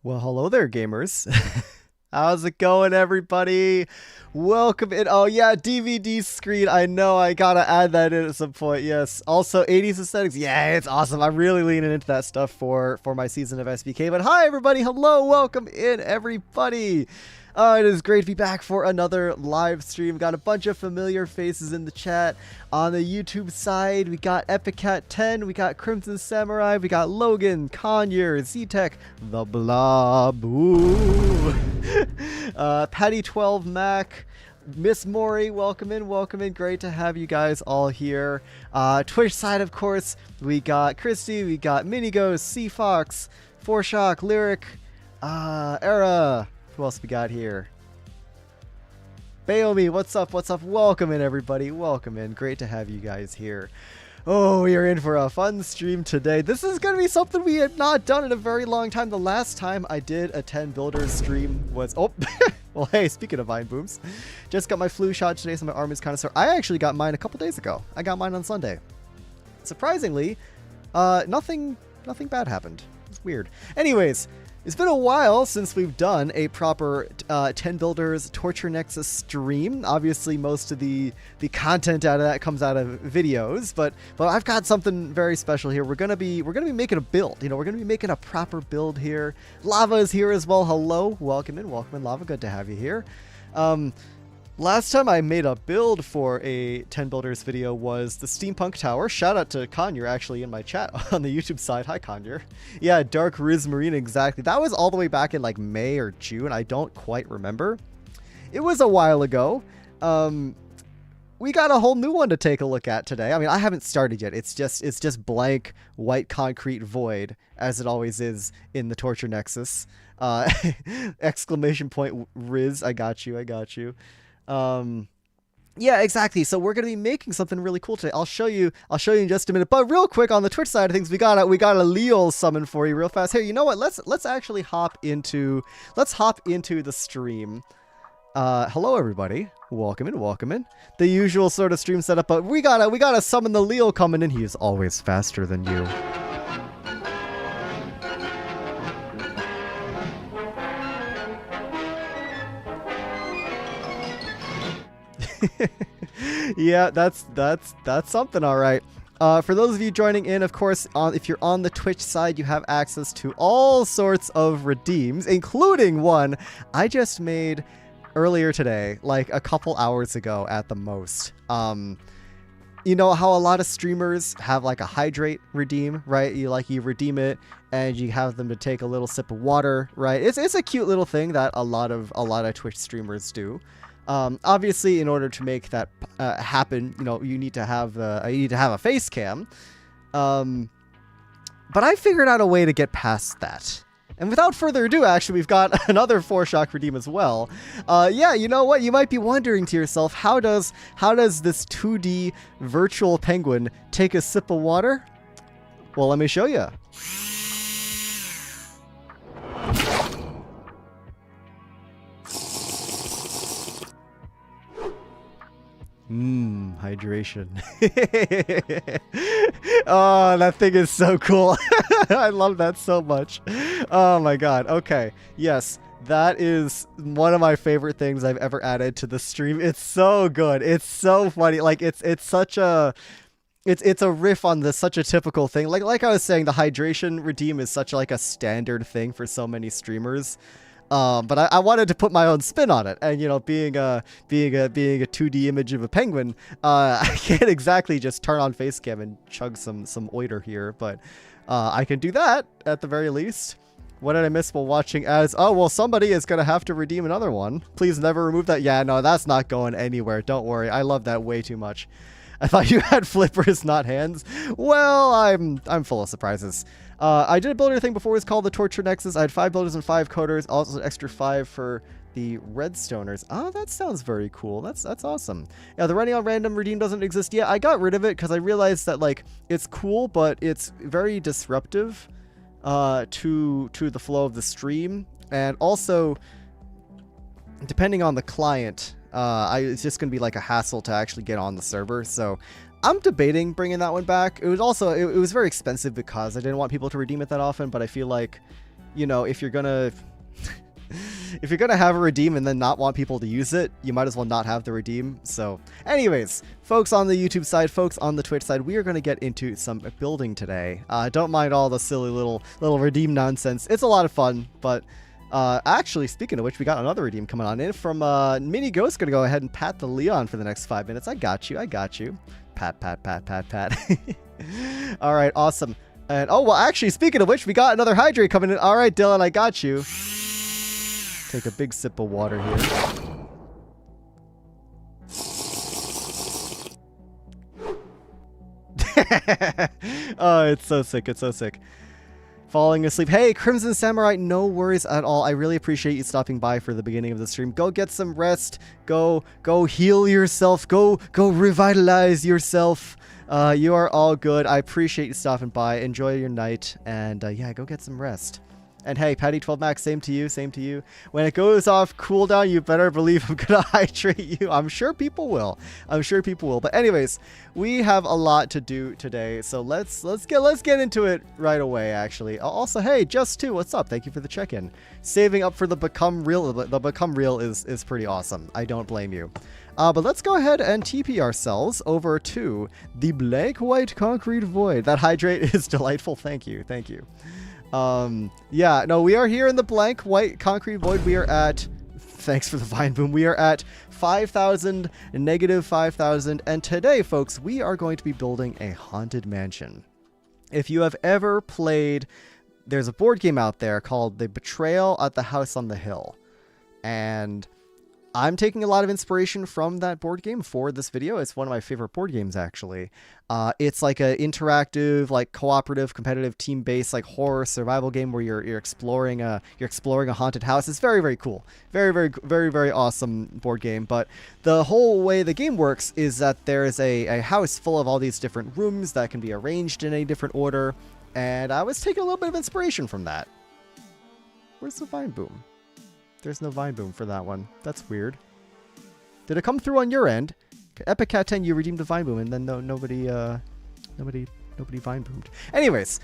Well, hello there, gamers. How's it going, everybody? Welcome in. Oh, yeah, DVD screen. I know, I gotta add that in at some point. Yes. Also, 80s aesthetics. Yeah, it's awesome. I'm really leaning into that stuff for my season of SBK. But hi, everybody. Hello. Welcome in, everybody. It is great to be back for another live stream. Got a bunch of familiar faces in the chat. On the YouTube side, we got EpicCat10, we got Crimson Samurai, we got Logan, Conyer, Z-Tech, The Blob, Patty12 Mac, Miss Mori, welcome in. Great to have you guys all here. Twitch side, of course, we got Christy, we got Minighost, C-Fox, Forshock, Lyric, Era. Who else we got here? Bayomi, what's up? Welcome in, everybody. Welcome in. Great to have you guys here. Oh, we are in for a fun stream today. This is going to be something we had not done in a very long time. The last time I did a 10 builders stream was... Oh, well, hey, speaking of Vine Booms, just got my flu shot today, so my arm is kind of sore. I actually got mine a couple days ago. I got mine on Sunday. Surprisingly, nothing bad happened. It's weird. Anyways... It's been a while since we've done a proper 10 Builders Torture Nexus stream. Obviously, most of the content out of that comes out of videos, but I've got something very special here. We're gonna be making a build. We're gonna be making a proper build here. Lava is here as well. Hello, welcome in, Lava. Good to have you here. Last time I made a build for a 10 Builders video was the Steampunk Tower. Shout out to Conyer, actually, in my chat on the YouTube side. Hi, Conyer. Yeah, Dark Riz Marine, exactly. That was all the way back in like May or June. I don't quite remember. It was a while ago. We got a whole new one to take a look at today. I mean, I haven't started yet. It's just blank white concrete void, as it always is in the Torture Nexus. Exclamation point Riz, I got you. Yeah, exactly. So we're going to be making something really cool today. I'll show you in just a minute. But real quick, on the Twitch side of things, we got a Leo summon for you real fast. Here, you know what? Let's actually hop into the stream. Hello everybody. Welcome in. The usual sort of stream setup, but we gotta summon the Leo coming in. He is always faster than you. Yeah, that's something, all right. For those of you joining in, of course, if you're on the Twitch side, you have access to all sorts of redeems, including one I just made earlier today, like a couple hours ago at the most. You know how a lot of streamers have like a hydrate redeem, right? You redeem it and you have them to take a little sip of water, right? It's a cute little thing that a lot of Twitch streamers do. Obviously, in order to make that happen, you need to have a face cam. But I figured out a way to get past that. And without further ado, actually, we've got another 4-shock redeem as well. Yeah, you know what? You might be wondering to yourself, how does this 2D virtual penguin take a sip of water? Well, let me show you. Hydration. Oh, that thing is so cool. I love that so much. Oh my god. Okay. Yes, that is one of my favorite things I've ever added to the stream. It's so good. It's so funny. Like it's such a it's a riff on such a typical thing. Like I was saying, the hydration redeem is such like a standard thing for so many streamers. But I wanted to put my own spin on it, and being a 2D image of a penguin, I can't exactly just turn on facecam and chug some oiter here, but I can do that at the very least. What did I miss while watching ads? Oh, well, somebody is gonna have to redeem another one. Please never remove that. Yeah, no, that's not going anywhere. Don't worry, I love that way too much. I thought you had flippers, not hands. Well, I'm full of surprises. I did a builder thing before. It was called the Torture Nexus. I had 5 builders and 5 coders. Also an extra 5 for the Redstoners. Oh, that sounds very cool. That's awesome. Yeah, the running on random redeem doesn't exist yet. I got rid of it because I realized that like it's cool, but it's very disruptive to the flow of the stream, and also depending on the client, it's just gonna be like a hassle to actually get on the server. So I'm debating bringing that one back. It was also, it was very expensive because I didn't want people to redeem it that often, but I feel like you know, if you're gonna if you're gonna have a redeem and then not want people to use it, you might as well not have the redeem. So anyways, folks on the YouTube side, folks on the Twitch side, we are gonna get into some building today. Don't mind all the silly little redeem nonsense. It's a lot of fun, but actually, speaking of which, we got another redeem coming on in from Mini Ghost. Gonna go ahead and pat the Leon for the next 5 minutes. I got you. Pat. All right, awesome. And oh, well, actually, speaking of which, we got another hydrate coming in. All right, Dylan, I got you. Take a big sip of water here. Oh, it's so sick. It's so sick. Falling asleep. Hey, Crimson Samurai, no worries at all. I really appreciate you stopping by for the beginning of the stream. Go get some rest. Go heal yourself. Go revitalize yourself. You are all good. I appreciate you stopping by. Enjoy your night. And yeah, go get some rest. And hey, Patty12Max, same to you, same to you. When it goes off cooldown, you better believe I'm gonna hydrate you. I'm sure people will. I'm sure people will. But anyways, we have a lot to do today, so let's get into it right away. Actually, also, hey, Just2, what's up? Thank you for the check-in. Saving up for the Become Real. The Become Real is pretty awesome. I don't blame you. But let's go ahead and TP ourselves over to the blank white concrete void. That hydrate is delightful. Thank you. Thank you. Yeah, no, we are here in the blank white concrete void. We are at, thanks for the vine boom, we are at 5,000, negative 5,000, and today, folks, we are going to be building a haunted mansion. If you have ever played, there's a board game out there called The Betrayal at the House on the Hill, and I'm taking a lot of inspiration from that board game for this video. It's one of my favorite board games, actually. It's like an interactive, like cooperative, competitive, team-based, like horror survival game where you're exploring a haunted house. It's very, very cool. Very awesome board game. But the whole way the game works is that there is a house full of all these different rooms that can be arranged in a different order. And I was taking a little bit of inspiration from that. Where's the vine boom? There's no vine boom for that one. That's weird. Did it come through on your end? Epic Cat 10, you redeemed the vine boom, and then nobody vine boomed. Anyways,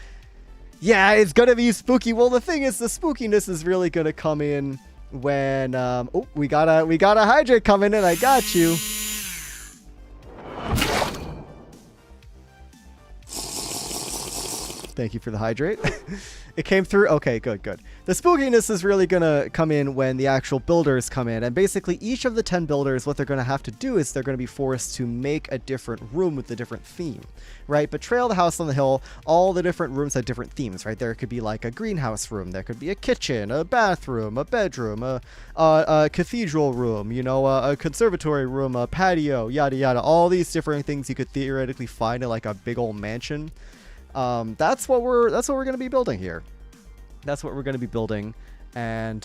yeah, it's gonna be spooky. Well, the thing is, the spookiness is really gonna come in when oh, we got a hydrate coming in. I got you. Thank you for the hydrate. It came through. Okay, good. The spookiness is really going to come in when the actual builders come in. And basically, each of the 10 builders, what they're going to have to do is they're going to be forced to make a different room with a different theme, right? Betrayal, the House on the Hill, all the different rooms have different themes, right? There could be like a greenhouse room. There could be a kitchen, a bathroom, a bedroom, a cathedral room, you know, a conservatory room, a patio, yada, yada. All these different things you could theoretically find in like a big old mansion. That's what we're going to be building here. That's what we're going to be building. And,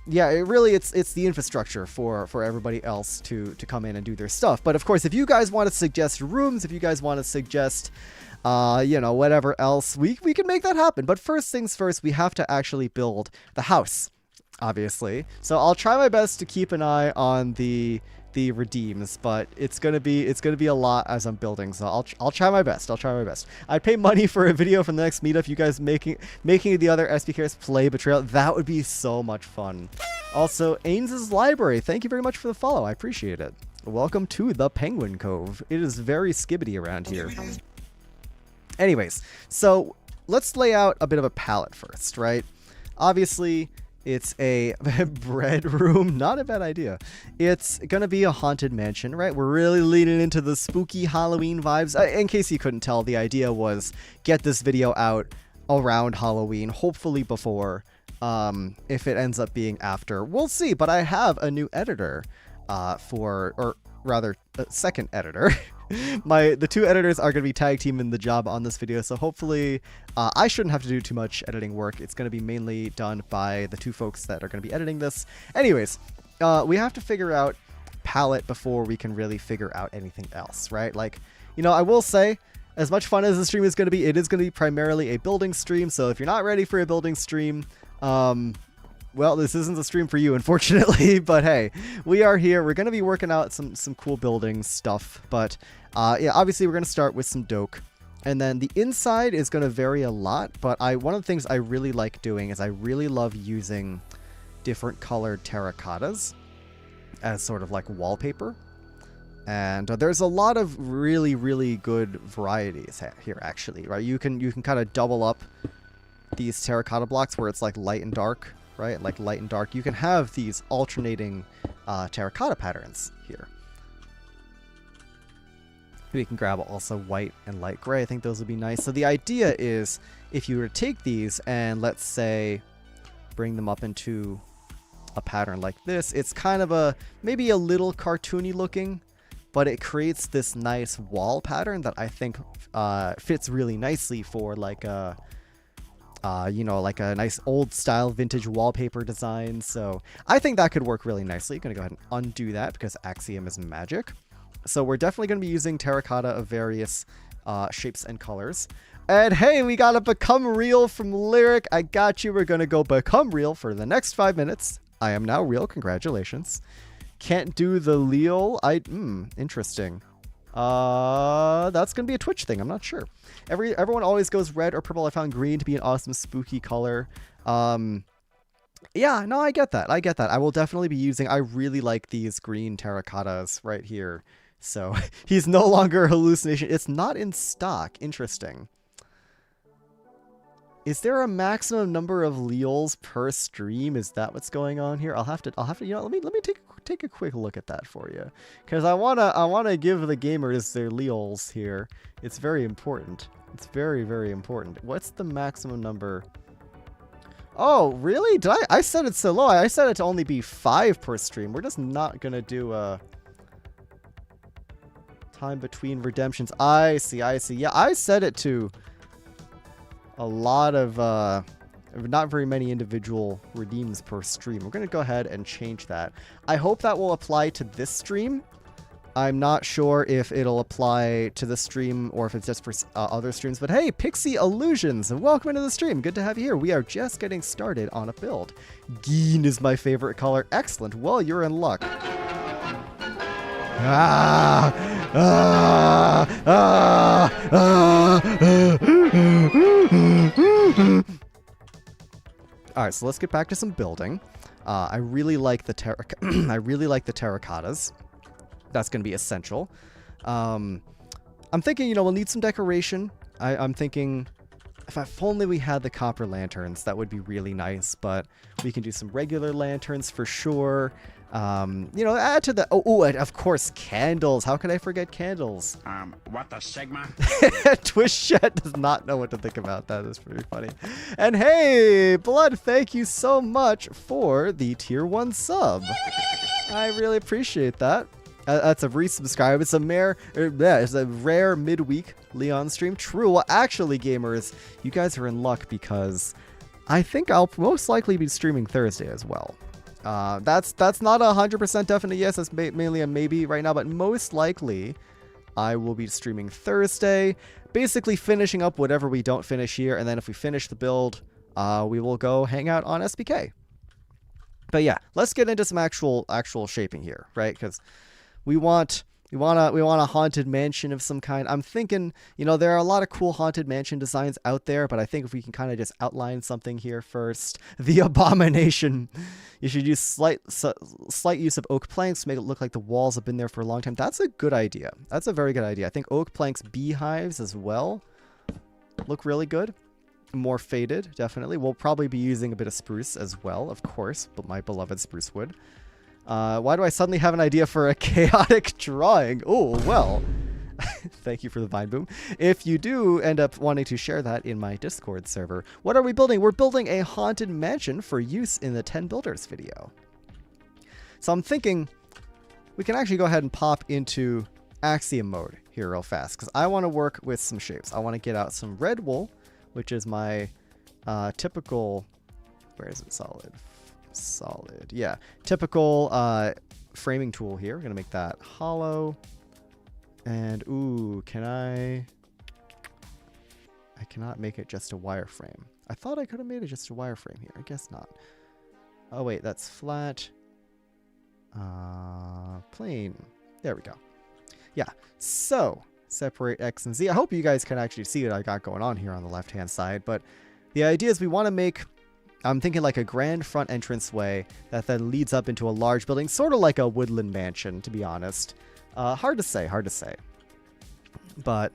yeah, it's the infrastructure for everybody else to come in and do their stuff. But of course, if you guys want to suggest rooms, if you guys want to suggest, you know, whatever else, we can make that happen. But first things first, we have to actually build the house, obviously. So I'll try my best to keep an eye on the redeems, but it's gonna be a lot as I'm building, so I'll try my best. I'd pay money for a video from the next meetup, you guys making the other SPKers play Betrayal. That would be so much fun. Also, Ains's Library, thank you very much for the follow. I appreciate it. Welcome to the Penguin Cove. It is very skibbity around here. Anyways, so let's lay out a bit of a palette first, right? Obviously, it's a bread room. Not a bad idea. It's going to be a haunted mansion, right? We're really leaning into the spooky Halloween vibes. In case you couldn't tell, the idea was get this video out around Halloween, hopefully before. If it ends up being after, we'll see. But I have a new editor or rather, a second editor. The two editors are going to be tag teaming the job on this video, so hopefully I shouldn't have to do too much editing work. It's going to be mainly done by the two folks that are going to be editing this. Anyways, we have to figure out palette before we can really figure out anything else, right? Like, you know, I will say, as much fun as the stream is going to be, it is going to be primarily a building stream, so if you're not ready for a building stream, well, this isn't the stream for you, unfortunately, but hey, we are here. We're going to be working out some cool building stuff, but yeah, obviously we're going to start with some doke. And then the inside is going to vary a lot, but one of the things I really like doing is I really love using different colored terracottas as sort of like wallpaper. And there's a lot of really, really good varieties here, actually, right? You can kind of double up these terracotta blocks where it's like light and dark, right? Like light and dark. You can have these alternating terracotta patterns here. We can grab also white and light gray. I think those would be nice. So the idea is if you were to take these and let's say bring them up into a pattern like this, it's kind of maybe a little cartoony looking, but it creates this nice wall pattern that I think fits really nicely for like a like a nice old style vintage wallpaper design. So I think that could work really nicely. I'm going to go ahead and undo that because Axiom is magic. So we're definitely going to be using terracotta of various shapes and colors. And hey, we got a Become Real from Lyric. I got you. We're going to go Become Real for the next 5 minutes. I am now real. Congratulations. Can't do the Leo. Interesting. That's going to be a Twitch thing. I'm not sure. Everyone always goes red or purple. I found green to be an awesome spooky color. Yeah, no, I get that. I will definitely be using, I really like these green terracottas right here. So he's no longer a hallucination. It's not in stock. Interesting. Is there a maximum number of Leols per stream? Is that what's going on here? I'll have to, let me take a quick look at that for you. Because I wanna give the gamers their Leols here. It's very important. It's very, very important. What's the maximum number? Oh, really? I set it so low. I set it to only be 5 per stream. We're just not gonna do a time between redemptions. I see. Yeah, I set it to a lot of not very many individual redeems per stream. We're gonna go ahead and change that. I hope that will apply to this stream. I'm not sure if it'll apply to the stream or if it's just for other streams, but hey, Pixie Illusions, welcome into the stream. Good to have you here. We are just getting started on a build. Green is my favorite color. Excellent. Well, you're in luck. All right, so let's get back to some building. I really like the terracottas. That's going to be essential. I'm thinking, we'll need some decoration. I'm thinking if only we had the copper lanterns, that would be really nice, but we can do some regular lanterns for sure. Add to the, of course, candles. How could I forget candles? What the Sigma? Twitch chat does not know what to think about that. Is pretty funny. And hey, Blood, thank you so much for the tier 1 sub. I really appreciate that. That's a resubscribe. It's a rare midweek Leon stream. True. Well, actually, gamers, you guys are in luck because I think I'll most likely be streaming Thursday as well. That's not a 100% definite yes. That's mainly a maybe right now, but most likely I will be streaming Thursday, basically finishing up whatever we don't finish here, and then if we finish the build, we will go hang out on SBK. But yeah, let's get into some actual shaping here, right? Because we want a haunted mansion of some kind. I'm thinking, there are a lot of cool haunted mansion designs out there, but I think if we can kind of just outline something here first. The Abomination. You should use slight use of oak planks to make it look like the walls have been there for a long time. That's a good idea. That's a very good idea. I think oak planks beehives as well look really good. More faded, definitely. We'll probably be using a bit of spruce as well, of course, but my beloved spruce wood. Why do I suddenly have an idea for a chaotic drawing? Oh, well, thank you for the Vine Boom. If you do end up wanting to share that in my Discord server, what are we building? We're building a haunted mansion for use in the 10 Builders video. So I'm thinking we can actually go ahead and pop into Axiom mode here real fast because I want to work with some shapes. I want to get out some red wool, which is my typical, where is it? Solid, yeah, typical framing tool here. We're gonna make that hollow, and ooh, I cannot make it just a wireframe. I thought I could have made it just a wireframe here. I guess not. Oh wait, that's flat. Plane. There we go. Yeah. So separate X and Z. I hope you guys can actually see what I got going on here on the left-hand side, but the idea is we want to make, I'm thinking like a grand front entranceway that then leads up into a large building, sort of like a woodland mansion, to be honest. Hard to say. But,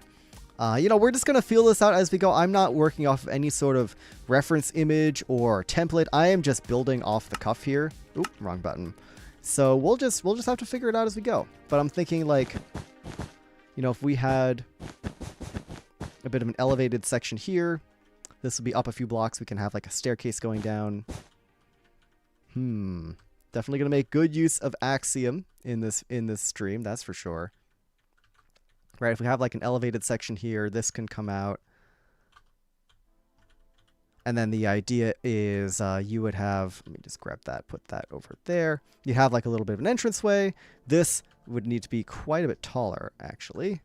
you know, we're just going to feel this out as we go. I'm not working off of any sort of reference image or template. I am just building off the cuff here. Oop, wrong button. So we'll just have to figure it out as we go. But I'm thinking like, you know, if we had a bit of an elevated section here, this will be up a few blocks. We can have like a staircase going down. Definitely going to make good use of Axiom in this stream, that's for sure. Right, if we have like an elevated section here, this can come out. And then the idea is you would have, let me just grab that, put that over there. You have like a little bit of an entranceway. This would need to be quite a bit taller, actually.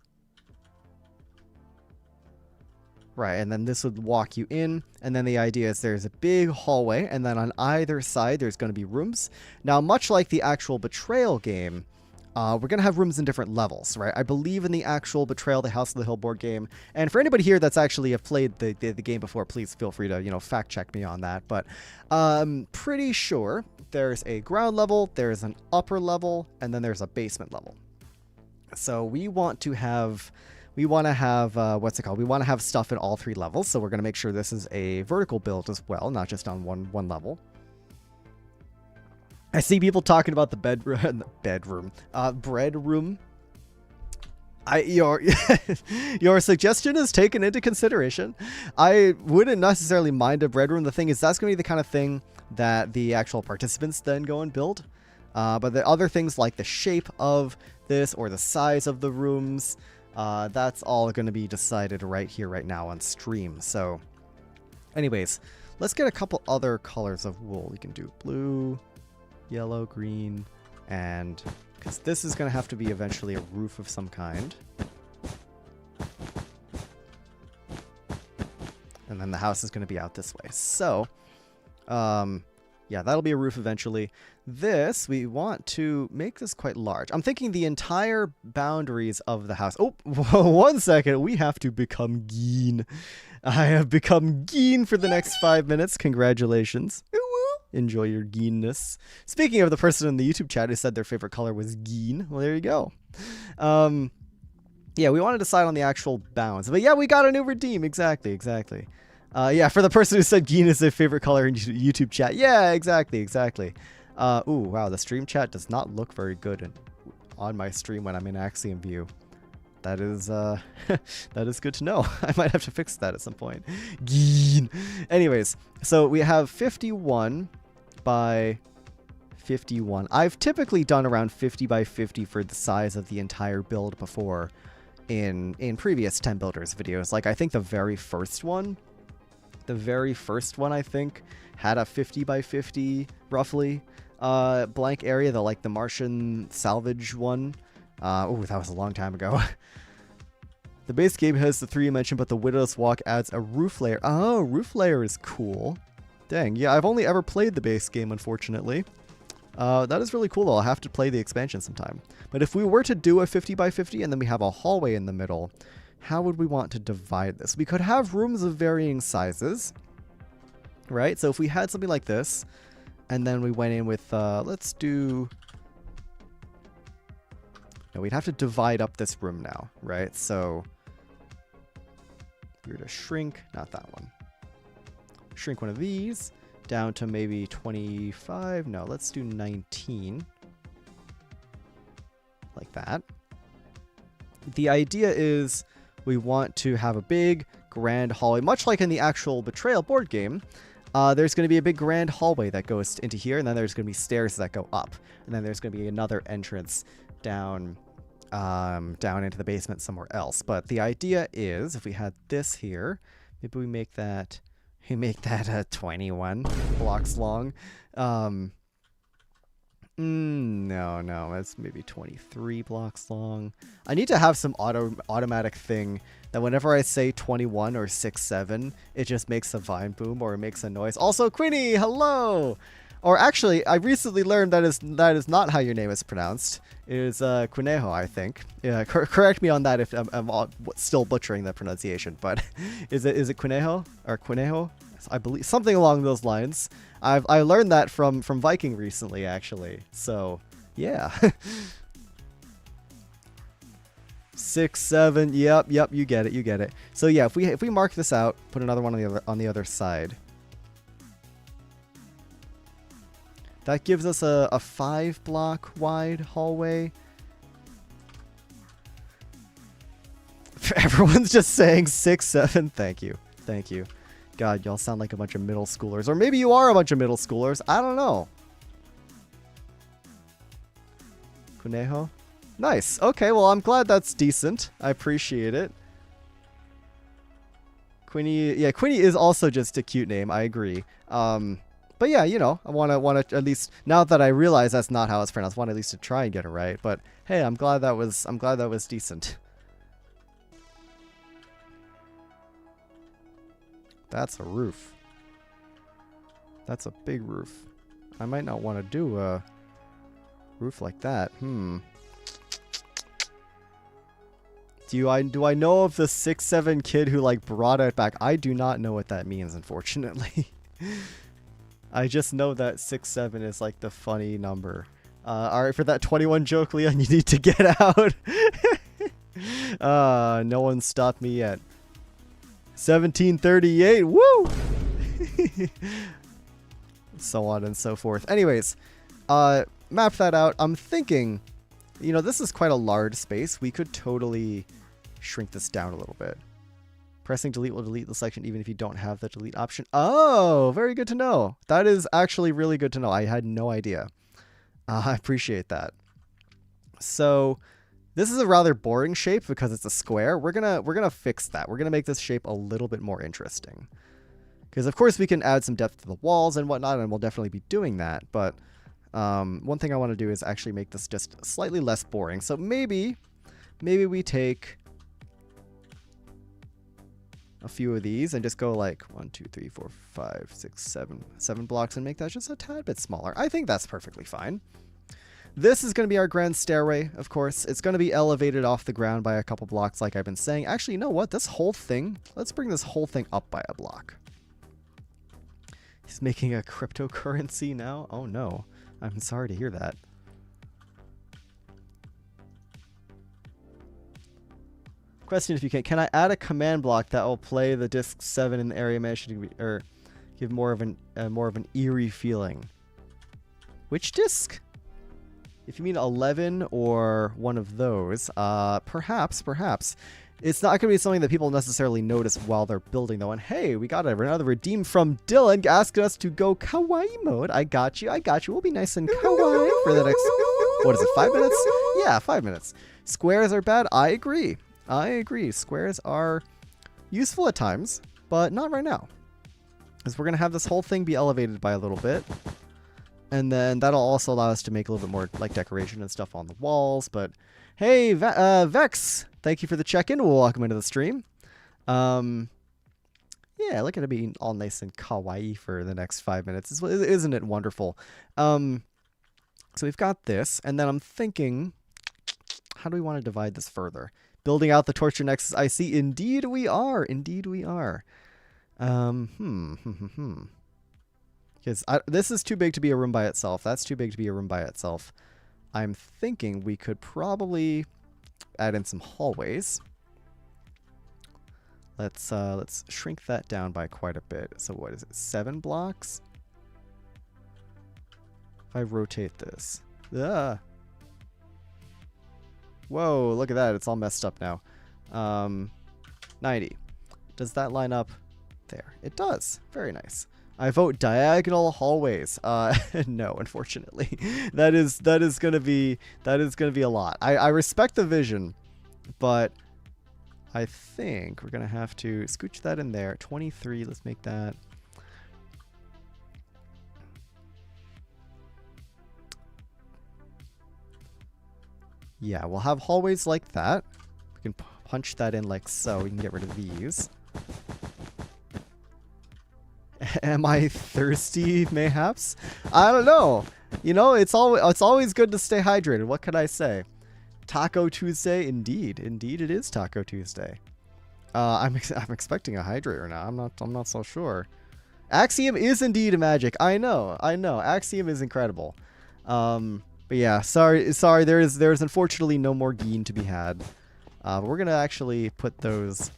Right, and then this would walk you in. And then the idea is there's a big hallway, and then on either side there's going to be rooms. Now, much like the actual Betrayal game, we're going to have rooms in different levels, right? I believe in the actual Betrayal, the House of the Hill board game. And for anybody here that's actually have played the game before, please feel free to, you know, fact check me on that. But pretty sure there's a ground level, there's an upper level, and then there's a basement level. So we want to have, what's it called? We want to have stuff in all three levels. So we're going to make sure this is a vertical build as well, not just on one level. I see people talking about the bread room. Your suggestion is taken into consideration. I wouldn't necessarily mind a bread room. The thing is, that's going to be the kind of thing that the actual participants then go and build. But the other things like the shape of this or the size of the rooms, that's all going to be decided right here, right now on stream. So anyways, let's get a couple other colors of wool. We can do blue, yellow, green, and because this is going to have to be eventually a roof of some kind. And then the house is going to be out this way. So, yeah, that'll be a roof eventually. This, we want to make this quite large. I'm thinking the entire boundaries of the house. Oh, 1 second. We have to become Geen. I have become Geen for the next 5 minutes. Congratulations. Enjoy your Geenness. Speaking of the person in the YouTube chat who said their favorite color was Geen, well, there you go. Yeah, we want to decide on the actual bounds. But yeah, we got a new redeem. Exactly. Yeah, for the person who said Geen is their favorite color in YouTube chat. Yeah, exactly. Ooh, wow, the stream chat does not look very good on my stream when I'm in Axiom view. That is that is good to know. I might have to fix that at some point. Geen. Anyways, so we have 51 by 51. I've typically done around 50 by 50 for the size of the entire build before in previous 10 builders videos. Like I think the very first one I think had a 50 by 50 roughly blank area, the Martian salvage one. Oh, that was a long time ago. The base game has the 3 dimension, but the Widow's Walk adds a roof layer. Oh, roof layer is cool. Dang, yeah, I've only ever played the base game, unfortunately. That is really cool, though. I'll have to play the expansion sometime. But if we were to do a 50 by 50 and then we have a hallway in the middle, how would we want to divide this? We could have rooms of varying sizes, right? So if we had something like this, and then we went in with, let's do... No, we'd have to divide up this room now, right? So we're to shrink, not that one. Shrink one of these down to maybe 25. No, let's do 19. Like that. The idea is we want to have a big grand hallway, much like in the actual Betrayal board game. There's going to be a big grand hallway that goes into here, and then there's going to be stairs that go up, and then there's going to be another entrance down into the basement somewhere else. But the idea is, if we had this here, maybe we make that 21 blocks long. No, that's maybe 23 blocks long. I need to have some automatic thing that whenever I say 21 or 6-7, it just makes a vine boom or it makes a noise. Also, Quinny, hello! Or actually, I recently learned that is not how your name is pronounced. It is Conejo, I think. Yeah, correct me on that if I'm still butchering the pronunciation. But is it Conejo or Conejo? I believe something along those lines. I learned that from Viking recently, actually. So yeah. 6, 7. Yep. You get it. So yeah, if we mark this out, put another one on the other side. That gives us a 5-block wide hallway. Everyone's just saying 6, 7. Thank you. God, y'all sound like a bunch of middle schoolers. Or maybe you are a bunch of middle schoolers. I don't know. Conejo? Nice. Okay, well, I'm glad that's decent. I appreciate it. Queenie. Yeah, Queenie is also just a cute name. I agree. But yeah, you know, I want to at least, now that I realize that's not how it's pronounced, I want at least to try and get it right. But hey, I'm glad that was decent. That's a roof. That's a big roof. I might not want to do a roof like that. Do I know of the 6'7" kid who like brought it back? I do not know what that means, unfortunately. I just know that 6'7" is like the funny number. Alright, for that 21 joke, Leon, you need to get out. No one stopped me yet. 1738, woo! So on and so forth. Anyways, map that out. I'm thinking, you know, this is quite a large space. We could totally shrink this down a little bit. Pressing delete will delete the selection even if you don't have the delete option. Oh, very good to know. That is actually really good to know. I had no idea. I appreciate that. So this is a rather boring shape because it's a square. We're gonna fix that. We're gonna make this shape a little bit more interesting. Because of course we can add some depth to the walls and whatnot, and we'll definitely be doing that. But one thing I want to do is actually make this just slightly less boring. So maybe we take a few of these and just go like 1, 2, 3, 4, 5, 6, 7 blocks and make that just a tad bit smaller. I think that's perfectly fine. This is going to be our grand stairway, of course. It's going to be elevated off the ground by a couple blocks like I've been saying. Actually, you know what? This whole thing, let's bring this whole thing up by a block. He's making a cryptocurrency now? Oh no. I'm sorry to hear that. Question if you can I add a command block that will play the disc 7 in the area management or give more of an eerie feeling? Which disc? If you mean 11 or one of those, perhaps. It's not going to be something that people necessarily notice while they're building, though. And hey, we got another redeem from Dylan asking us to go kawaii mode. I got you. We'll be nice and kawaii for the next, what is it, 5 minutes? Yeah, 5 minutes. Squares are bad. I agree. Squares are useful at times, but not right now. Because we're going to have this whole thing be elevated by a little bit. And then that'll also allow us to make a little bit more like decoration and stuff on the walls. But hey, Vex, thank you for the check-in. We'll welcome into the stream. Yeah, look at it being all nice and kawaii for the next 5 minutes. Isn't it wonderful? So we've got this, and then I'm thinking, how do we want to divide this further? Building out the torture nexus. I see. Indeed we are. Because this is too big to be a room by itself. That's too big to be a room by itself. I'm thinking we could probably add in some hallways. Let's shrink that down by quite a bit. So what is it? 7 blocks? If I rotate this. Whoa, look at that. It's all messed up now. 90. Does that line up there? It does. Very nice. I vote diagonal hallways. No, unfortunately. that is gonna be a lot. I respect the vision, but I think we're gonna have to scooch that in there. 23, let's make that. Yeah, we'll have hallways like that. We can punch that in like so. We can get rid of these. Am I thirsty, mayhaps? I don't know. You know, it's always good to stay hydrated. What could I say? Taco Tuesday, indeed. Indeed, it is Taco Tuesday. I'm expecting a hydrator now. I'm not so sure. Axiom is indeed a magic. I know. Axiom is incredible. But yeah, sorry. There's unfortunately no more Geen to be had. We're gonna actually put those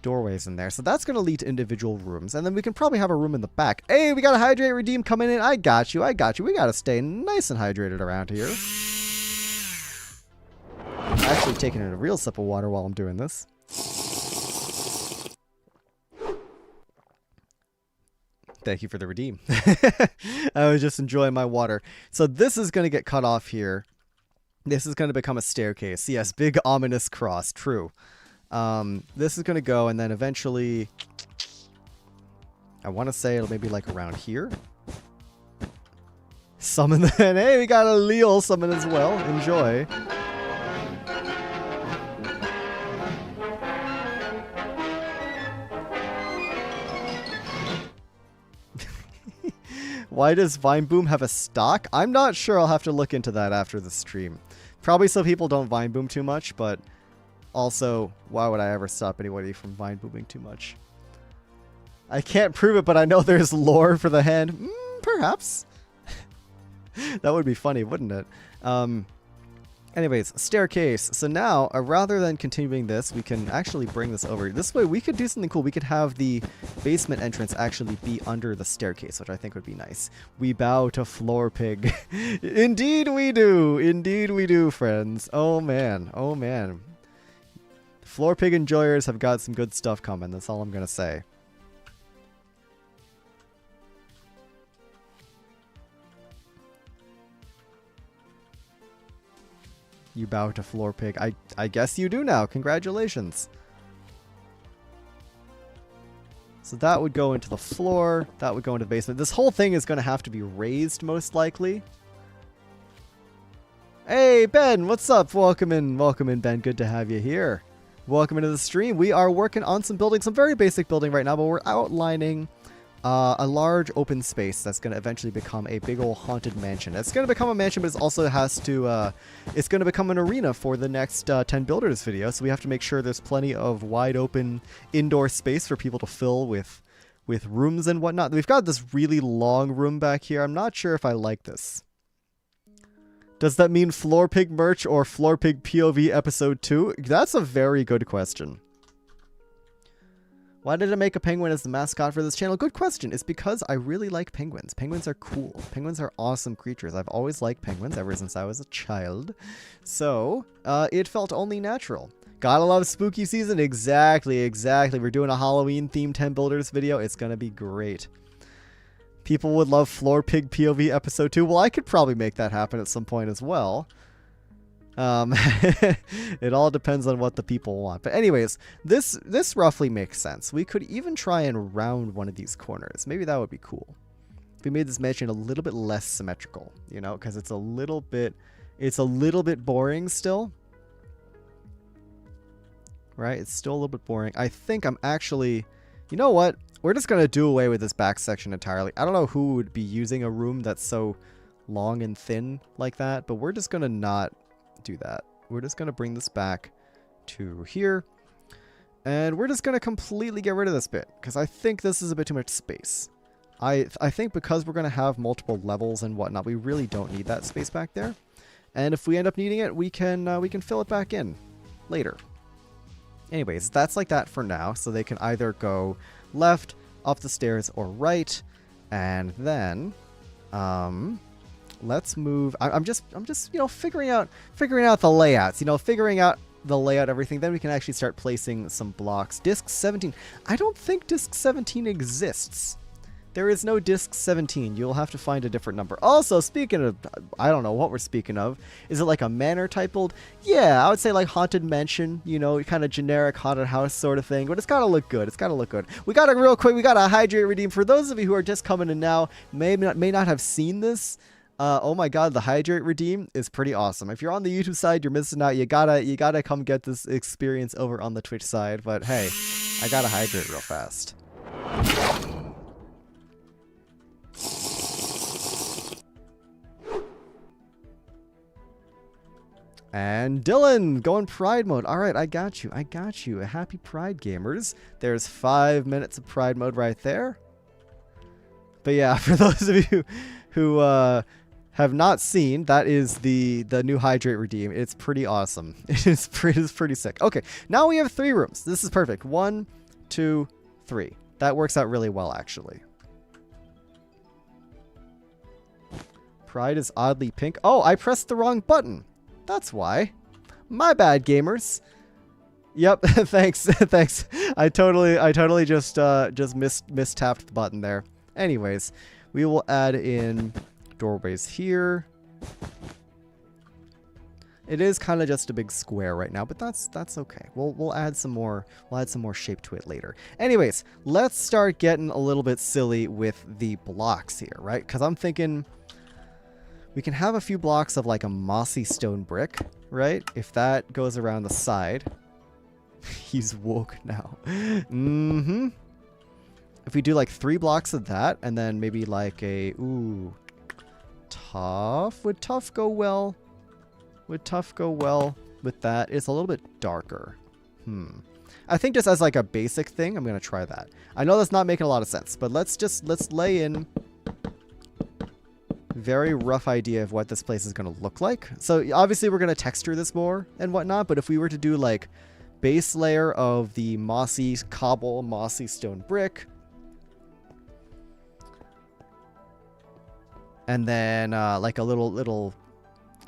doorways in there, so that's gonna lead to individual rooms, and then we can probably have a room in the back. Hey, we got a hydrate redeem coming in. I got you. We gotta stay nice and hydrated around here. I'm actually taking in a real sip of water while I'm doing this. Thank you for the redeem. I was just enjoying my water. So this is going to get cut off here. This is going to become a staircase. Yes, big ominous cross. True. This is going to go, and then eventually, I want to say it'll maybe like around here. Summon the... And hey, we got a Leo summon as well. Enjoy. Why does Vine Boom have a stock? I'm not sure. I'll have to look into that after the stream. Probably so people don't Vine Boom too much, but also, why would I ever stop anybody from Vine Booming too much? I can't prove it, but I know there's lore for the hand. Perhaps. That would be funny, wouldn't it? Anyways, staircase. So now, rather than continuing this, we can actually bring this over. This way, we could do something cool. We could have the basement entrance actually be under the staircase, which I think would be nice. We bow to Floor Pig. Indeed we do. Indeed we do, friends. Oh, man. Oh, man. Floor Pig enjoyers have got some good stuff coming. That's all I'm going to say. You bow to Floor Pig. I guess you do now. Congratulations. So that would go into the floor. That would go into the basement. This whole thing is going to have to be raised, most likely. Hey, Ben. What's up? Welcome in, Ben. Good to have you here. Welcome into the stream. We are working on some building, some very basic building right now, but we're outlining a large open space that's going to eventually become a big old haunted mansion. It's going to become a mansion, but it also has to, it's going to become an arena for the next 10 Builders video, so we have to make sure there's plenty of wide open indoor space for people to fill with rooms and whatnot. We've got this really long room back here. I'm not sure if I like this. Does that mean Floor Pig merch or Floor Pig POV episode 2? That's a very good question. Why did I make a penguin as the mascot for this channel? Good question. It's because I really like penguins. Penguins are cool. Penguins are awesome creatures. I've always liked penguins ever since I was a child. So, it felt only natural. Gotta love spooky season. Exactly. We're doing a Halloween-themed 10 Builders video. It's gonna be great. People would love Floor Pig POV episode 2. Well, I could probably make that happen at some point as well. It all depends on what the people want. But anyways, this roughly makes sense. We could even try and round one of these corners. Maybe that would be cool. If we made this mansion a little bit less symmetrical, you know, because it's a little bit boring still. Right? It's still a little bit boring. I think I'm actually, you know what? We're just going to do away with this back section entirely. I don't know who would be using a room that's so long and thin like that, but we're just going to not do that. We're just going to bring this back to here, and we're just going to completely get rid of this bit because I think this is a bit too much space. I think because we're going to have multiple levels and whatnot, we really don't need that space back there, and if we end up needing it, we can fill it back in later. Anyways, that's like that for now, so they can either go left, up the stairs, or right, and then let's move. I'm just you know, figuring out the layouts, you know, figuring out the layout, everything. Then we can actually start placing some blocks. Disc 17. I don't think disc 17 exists. There is no disc 17. You'll have to find a different number. Also, speaking of, I don't know what we're speaking of. Is it like a manor type build? Yeah, I would say like haunted mansion, you know, kind of generic haunted house sort of thing. But it's got to look good. It's got to look good. We got a hydrate redeem. For those of you who are just coming in now, may not have seen this. Oh my god, the hydrate redeem is pretty awesome. If you're on the YouTube side, you're missing out. You gotta come get this experience over on the Twitch side. But hey, I gotta hydrate real fast. And Dylan, going Pride mode. All right, I got you. I got you. Happy Pride, gamers. There's 5 minutes of Pride mode right there. But yeah, for those of you who have not seen, that is the new Hydrate Redeem. It's pretty awesome. It is pretty sick. Okay, now we have 3 rooms. This is perfect. 1, 2, 3. That works out really well, actually. Pride is oddly pink. Oh, I pressed the wrong button. That's why. My bad, gamers. Yep, thanks, thanks. I totally just mistapped the button there. Anyways, we will add in doorways here. It is kind of just a big square right now, but that's okay. We'll add some more shape to it later. Anyways, let's start getting a little bit silly with the blocks here, right? Because I'm thinking we can have a few blocks of like a mossy stone brick, right? If that goes around the side. He's woke now. Mm-hmm. If we do like 3 blocks of that, and then maybe like a, ooh, tough. Would tough go well? Would tough go well with that? It's a little bit darker. I think just as like a basic thing, I'm going to try that. I know that's not making a lot of sense, but let's lay in very rough idea of what this place is going to look like. So obviously we're going to texture this more and whatnot, but if we were to do like base layer of the mossy cobble, mossy stone brick, and then like a little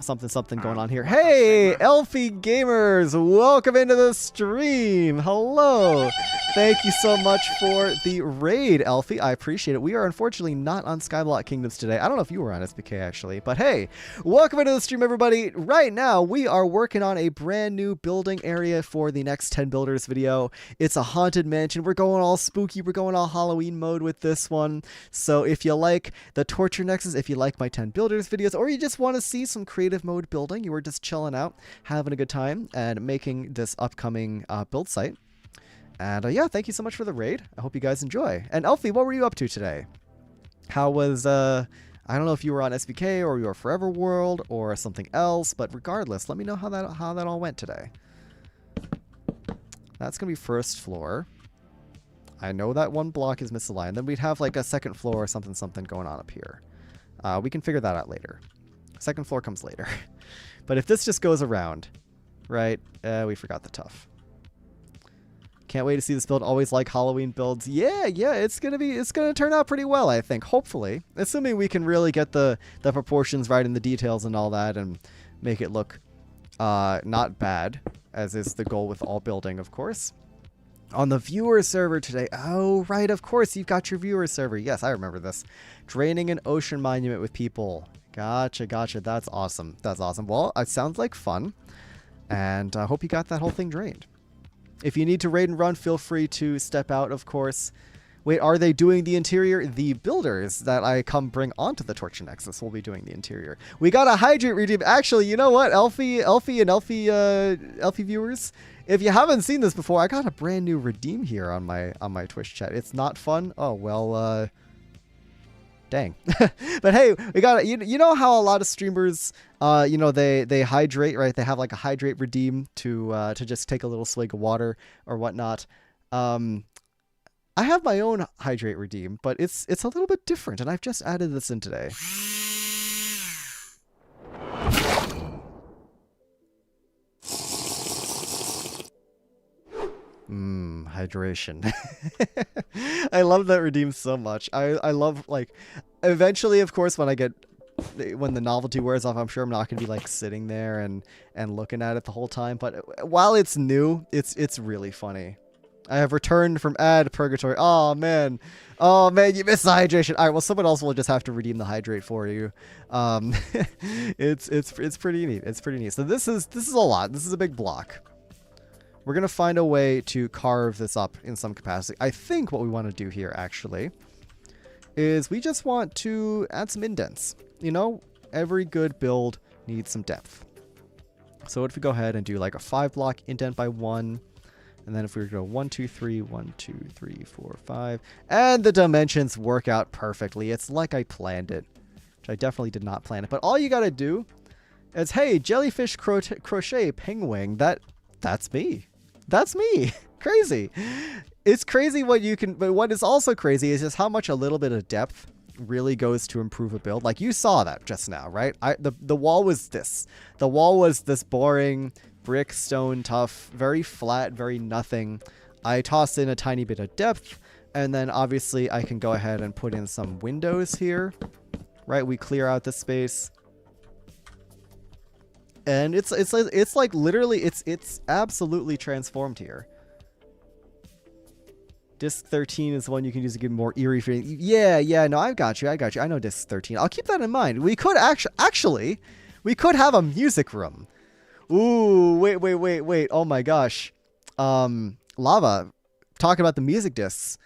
something going on here. Hey, Elfie gamers, welcome into the stream. Hello. Thank you so much for the raid, Elfie. I appreciate it. We are unfortunately not on Skyblock Kingdoms today. I don't know if you were on SBK actually, but hey, welcome into the stream, everybody. Right now, we are working on a brand new building area for the next 10 builders video. It's a haunted mansion. We're going all spooky. We're going all Halloween mode with this one. So if you like the torture nexus, if you like my 10 builders videos, or you just want to see some creative mode building, you were just chilling out, having a good time, and making this upcoming build site. And yeah, thank you so much for the raid. I hope you guys enjoy. And Elfie, what were you up to today? How was, I don't know if you were on SBK or you were Forever World or something else, but regardless, let me know how that all went today. That's going to be first floor. I know that one block is misaligned. Then we'd have like a second floor or something going on up here. We can figure that out later. Second floor comes later. But if this just goes around, right, we forgot the tough. Can't wait to see this build. Always like Halloween builds. Yeah, it's gonna turn out pretty well, I think. Hopefully, assuming we can really get the proportions right and the details and all that, and make it look not bad, as is the goal with all building, of course. On the viewer server today. Oh, right, of course, you've got your viewer server. Yes, I remember this. Draining an ocean monument with people. Gotcha. That's awesome. Well, it sounds like fun, and I hope you got that whole thing drained. If you need to raid and run, feel free to step out, of course. Wait, are they doing the interior? The builders that I come bring onto the Torture Nexus will be doing the interior. We got a Hydrate Redeem. Actually, you know what, Elfie viewers? If you haven't seen this before, I got a brand new redeem here on my Twitch chat. It's not fun. Oh, well, dang. But hey, we got you know how a lot of streamers you know, they hydrate, right? They have like a hydrate redeem to just take a little swig of water or whatnot. I have my own hydrate redeem, but it's a little bit different, and I've just added this in today. Hydration. I love that redeem so much. I love, like, eventually, of course, when the novelty wears off, I'm sure I'm not gonna be like sitting there and looking at it the whole time. But while it's new, it's really funny. I have returned from ad purgatory. Oh man, you missed the hydration. All right, well, someone else will just have to redeem the hydrate for you. It's pretty neat. It's pretty neat. So this is a lot. This is a big block. We're gonna find a way to carve this up in some capacity. I think what we want to do here actually is we just want to add some indents. You know, every good build needs some depth. So what if we go ahead and do like a 5-block indent by 1, and then if we were to go 1, 2, 3, 1, 2, 3, 4, 5, and the dimensions work out perfectly. It's like I planned it, which I definitely did not plan it. But all you gotta do It's, hey, jellyfish crochet penguin. That's me. That's me. Crazy. It's crazy what you can, but what is also crazy is just how much a little bit of depth really goes to improve a build. Like you saw that just now, right? The wall was this. The wall was this boring brick, stone, tough, very flat, very nothing. I toss in a tiny bit of depth, and then obviously I can go ahead and put in some windows here, right? We clear out the space. And it's like literally it's absolutely transformed here. Disc 13 is the one you can use to get more eerie feeling. Yeah, no, I got you. I know Disc 13. I'll keep that in mind. We could actually we could have a music room. Ooh, wait. Oh my gosh. Lava, talking about the music discs.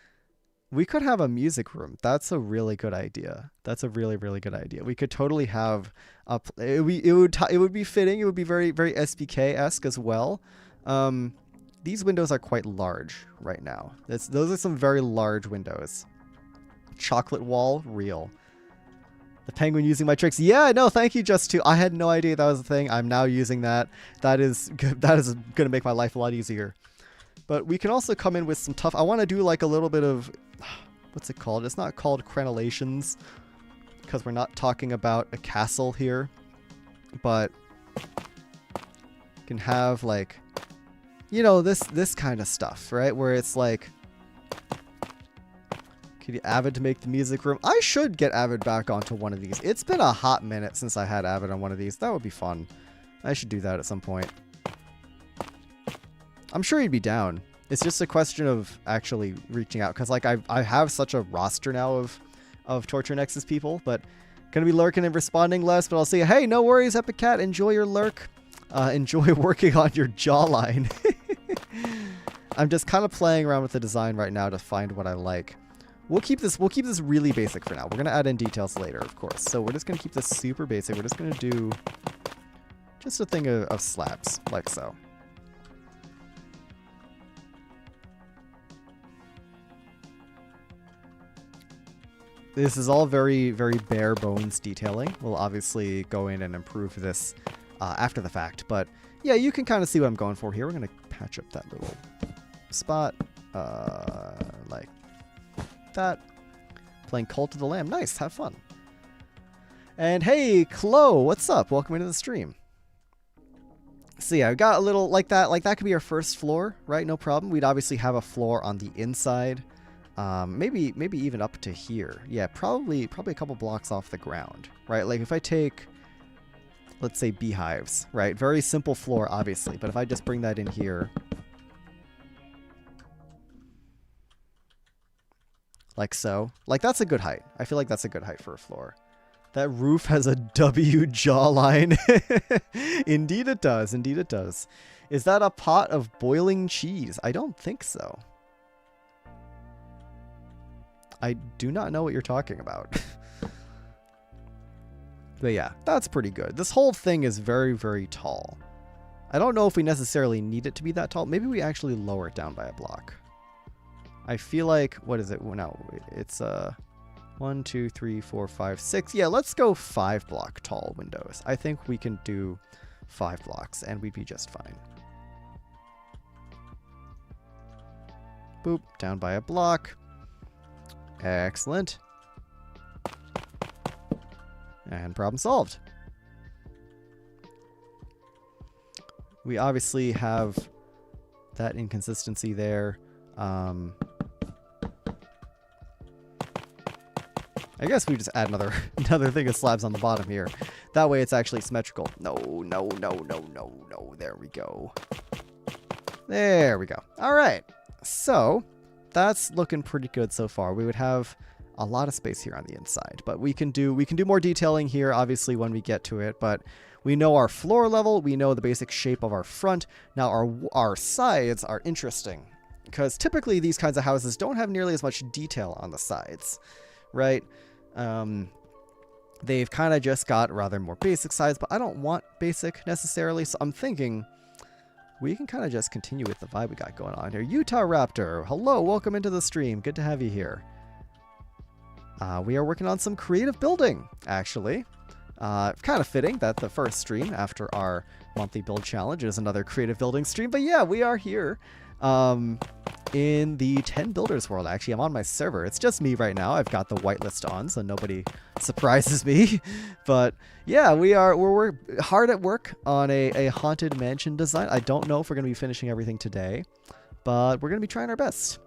We could have a music room. That's a really good idea. That's a really, really good idea. We could totally have it would be fitting. It would be very, very SPK-esque as well. These windows are quite large right now. Those are some very large windows. Chocolate wall, real. The penguin using my tricks. Yeah, no, thank you, Just2. I had no idea that was a thing. I'm now using that. That is going to make my life a lot easier. But we can also come in with some tough... I want to do like a little bit of... What's it called? It's not called crenellations, because we're not talking about a castle here. But you can have like... You know, this kind of stuff, right? Where it's like... Could you Avid to make the music room? I should get Avid back onto one of these. It's been a hot minute since I had Avid on one of these. That would be fun. I should do that at some point. I'm sure he'd be down. It's just a question of actually reaching out. Because like I have such a roster now of Torture Nexus people. But gonna be lurking and responding less. But I'll say, hey, no worries, Epic Cat. Enjoy your lurk. Enjoy working on your jawline. I'm just kind of playing around with the design right now to find what I like. We'll keep this really basic for now. We're gonna add in details later, of course. So we're just gonna keep this super basic. We're just gonna do just a thing of slabs, like so. This is all very, very bare bones detailing. We'll obviously go in and improve this after the fact, but yeah, you can kind of see what I'm going for here. We're gonna patch up that little spot, like that. Playing Cult of the Lamb. Nice, have fun. And hey, Chloe, what's up? Welcome into the stream. So yeah, I got a little like that. Like that could be our first floor, right? No problem. We'd obviously have a floor on the inside. Maybe even up to here. Yeah, probably a couple blocks off the ground, right? Like if I take, let's say beehives, right? Very simple floor, obviously. But if I just bring that in here, like so, like that's a good height. I feel like that's a good height for a floor. That roof has a W jawline. Indeed it does. Indeed it does. Is that a pot of boiling cheese? I don't think so. I do not know what you're talking about. But yeah, that's pretty good. This whole thing is very, very tall. I don't know if we necessarily need it to be that tall. Maybe we actually lower it down by a block. I feel like, what is it? No, it's 1, 2, 3, 4, 5, 6. Yeah, let's go 5 block tall windows. I think we can do 5 blocks and we'd be just fine. Boop, down by a block. Excellent. And problem solved. We obviously have that inconsistency there. I guess we just add another thing of slabs on the bottom here. That way it's actually symmetrical. No. There we go. There we go. All right. So that's looking pretty good so far. We would have a lot of space here on the inside, but we can do more detailing here, obviously, when we get to it. But we know our floor level. We know the basic shape of our front. Now our sides are interesting because typically these kinds of houses don't have nearly as much detail on the sides, right? They've kind of just got rather more basic sides, but I don't want basic necessarily. So I'm thinking we can kind of just continue with the vibe we got going on here. Utah Raptor, hello, welcome into the stream. Good to have you here. We are working on some creative building, actually. Kind of fitting that the first stream after our monthly build challenge is another creative building stream. But yeah, we are here in the 10 builders world. Actually, I'm on my server. It's just me right now. I've got the whitelist on, so nobody surprises me. But yeah, we're hard at work on a haunted mansion design. I don't know if we're going to be finishing everything today, but we're going to be trying our best.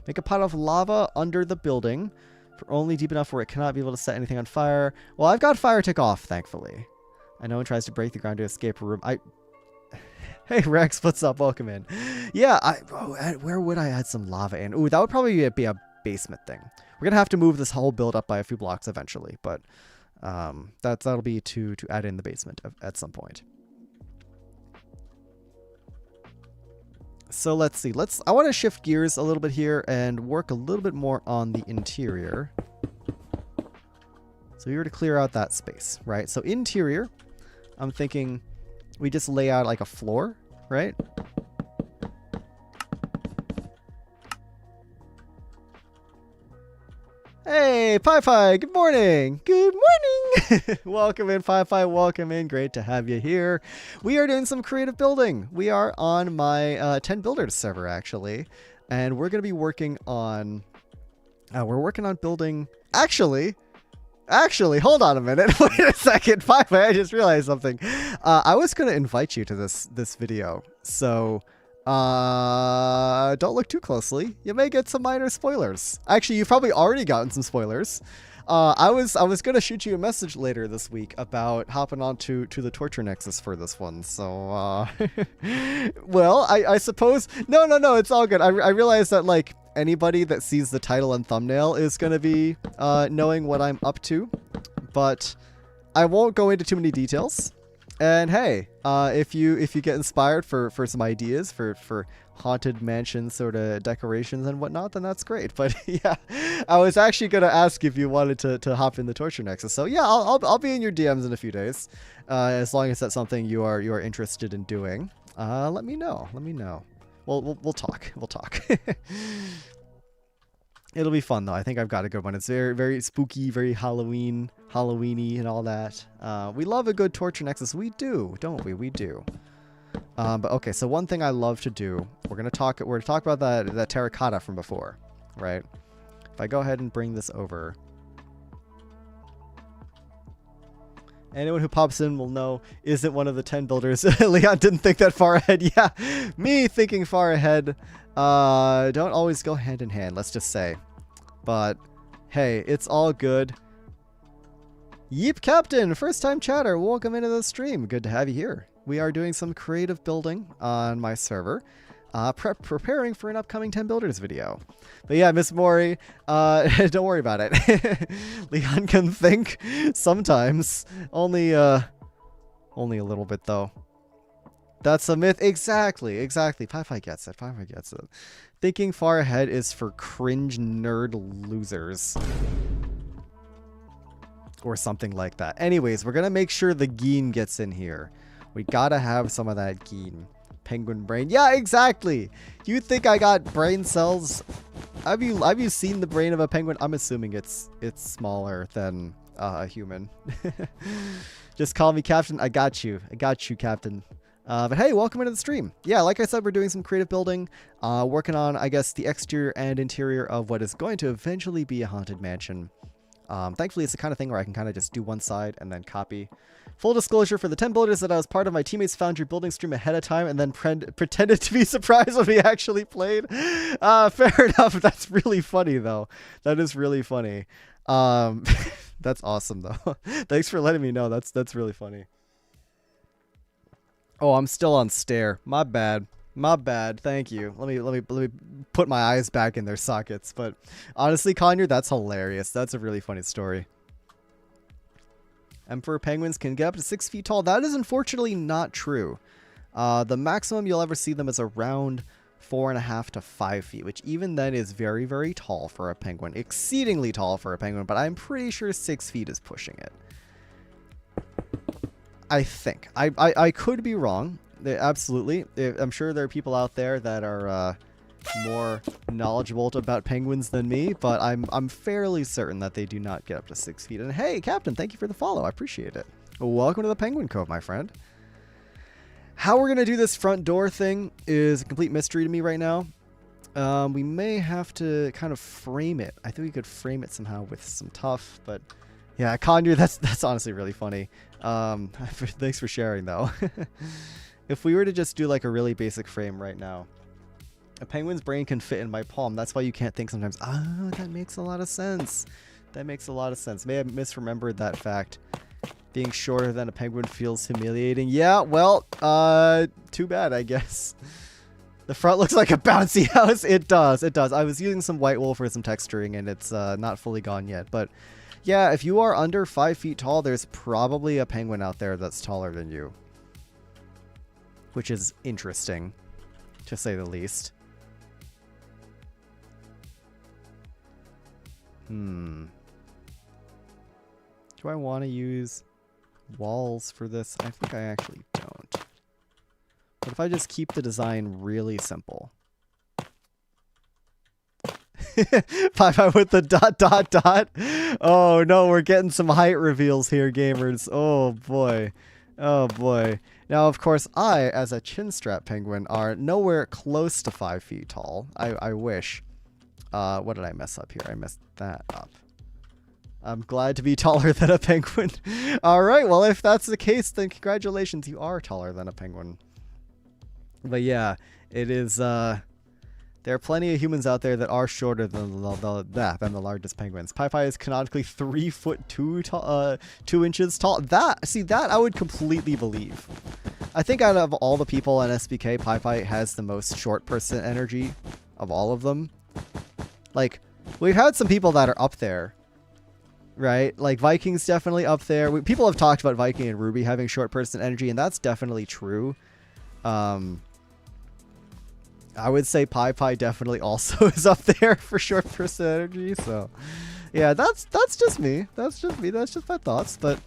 Make a pot of lava under the building, for only deep enough where it cannot be able to set anything on fire. Well, I've got fire tick off, thankfully. I know one tries to break the ground to escape a room. Hey Rex, what's up? Welcome in. Yeah, where would I add some lava in? Ooh, that would probably be a basement thing. We're gonna have to move this whole build up by a few blocks eventually, but that'll be to add in the basement at some point. So let's see. I want to shift gears a little bit here and work a little bit more on the interior. So we were to clear out that space, right? So interior, I'm thinking we just lay out like a floor, right? Hey, Pi, good morning. Good morning. Welcome in, Pi. Welcome in. Great to have you here. We are doing some creative building. We are on my 10 builders server, actually. And we're going to be working on... we're working on building... Actually, hold on a minute. Wait a second. Pi, I just realized something. I was going to invite you to this video. So... don't look too closely. You may get some minor spoilers. Actually, you've probably already gotten some spoilers. I was gonna shoot you a message later this week about hopping on to the torture nexus for this one. So, well, I suppose no, it's all good. I realize that like anybody that sees the title and thumbnail is gonna be knowing what I'm up to, but I won't go into too many details. And hey, if you get inspired for some ideas for haunted mansion sort of decorations and whatnot, then that's great. But yeah, I was actually gonna ask if you wanted to hop in the torture nexus. So yeah, I'll be in your DMs in a few days, as long as that's something you are interested in doing. Let me know. We'll talk. It'll be fun though. I think I've got a good one. It's very spooky, very Halloweeny and all that. We love a good torture nexus. We do, don't we? We do. But okay, so one thing I love to do, we're gonna talk about that terracotta from before, right? If I go ahead and bring this over, anyone who pops in will know isn't one of the 10 builders. Leon didn't think that far ahead. Yeah, me thinking far ahead. Don't always go hand in hand, let's just say. But hey, it's all good. Yeep Captain, first time chatter, welcome into the stream. Good to have you here. We are doing some creative building on my server. Preparing for an upcoming 10 builders video. But yeah, Miss Mori, don't worry about it. Leon can think sometimes. Only a little bit though. That's a myth. Exactly. Pi gets it. Thinking far ahead is for cringe nerd losers. Or something like that. Anyways, we're going to make sure the geen gets in here. We got to have some of that geen. Penguin brain. Yeah, exactly. You think I got brain cells? Have you seen the brain of a penguin? I'm assuming it's smaller than a human. Just call me Captain. I got you, Captain. But hey, welcome into the stream. Yeah, like I said, we're doing some creative building, working on, I guess, the exterior and interior of what is going to eventually be a haunted mansion. Thankfully, it's the kind of thing where I can kind of just do one side and then copy. Full disclosure for the 10 builders that I was part of my teammates found your building stream ahead of time and then pretended to be surprised when we actually played. Fair enough. That's really funny, though. That is really funny. That's awesome, though. Thanks for letting me know. That's really funny. Oh, I'm still on stare. My bad. Thank you. Let me put my eyes back in their sockets. But honestly, Conyer, that's hilarious. That's a really funny story. Emperor penguins can get up to 6 feet tall. That is unfortunately not true. The maximum you'll ever see them is around 4.5 to 5 feet, which even then is very, very tall for a penguin. Exceedingly tall for a penguin, but I'm pretty sure 6 feet is pushing it. I think. I could be wrong. Absolutely. I'm sure there are people out there that are more knowledgeable about penguins than me, but I'm fairly certain that they do not get up to 6 feet. And hey, Captain, thank you for the follow. I appreciate it. Welcome to the Penguin Cove, my friend. How we're going to do this front door thing is a complete mystery to me right now. We may have to kind of frame it. I think we could frame it somehow with some tuff, but yeah, Conure, that's honestly really funny. Thanks for sharing, though. If we were to just do like a really basic frame right now, a penguin's brain can fit in my palm. That's why you can't think sometimes, oh, that makes a lot of sense. That makes a lot of sense. May have misremembered that fact. Being shorter than a penguin feels humiliating. Yeah, well, too bad, I guess. The front looks like a bouncy house. It does, it does. I was using some white wool for some texturing, and it's not fully gone yet. But yeah, if you are under 5 feet tall, there's probably a penguin out there that's taller than you. Which is interesting, to say the least. Do I want to use walls for this? I think I actually don't. What if I just keep the design really simple? Bye-bye with the ... Oh no, we're getting some height reveals here, gamers. Oh boy. Oh boy. Now, of course, I, as a chinstrap penguin, are nowhere close to 5 feet tall. I wish. What did I mess up here? I messed that up. I'm glad to be taller than a penguin. Alright, well, if that's the case, then congratulations, you are taller than a penguin. But yeah, it is, there are plenty of humans out there that are shorter than the largest penguins. Pi is canonically 3 foot 2 inches tall. That I would completely believe. I think out of all the people on SBK, Pi has the most short person energy of all of them. Like, we've had some people that are up there, right? Like, Viking's definitely up there. People have talked about Viking and Ruby having short person energy, and that's definitely true. I would say Pi definitely also is up there for short person energy. So, yeah, that's just me. That's just me. That's just my thoughts. But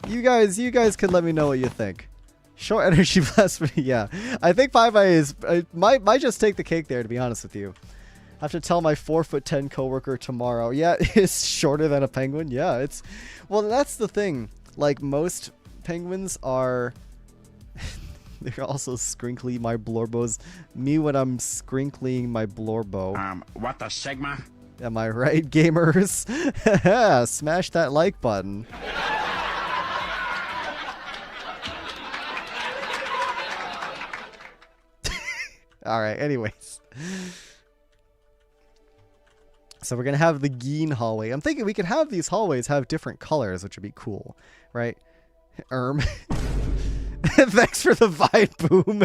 you guys can let me know what you think. Short energy blasphemy. Yeah, I think Pi is might just take the cake there. To be honest with you, I have to tell my 4'10" coworker tomorrow. Yeah, it's shorter than a penguin. Yeah, it's well. That's the thing. Like most penguins are. They're also scrinkly, my blorbos. Me when I'm scrinkling my blorbo. What the Sigma? Am I right, gamers? Smash that like button. Alright, anyways. So we're going to have the Geen hallway. I'm thinking we could have these hallways have different colors, which would be cool, right? Thanks for the Vine boom.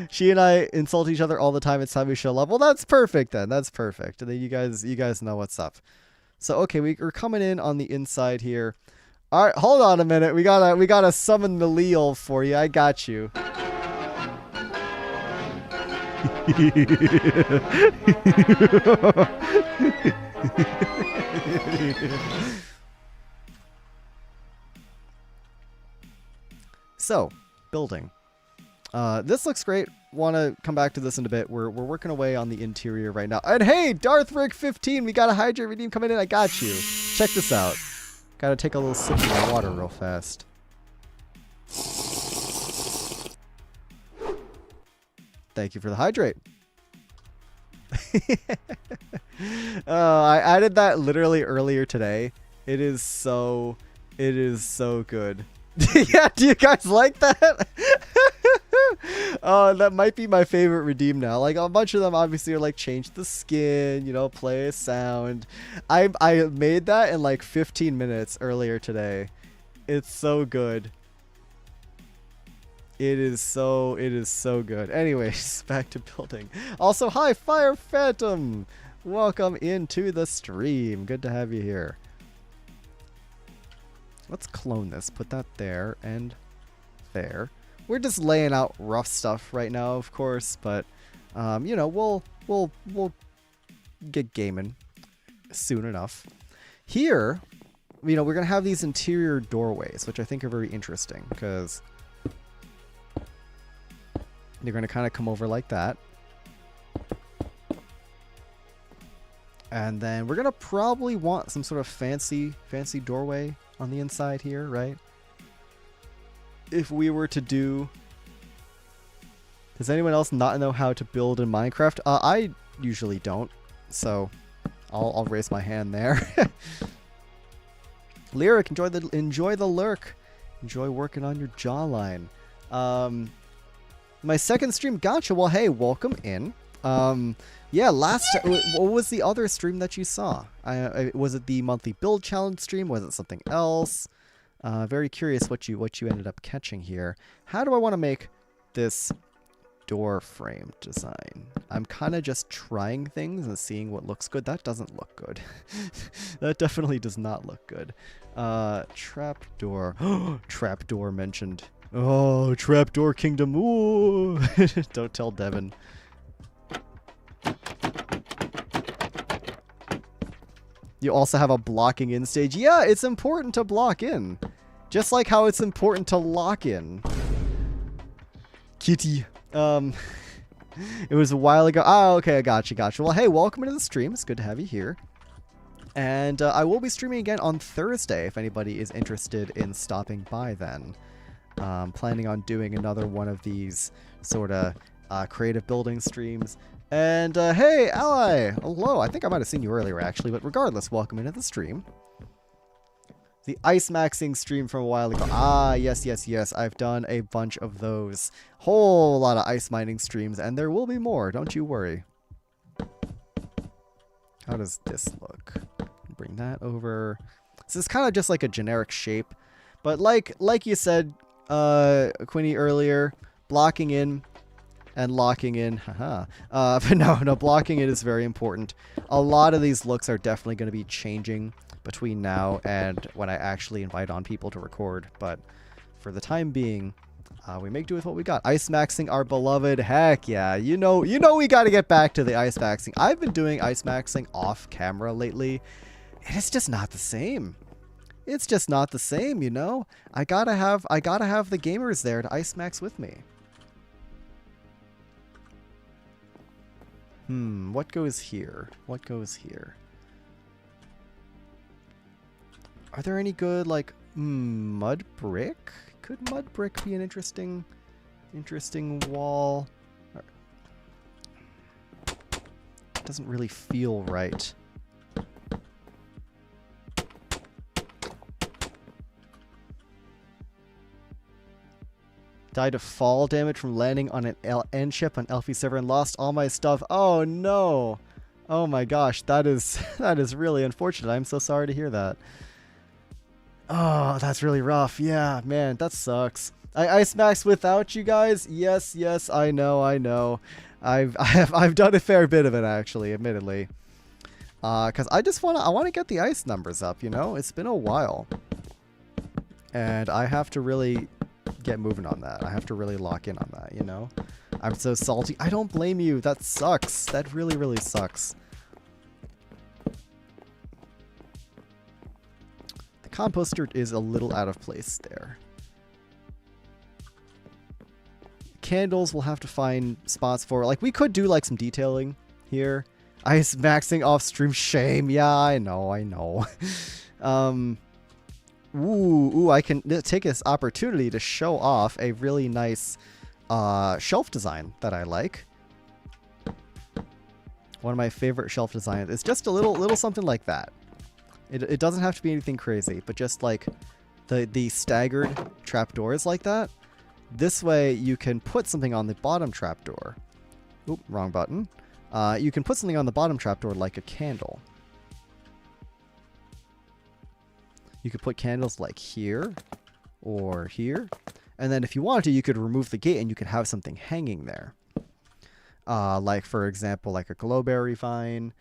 She and I insult each other all the time. It's time we show love. Well, that's perfect then. That's perfect. And then you guys know what's up. So okay, we're coming in on the inside here. All right, hold on a minute. We gotta summon the Leo for you. I got you. So, building. This looks great. Want to come back to this in a bit. We're working away on the interior right now. And hey, Darthrick15, we got a hydrate redeem coming in. I got you. Check this out. Gotta take a little sip of my water real fast. Thank you for the hydrate. I added that literally earlier today. It is so good. Yeah, do you guys like that? That might be my favorite redeem now. Like a bunch of them obviously are like change the skin, you know, play a sound. I made that in like 15 minutes earlier today. It's so good. It is so good. Anyways, back to building. Also, hi Fire Phantom. Welcome into the stream. Good to have you here. Let's clone this. Put that there and there. We're just laying out rough stuff right now, of course, but you know, we'll get gaming soon enough. Here, you know, we're gonna have these interior doorways, which I think are very interesting because they're gonna kind of come over like that. And then we're going to probably want some sort of fancy doorway on the inside here, right? If we were to do... Does anyone else not know how to build in Minecraft? I usually don't, so I'll raise my hand there. Lyric, enjoy the lurk. Enjoy working on your jawline. My second stream, gotcha. Well, hey, welcome in. Yeah, what was the other stream that you saw? Was it the monthly build challenge stream? Was it something else? Very curious what you ended up catching here. How do I want to make this door frame design? I'm kind of just trying things and seeing what looks good. That doesn't look good. That definitely does not look good. Trapdoor. Trapdoor mentioned. Oh, Trapdoor Kingdom. Ooh. Don't tell Devin. You also have a blocking in stage. Yeah, it's important to block in. Just like how it's important to lock in. Kitty. It was a while ago. Oh, okay, I gotcha. Well, hey, welcome into the stream. It's good to have you here. And I will be streaming again on Thursday if anybody is interested in stopping by then. Planning on doing another one of these sort of creative building streams. And hey, Ally! Hello. I think I might have seen you earlier, actually. But regardless, welcome into the stream. The ice maxing stream from a while ago. Ah, yes. I've done a bunch of those. Whole lot of ice mining streams, and there will be more. Don't you worry. How does this look? Bring that over. This is kind of just like a generic shape. But like you said, Quinny, earlier, blocking in and locking in. Haha. But no, blocking in is very important. A lot of these looks are definitely going to be changing between now and when I actually invite on people to record. But for the time being, we make do with what we got. Ice maxing our beloved. Heck yeah. You know we got to get back to the ice maxing. I've been doing ice maxing off camera lately, and it's just not the same. It's just not the same, you know? I gotta have the gamers there to ice max with me. What goes here? What goes here? Are there any good, like, mud brick? Could mud brick be an interesting wall? Doesn't really feel right. Died of fall damage from landing on an LN ship on Elfie server and lost all my stuff. Oh no! Oh my gosh, that is really unfortunate. I'm so sorry to hear that. Oh, that's really rough. Yeah, man, that sucks. I ice max without you guys. Yes, I know. I've done a fair bit of it actually, admittedly. Cause I want to get the ice numbers up. You know, it's been a while, and I have to really get moving on that. I have to really lock in on that. You know, I'm so salty. I don't blame you. That sucks. That really sucks. Composter is a little out of place there. Candles we'll have to find spots for. Like, we could do like some detailing here. Ice maxing off stream. Shame. Yeah, I know. Ooh, I can take this opportunity to show off a really nice shelf design that I like. One of my favorite shelf designs is just a little something like that. It doesn't have to be anything crazy, but just like the staggered trapdoors like that. This way you can put something on the bottom trapdoor. Oop, wrong button. You can put something on the bottom trapdoor like a candle. You could put candles like here or here. And then if you wanted to, you could remove the gate and you could have something hanging there. Like, for example, like a glowberry vine,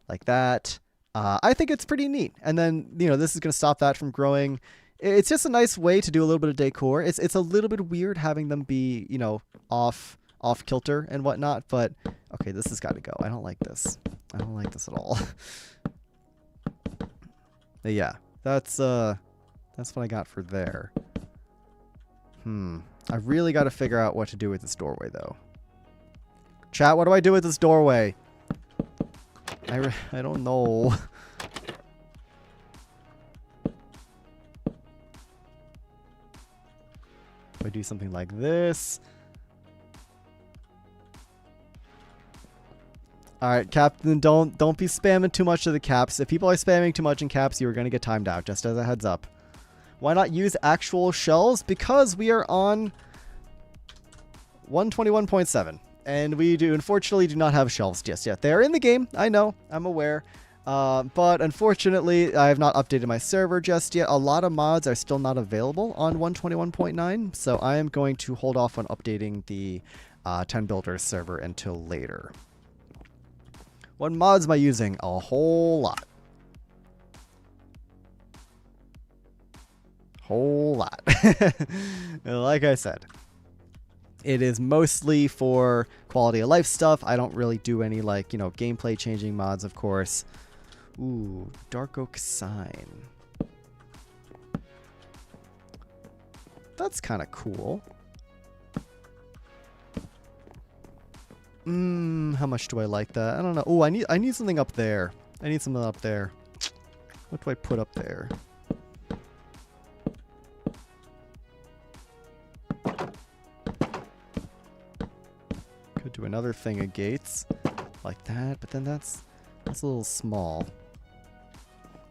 like that. I think it's pretty neat. And then, you know, this is going to stop that from growing. It's just a nice way to do a little bit of decor. It's a little bit weird having them be, you know, off kilter and whatnot. But, okay, this has got to go. I don't like this. I don't like this at all. But yeah, that's what I got for there. I really got to figure out what to do with this doorway, though. Chat, what do I do with this doorway? I don't know. If I do something like this. Alright, Captain, don't be spamming too much of the caps. If people are spamming too much in caps, you are going to get timed out, just as a heads up. Why not use actual shelves? Because we are on 121.7. And we unfortunately do not have shelves just yet. They're in the game, I know, I'm aware. But unfortunately, I have not updated my server just yet. A lot of mods are still not available on 121.9, so I am going to hold off on updating the 10 Builders server until later. What mods am I using? A whole lot. Whole lot. Like I said, it is mostly for quality of life stuff. I don't really do any, like, you know, gameplay changing mods, of course. Ooh, Dark Oak Sign. That's kind of cool. How much do I like that? I don't know. Oh, I need something up there. I need something up there. What do I put up there? Could do another thing of gates like that, but then that's a little small.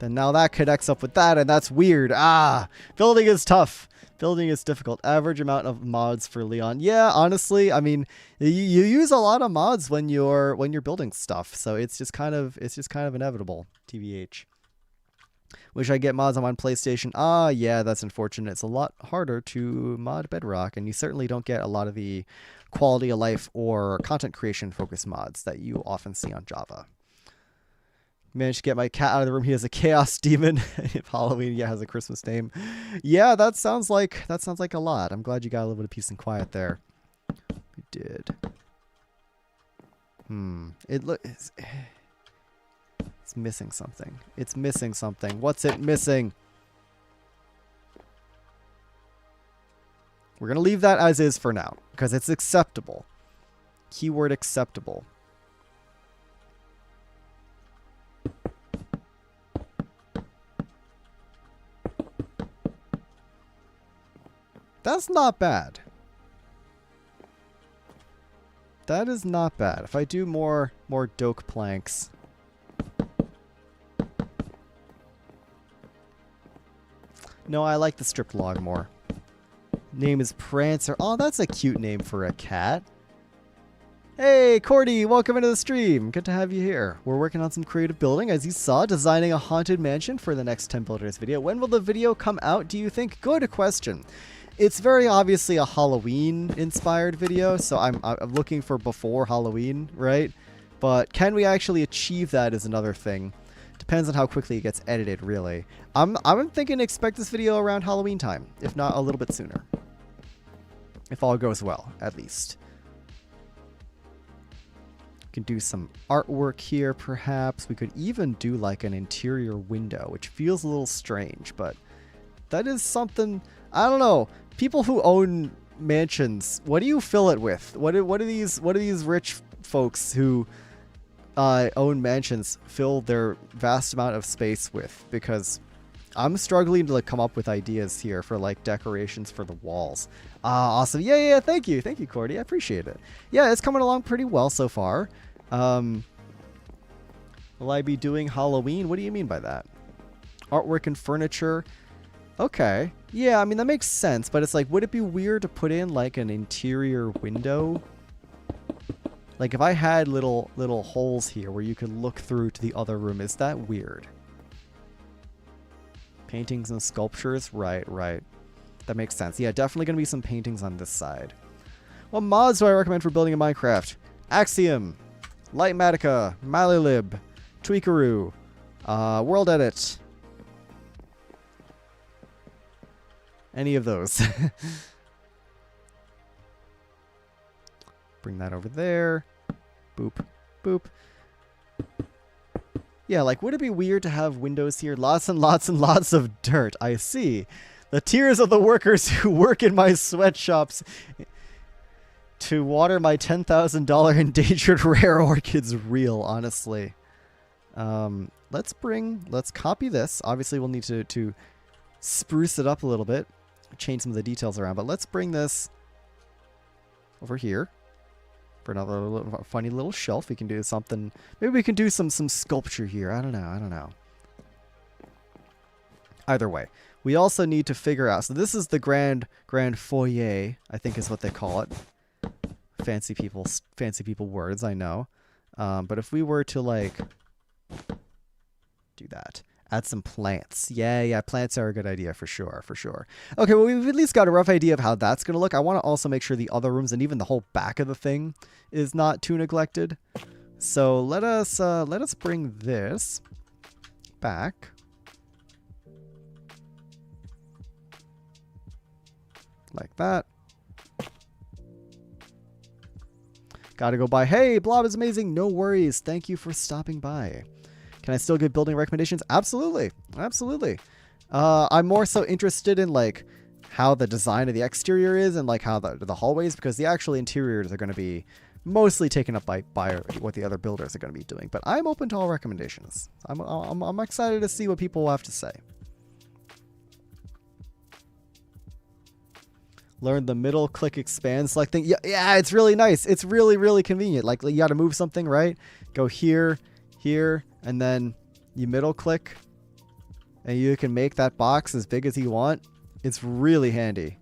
Then now that connects up with that, and that's weird. Ah, building is tough. Building is difficult. Average amount of mods for Leon. Yeah, honestly, I mean, you use a lot of mods when you're building stuff, so it's just kind of inevitable. TBH. Wish I get mods on my PlayStation. Ah, yeah, that's unfortunate. It's a lot harder to mod Bedrock, and you certainly don't get a lot of the quality of life or content creation focused mods that you often see on Java. Managed to get my cat out of the room. He has a chaos demon. If Halloween, has a Christmas name. Yeah, that sounds like a lot. I'm glad you got a little bit of peace and quiet there. We did. It's missing something. It's missing something. What's it missing? We're gonna leave that as is for now because it's acceptable. Keyword acceptable. That's not bad. That is not bad. If I do more doke planks. No, I like the stripped log more. Name is Prancer. Oh, that's a cute name for a cat. Hey, Cordy, welcome into the stream. Good to have you here. We're working on some creative building, as you saw, designing a haunted mansion for the next 10 Builders video. When will the video come out, do you think? Good question. It's very obviously a Halloween-inspired video, so I'm looking for before Halloween, right? But can we actually achieve that is another thing. Depends on how quickly it gets edited, really. I'm thinking expect this video around Halloween time, if not a little bit sooner. If all goes well, at least. We can do some artwork here, perhaps. We could even do like an interior window, which feels a little strange, but that is something, I don't know. People who own mansions, what do you fill it with? What do these rich folks who own mansions fill their vast amount of space with? Because I'm struggling to like come up with ideas here for like decorations for the walls. Awesome. Yeah, thank you, Cordy. I appreciate it. Yeah, it's coming along pretty well so far. Will I be doing Halloween? What do you mean by that? Artwork and furniture. Okay. Yeah, I mean, that makes sense, but it's like, would it be weird to put in like an interior window? Like if I had little holes here where you could look through to the other room, is that weird? Paintings and sculptures? Right. That makes sense. Yeah, definitely going to be some paintings on this side. What mods do I recommend for building in Minecraft? Axiom, Lightmatica, Malilib, Tweakaroo, World Edit. Any of those. Bring that over there. Boop. Boop. Yeah, like, would it be weird to have windows here? Lots and lots and lots of dirt. I see. The tears of the workers who work in my sweatshops to water my $10,000 endangered rare orchids real, honestly. Let's copy this. Obviously, we'll need to spruce it up a little bit, change some of the details around, but let's bring this over here for another funny little shelf. We can do something. Maybe we can do some sculpture here. I don't know. Either way, we also need to figure out. So this is the grand foyer, I think is what they call it. Fancy people words, I know. But if we were to like do that, add some plants. Yeah, plants are a good idea for sure. Okay, well, we've at least got a rough idea of how that's going to look. I want to also make sure the other rooms and even the whole back of the thing is not too neglected. So let us bring this back. Like that. Gotta go by. Hey, Blob is amazing. No worries. Thank you for stopping by. Can I still give building recommendations? Absolutely. I'm more so interested in like how the design of the exterior is and like how the hallways, because the actual interiors are going to be mostly taken up by what the other builders are going to be doing. But I'm open to all recommendations. I'm excited to see what people will have to say. Learn the middle click expand select thing. Yeah, it's really nice. It's really convenient. Like you got to move something, right? Go here, and then you middle click and you can make that box as big as you want. It's really handy.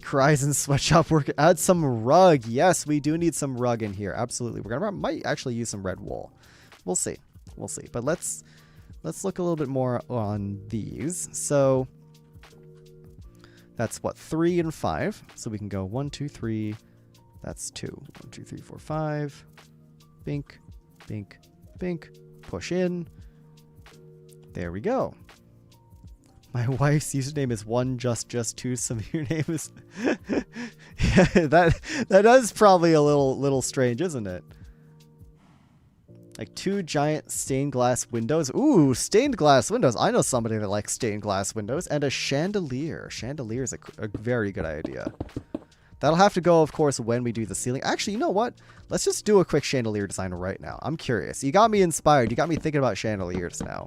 Cries and sweatshop work. Add some rug. Yes, we do need some rug in here. Absolutely. Might actually use some red wool. We'll see. But let's look a little bit more on these. So that's what, 3 and 5. So we can go 1, 2, 3. That's 2. 1, 2, 3, 4, 5. Bink. Push in. There we go. My wife's username is 1just2. Some of your name is. Yeah, that is probably a little strange, isn't it? Like 2 giant stained glass windows. Ooh, stained glass windows. I know somebody that likes stained glass windows. And a chandelier. Chandelier is a very good idea. That'll have to go, of course, when we do the ceiling. Actually, you know what? Let's just do a quick chandelier design right now. I'm curious. You got me inspired. You got me thinking about chandeliers now.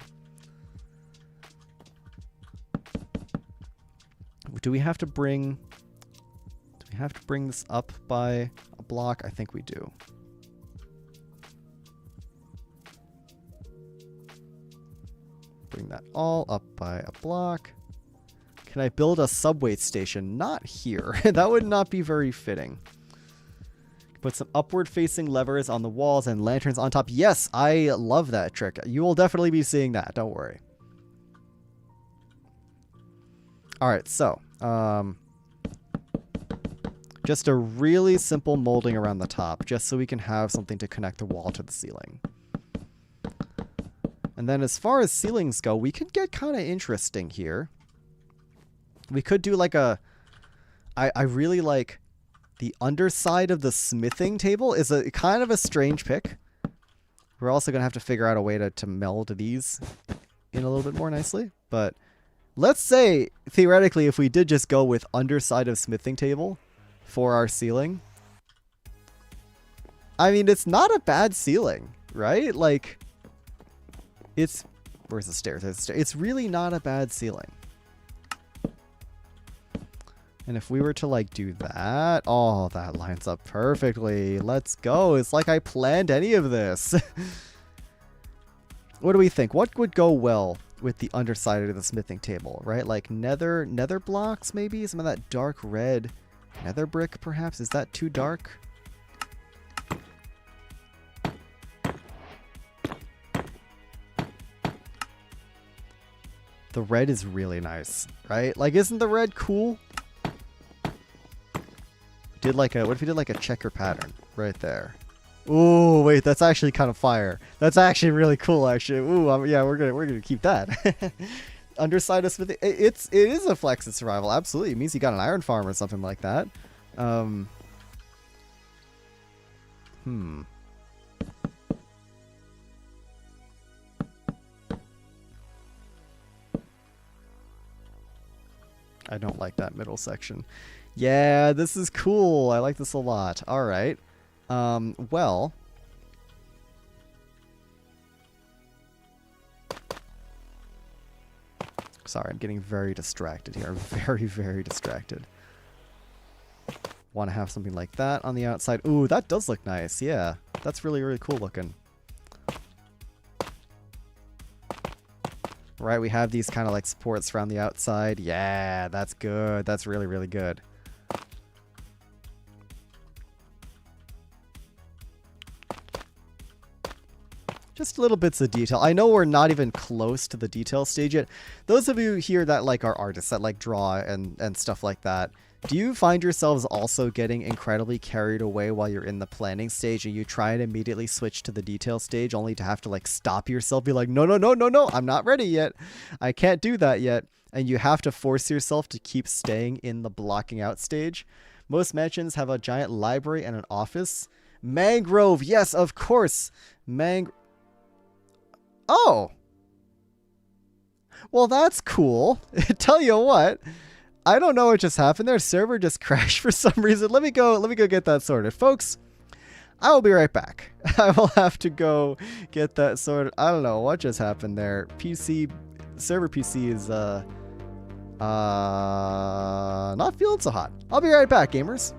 Do we have to bring this up by a block? I think we do. Bring that all up by a block. Can I build a subway station? Not here. That would not be very fitting. Put some upward facing levers on the walls and lanterns on top. Yes, I love that trick. You will definitely be seeing that. Don't worry. All right, so just a really simple molding around the top, just so we can have something to connect the wall to the ceiling. And then as far as ceilings go, we could get kind of interesting here. We could do like I really like the underside of the smithing table is a kind of a strange pick. We're also going to have to figure out a way to meld these in a little bit more nicely. But let's say, theoretically, if we did just go with underside of smithing table for our ceiling. I mean, it's not a bad ceiling, right? Like, it's... Where's the stairs? There's the stairs. It's really not a bad ceiling. And if we were to, like, do that... Oh, that lines up perfectly. Let's go. It's like I planned any of this. What do we think? What would go well with the underside of the smithing table, right? Like nether blocks, maybe? Some of that dark red nether brick, perhaps? Is that too dark? The red is really nice, right? Like, isn't the red cool? Did like a, what if we did like a checker pattern right there? Ooh, wait, that's actually kind of fire. That's actually really cool, actually. Ooh, yeah, we're gonna keep that. Underside of smithing, it is a flex in survival. Absolutely, it means you got an iron farm or something like that. I don't like that middle section. Yeah, this is cool. I like this a lot. All right. Well, Sorry, I'm getting very distracted here. I'm very, very distracted. Want to have something like that on the outside. Ooh, that does look nice. Yeah, that's really, really cool looking. Right, we have these kind of like supports around the outside. Yeah, that's good. That's really, really good. Just little bits of detail. I know we're not even close to the detail stage yet. Those of you here that like are artists, that like draw and stuff like that, do you find yourselves also getting incredibly carried away while you're in the planning stage and you try and immediately switch to the detail stage only to have to like stop yourself, be like, no, no, no, no, no, I'm not ready yet. I can't do that yet. And you have to force yourself to keep staying in the blocking out stage. Most mansions have a giant library and an office. Mangrove, yes, of course. Oh. Well, that's cool. Tell you what. I don't know what just happened there. Server just crashed for some reason. Let me go get that sorted. Folks, I will be right back. I will have to go get that sorted. I don't know what just happened there. Server PC is not feeling so hot. I'll be right back, gamers.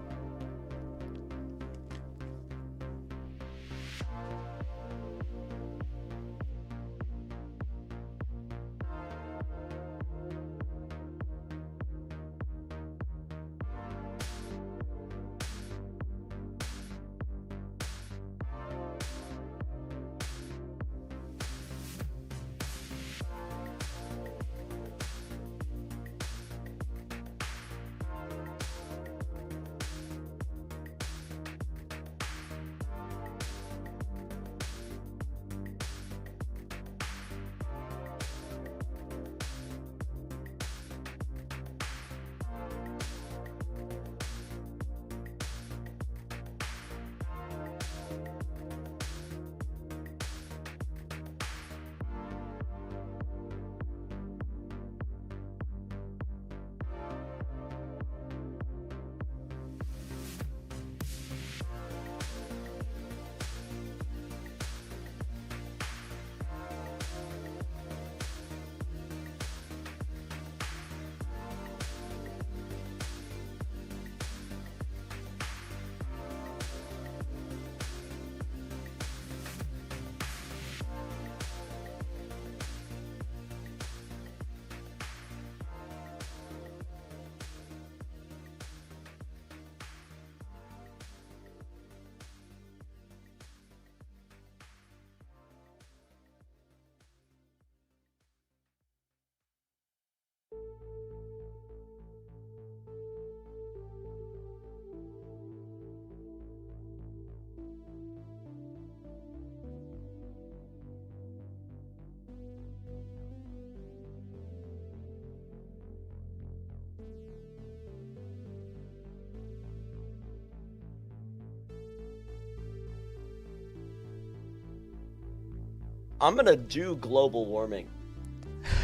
I'm gonna do global warming.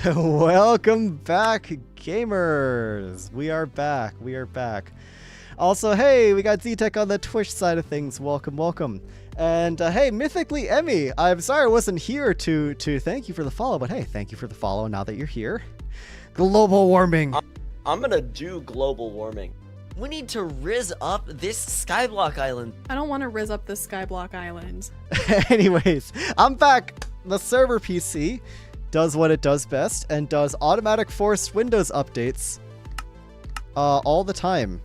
Welcome back, gamers. We are back. We are back. Also, hey, we got Z-Tech on the Twitch side of things. Welcome, welcome. And hey, Mythically Emmy, I'm sorry I wasn't here to thank you for the follow, but hey, thank you for the follow now that you're here. Global warming. I'm gonna do global warming. We need to rizz up this skyblock island. I don't want to rizz up this skyblock island. Anyways, I'm back. The server PC does what it does best and does automatic forced Windows updates all the time.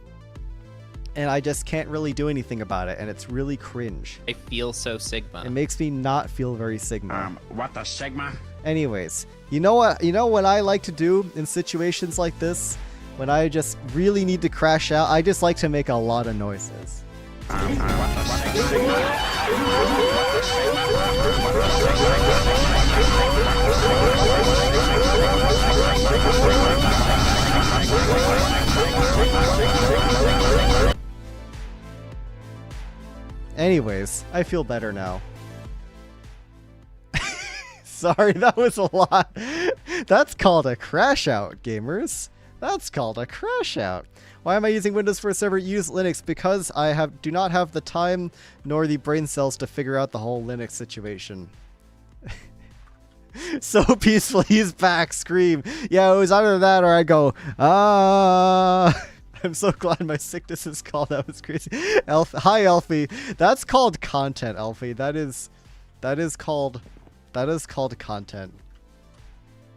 And I just can't really do anything about it, and it's really cringe. I feel so Sigma. It makes me not feel very Sigma. What the Sigma? Anyways, you know what? You know what I like to do in situations like this? When I just really need to crash out, I just like to make a lot of noises. Anyways, I feel better now. Sorry, that was a lot. That's called a crash out, gamers. That's called a crash out. Why am I using Windows for a server? Use Linux because I do not have the time nor the brain cells to figure out the whole Linux situation. So peaceful. He's back. Scream. Yeah, it was either that or I go, ah. I'm so glad my sickness is called. That was crazy. Hi, Elfie. That's called content, Elfie. That is called content.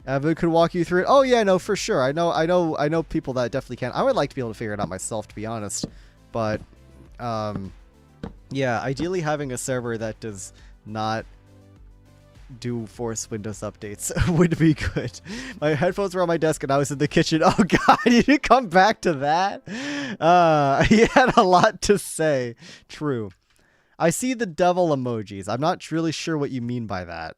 Evan could walk you through it. Oh yeah, no, for sure. I know people that definitely can. I would like to be able to figure it out myself, to be honest. But yeah, ideally having a server that does not do force Windows updates would be good. My headphones were on my desk and I was in the kitchen. Oh god, you didn't come back to that? He had a lot to say. True. I see the devil emojis. I'm not really sure what you mean by that.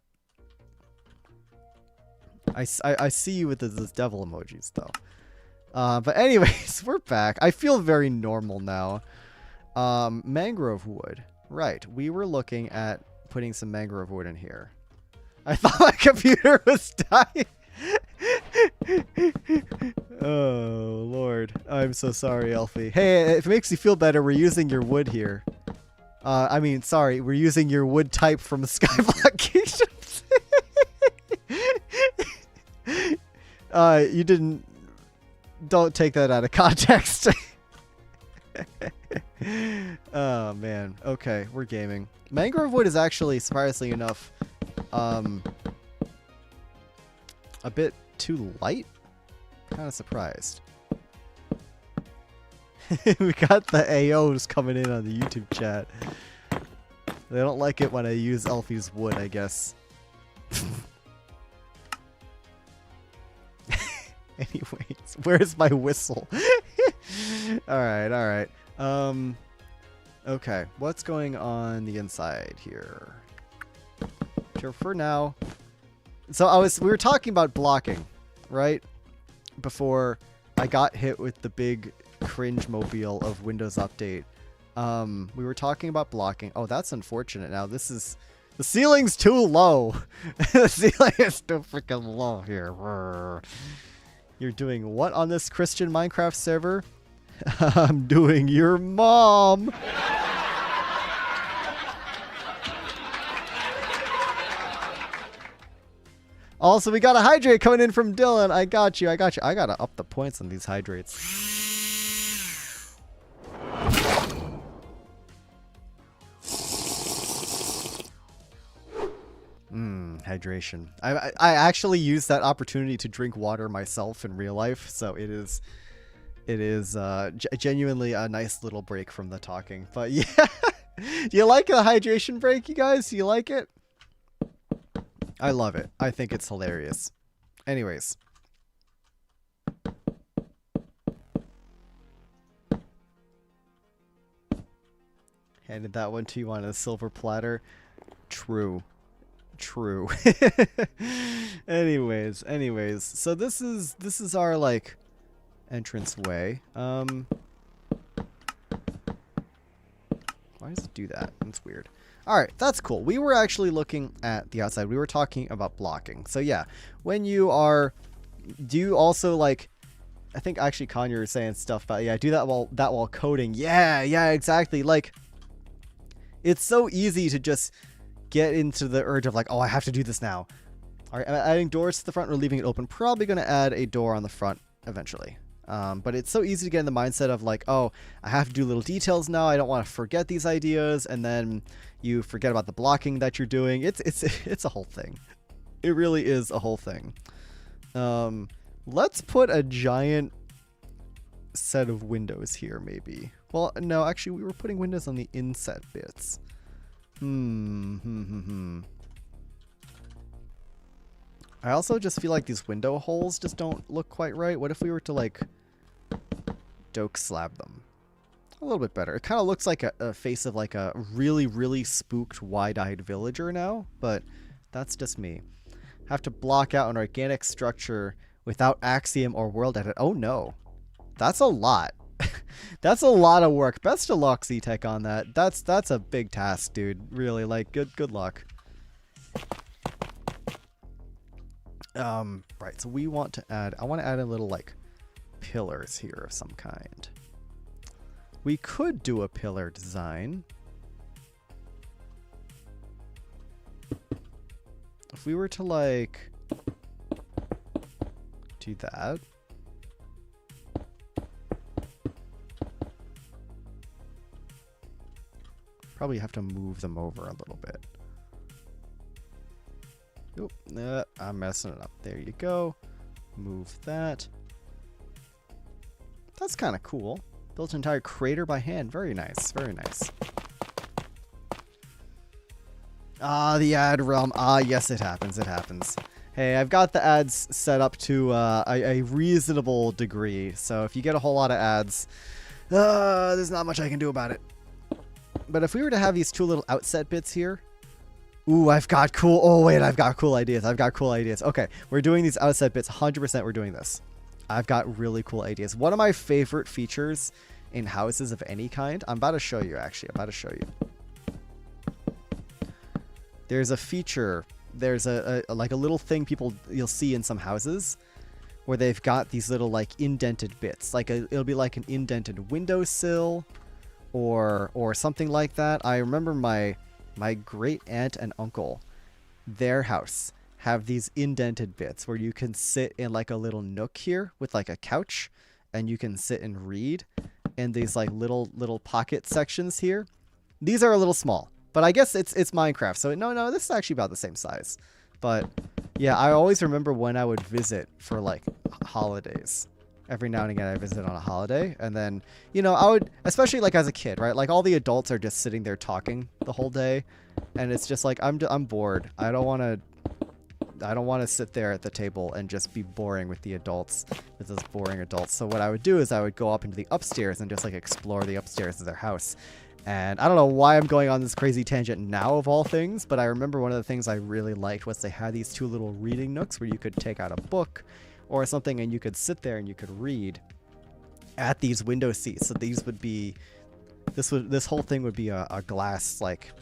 I see you with those devil emojis though. But anyways, we're back. I feel very normal now. Mangrove wood. Right. We were looking at putting some mangrove wood in here. I thought my computer was dying. Oh, Lord. I'm so sorry, Elfie. Hey, if it makes you feel better, we're using your wood here. I mean, sorry, we're using your wood type from Skyblock Kingdoms. You didn't... Don't take that out of context. Oh, man. Okay, we're gaming. Mangrove wood is actually, surprisingly enough... a bit too light? Kind of surprised. We got the AOs coming in on the YouTube chat. They don't like it when I use Elfie's wood, I guess. Anyways, where's my whistle? Alright, alright. Okay, what's going on the inside here? For now. So we were talking about blocking, right? Before I got hit with the big cringe mobile of Windows Update. We were talking about blocking. Oh, that's unfortunate. Now the ceiling's too low. The ceiling is too freaking low here. You're doing what on this Christian Minecraft server? I'm doing your mom. Also, we got a hydrate coming in from Dylan. I got you. I gotta up the points on these hydrates. Hydration. I actually use that opportunity to drink water myself in real life, so it is genuinely a nice little break from the talking. But yeah, do you like a hydration break, you guys? Do you like it? I love it. I think it's hilarious. Anyways. Handed that one to you on a silver platter. True. True. anyways. So this is our like entrance way. Why does it do that? That's weird. Alright, that's cool. We were actually looking at the outside. We were talking about blocking. So yeah, when you are... Do you also like... I think actually Kanye was saying stuff about... Yeah, do that while coding. Yeah, exactly. Like, it's so easy to just get into the urge of like, oh, I have to do this now. Alright, am I adding doors to the front or leaving it open? Probably going to add a door on the front eventually. But it's so easy to get in the mindset of like, oh, I have to do little details now. I don't want to forget these ideas. And then you forget about the blocking that you're doing. It's a whole thing. It really is a whole thing. Let's put a giant set of windows here, maybe. Well, no, actually, we were putting windows on the inset bits. I also just feel like these window holes just don't look quite right. What if we were to like doke slab them? A little bit better. It kind of looks like a face of like a really, really spooked, wide-eyed villager now, but that's just me. Have to block out an organic structure without axiom or world edit. Oh no. That's a lot. That's a lot of work. Best of luck, Z-Tech, on that. That's a big task, dude. Really, like, good luck. Right, so we want to add... I want to add a little, like, pillars here of some kind. We could do a pillar design. if we were to like do that. Probably have to move them over a little bit. Oop, I'm messing it up. There you go. Move that. That's kind of cool. Built an entire crater by hand. Very nice. Very nice. Ah, the ad realm. Ah, yes, it happens. It happens. Hey, I've got the ads set up to a reasonable degree. So if you get a whole lot of ads, there's not much I can do about it. But if we were to have these two little outset bits here. Ooh, I've got cool. Oh, wait, I've got cool ideas. I've got cool ideas. Okay, we're doing these outset bits. 100% we're doing this. I've got really cool ideas. One of my favorite features in houses of any kind. I'm about to show you, actually. I'm about to show you. There's a feature. There's like a little thing you'll see in some houses where they've got these little like indented bits. Like it'll be like an indented windowsill or something like that. I remember my great aunt and uncle, their house have these indented bits where you can sit in like a little nook here with like a couch and you can sit and read in these like little pocket sections here. These are a little small, but I guess it's Minecraft. So no, this is actually about the same size. But yeah, I always remember when I would visit for like holidays. Every now and again, I visit on a holiday, and then, you know, I would, especially like as a kid, right? Like all the adults are just sitting there talking the whole day, and it's just like I'm bored. I don't want to sit there at the table and just be boring with the adults, with those boring adults. So what I would do is I would go up into the upstairs and just like explore the upstairs of their house. And I don't know why I'm going on this crazy tangent now of all things, but I remember one of the things I really liked was they had these two little reading nooks where you could take out a book or something and you could sit there and you could read at these window seats. So these would be, this whole thing would be a glass, like,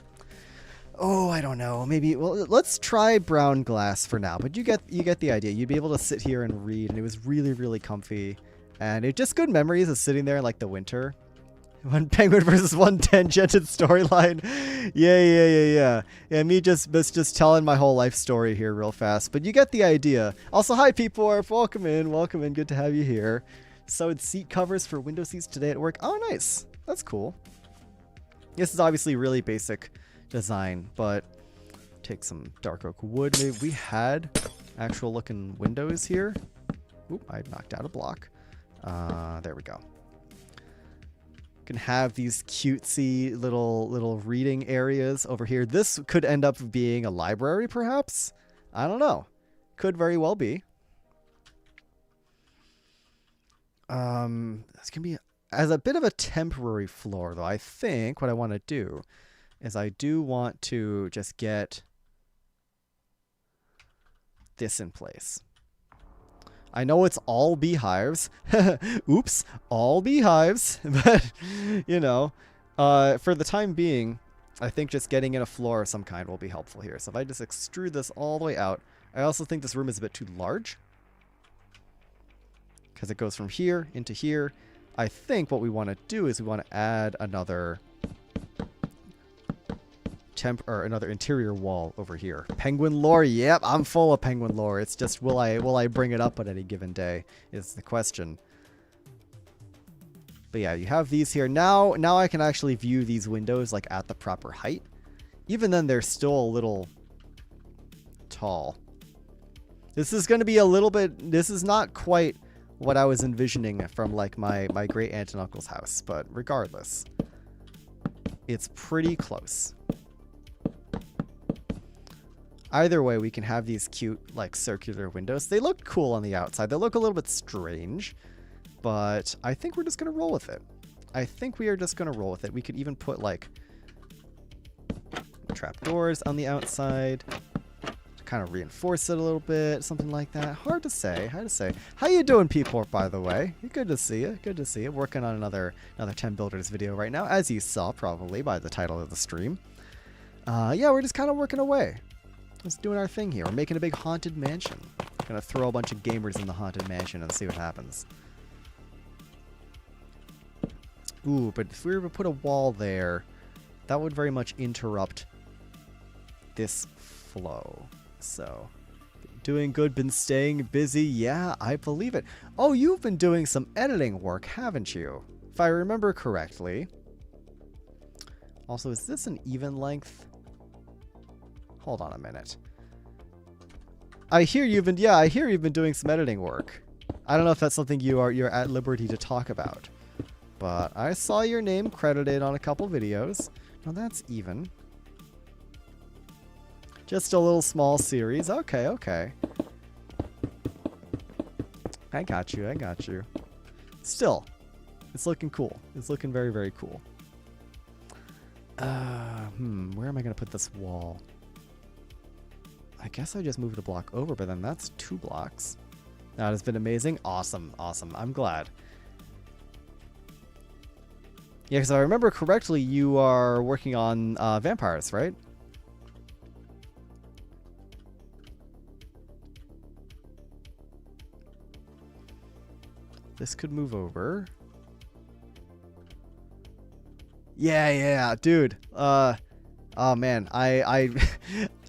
oh, I don't know, maybe, well, let's try brown glass for now, but you get the idea. You'd be able to sit here and read, and it was really, really comfy, and it just good memories of sitting there in like the winter. One penguin versus one tangented storyline. Yeah. Yeah, me just telling my whole life story here real fast. But you get the idea. Also, hi, P4. Welcome in. Good to have you here. Sewed seat covers for window seats today at work. Oh, nice. That's cool. This is obviously really basic design, but take some dark oak wood. Maybe we had actual looking windows here. Oop, I knocked out a block. There we go. Can have these cutesy little reading areas over here. This could end up being a library, perhaps. I don't know. Could very well be. This can be as a bit of a temporary floor, though. I think what I want to do is I do want to just get this in place. I know it's all beehives. Oops, all beehives. But, you know, for the time being, I think just getting in a floor of some kind will be helpful here. So if I just extrude this all the way out, I also think this room is a bit too large, because it goes from here into here. I think what we want to do is we want to add another another interior wall over here. Penguin lore. Yep, I'm full of penguin lore. It's just will I bring it up on any given day is the question. But yeah, you have these here. Now I can actually view these windows like at the proper height. Even then they're still a little tall. This is going to be a little bit, this is not quite what I was envisioning from like my great aunt and uncle's house, but regardless, it's pretty close. Either way, we can have these cute, like, circular windows. They look cool on the outside. They look a little bit strange, but I think we're just going to roll with it. I think we are just going to roll with it. We could even put, like, trapdoors on the outside to kind of reinforce it a little bit, something like that. Hard to say. How you doing, P-Port, by the way? Good to see you. Working on another 10 Builders video right now, as you saw probably by the title of the stream. Yeah, we're just kind of working away. Just doing our thing here. We're making a big haunted mansion. Gonna throw a bunch of gamers in the haunted mansion and see what happens. Ooh, but if we were to put a wall there, that would very much interrupt this flow. So, doing good, been staying busy. Yeah, I believe it. Oh, you've been doing some editing work, haven't you? If I remember correctly. Also, is this an even length? Hold on a minute. I hear you've been doing some editing work. I don't know if that's something you're at liberty to talk about. But I saw your name credited on a couple videos. Now that's even. Just a little small series. Okay, okay. I got you, I got you. Still, it's looking cool. It's looking very, very cool. Where am I going to put this wall? I guess I just moved a block over, but then that's 2 blocks. That has been amazing. Awesome, awesome. I'm glad. Yeah, because if I remember correctly, you are working on vampires, right? This could move over. Yeah, dude. Oh man, I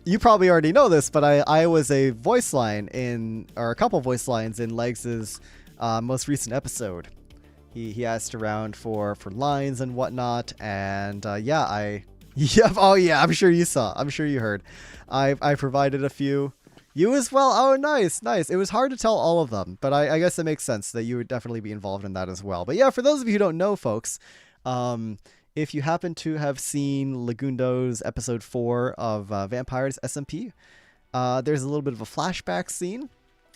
you probably already know this, but I was a voice line or a couple voice lines in Legs' most recent episode. He asked around for lines and whatnot, and yeah, oh yeah, I'm sure you saw. I'm sure you heard. I provided a few. You as well? Oh, nice, nice. It was hard to tell all of them, but I guess it makes sense that you would definitely be involved in that as well. But yeah, for those of you who don't know, folks, if you happen to have seen Lagundo's episode 4 of Vampires SMP, there's a little bit of a flashback scene,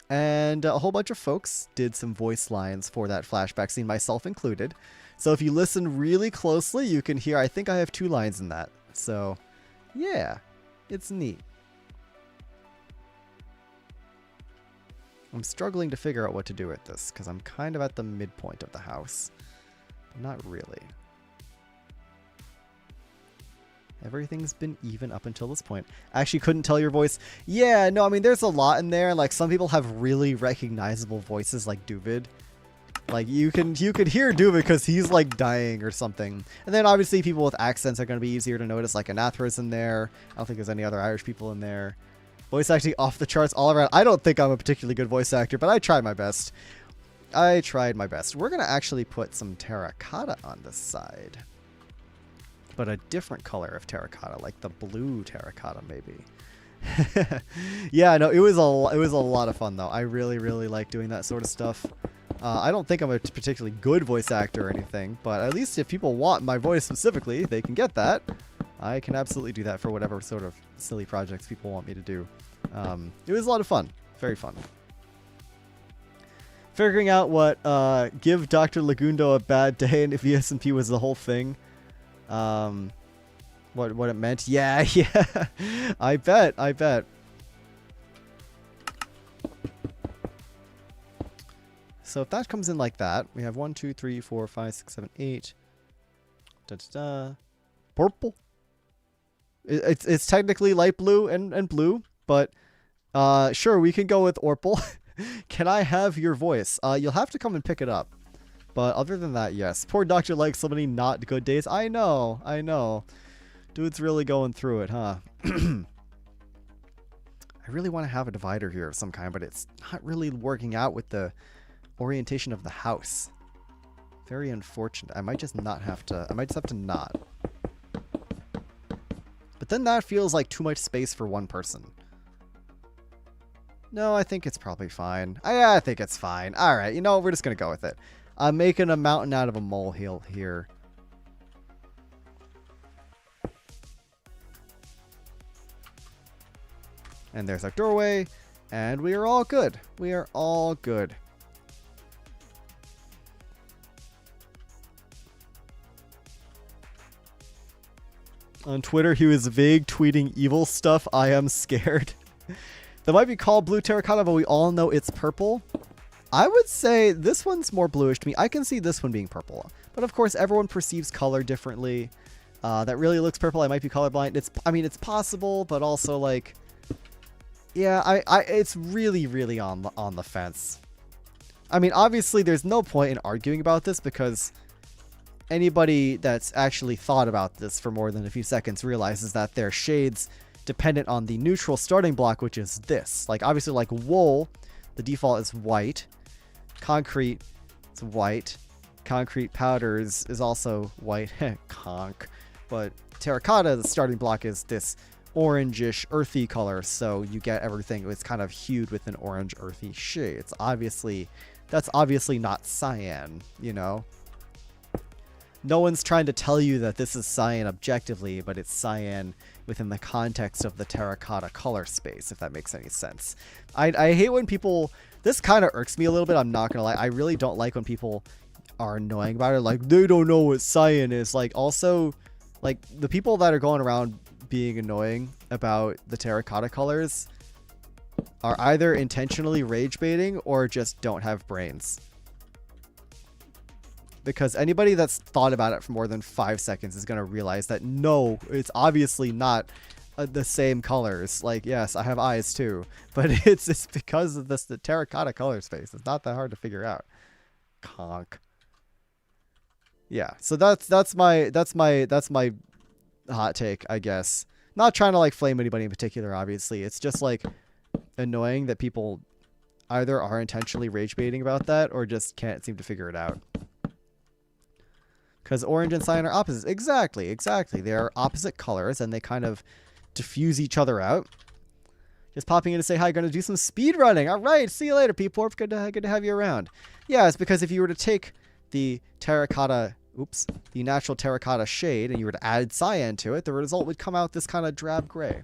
and a whole bunch of folks did some voice lines for that flashback scene, myself included. So if you listen really closely, you can hear, I think I have 2 lines in that. So yeah, it's neat. I'm struggling to figure out what to do with this, because I'm kind of at the midpoint of the house. Not really. Everything's been even up until this point. I actually couldn't tell your voice. Yeah, no, I mean, there's a lot in there. Like, some people have really recognizable voices, like Duvid. Like, you could hear Duvid because he's, like, dying or something. And then, obviously, people with accents are going to be easier to notice, like Anathra's in there. I don't think there's any other Irish people in there. Voice acting off the charts all around. I don't think I'm a particularly good voice actor, but I tried my best. I tried my best. We're going to actually put some terracotta on this side. But a different color of terracotta, like the blue terracotta, maybe. Yeah, no, it was a lot of fun, though. I really, really like doing that sort of stuff. I don't think I'm a particularly good voice actor or anything, but at least if people want my voice specifically, they can get that. I can absolutely do that for whatever sort of silly projects people want me to do. It was a lot of fun. Very fun. Figuring out what give Dr. Lagundo a bad day and if SMP was the whole thing. What it meant. Yeah, yeah. I bet. So if that comes in like that, we have 1, 2, 3, 4, 5, 6, 7, 8. Purple. It's technically light blue and blue, but sure, we can go with Orpal. Can I have your voice? You'll have to come and pick it up. But other than that, yes. Poor Doctor likes so many not good days. I know. Dude's really going through it, huh? I really want to have a divider here of some kind, but it's not really working out with the orientation of the house. Very unfortunate. I might just have to not. But then that feels like too much space for one person. No, I think it's probably fine. I think it's fine. All right, you know, we're just going to go with it. I'm making a mountain out of a molehill here. And there's our doorway, and we are all good. We are all good. On Twitter, he was vague tweeting evil stuff. I am scared. That might be called blue terracotta, but we all know it's purple. I would say this one's more bluish to me. I can see this one being purple. But of course, everyone perceives color differently. That really looks purple. I might be colorblind. It's possible, but also like, yeah, it's really, really on the fence. I mean, obviously, there's no point in arguing about this because anybody that's actually thought about this for more than a few seconds realizes that their shades dependent on the neutral starting block, which is this. Like, obviously, like wool, the default is white. Concrete is white. Concrete powders is also white. Conk. But terracotta, the starting block is this orangish, earthy color, so you get everything. It's kind of hued with an orange, earthy shade. It's obviously, that's obviously not cyan, you know? No one's trying to tell you that this is cyan objectively, but it's cyan within the context of the terracotta color space, if that makes any sense. I hate when people, this kind of irks me a little bit, I'm not gonna lie. I really don't like when people are annoying about it, like, they don't know what cyan is. Like, also, like, the people that are going around being annoying about the terracotta colors are either intentionally rage baiting or just don't have brains. Because anybody that's thought about it for more than 5 seconds is going to realize that no, it's obviously not the same colors. Like, yes, I have eyes too, but it's because of the terracotta color space. It's not that hard to figure out. Conk. Yeah, so that's my hot take, I guess. Not trying to like flame anybody in particular, obviously. It's just like annoying that people either are intentionally rage baiting about that or just can't seem to figure it out. Because orange and cyan are opposites. Exactly. They are opposite colors and they kind of diffuse each other out. Just popping in to say hi, going to do some speed running. All right, see you later, P-Porp. Good to have you around. Yeah, it's because if you were to take the terracotta, the natural terracotta shade and you were to add cyan to it, the result would come out this kind of drab gray.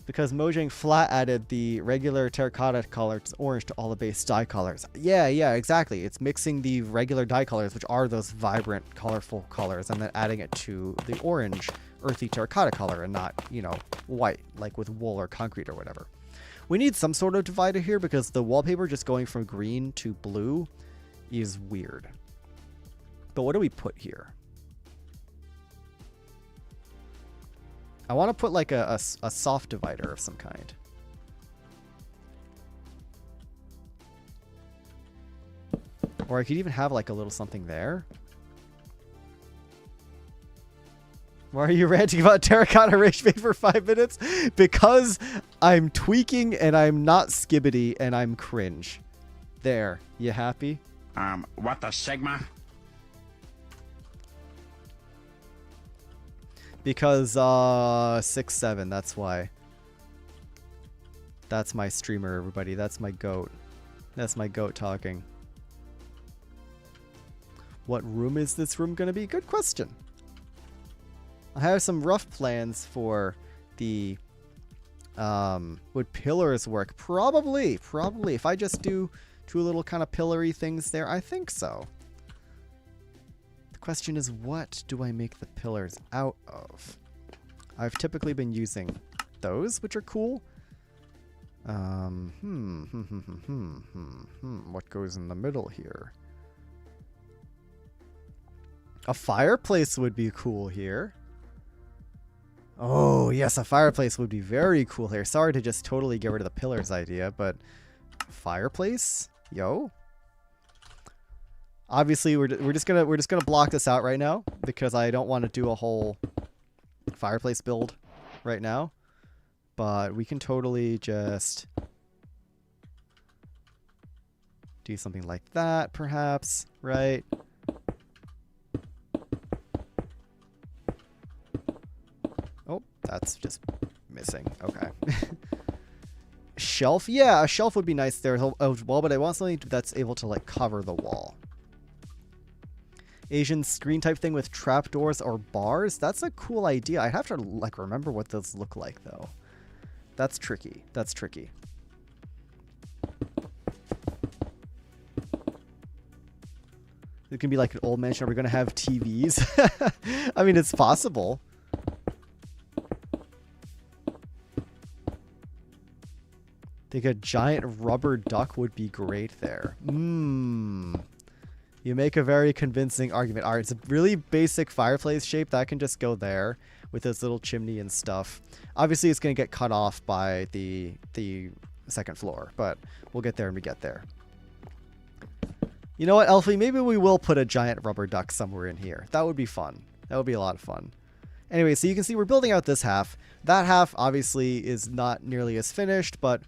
Because Mojang flat added the regular terracotta color to orange to all the base dye colors. Yeah, exactly. It's mixing the regular dye colors, which are those vibrant, colorful colors, and then adding it to the orange, earthy terracotta color and not, you know, white, like with wool or concrete or whatever. We need some sort of divider here because the wallpaper just going from green to blue is weird. But what do we put here? I want to put like a soft divider of some kind. Or I could even have like a little something there. Why are you ranting about terracotta rage bait for 5 minutes? Because I'm tweaking and I'm not skibbity and I'm cringe. There. You happy? What the Sigma? Because 6-7, that's why. That's my streamer, everybody. That's my goat. That's my goat talking. What room is this room gonna be? Good question. I have some rough plans for the would pillars work? Probably. If I just do two little kind of pillory things there, I think so. Question is, what do I make the pillars out of? I've typically been using those, which are cool. What goes in the middle here? A fireplace would be cool here. Oh, yes, a fireplace would be very cool here. Sorry to just totally get rid of the pillars idea, but fireplace? Yo. Obviously, we're just gonna block this out right now because I don't want to do a whole fireplace build right now. But we can totally just do something like that, perhaps, right? Oh, that's just missing. Okay. Shelf? Yeah, a shelf would be nice there as well, but I want something that's able to like cover the wall. Asian screen type thing with trapdoors or bars? That's a cool idea. I'd have to like remember what those look like though. That's tricky. That's tricky. It can be like an old mansion. Are we going to have TVs? I mean, it's possible. I think a giant rubber duck would be great there. You make a very convincing argument. All right, it's a really basic fireplace shape. That can just go there with this little chimney and stuff. Obviously, it's going to get cut off by the second floor, but we'll get there when we get there. You know what, Elfie? Maybe we will put a giant rubber duck somewhere in here. That would be fun. That would be a lot of fun. Anyway, so you can see we're building out this half. That half obviously is not nearly as finished, but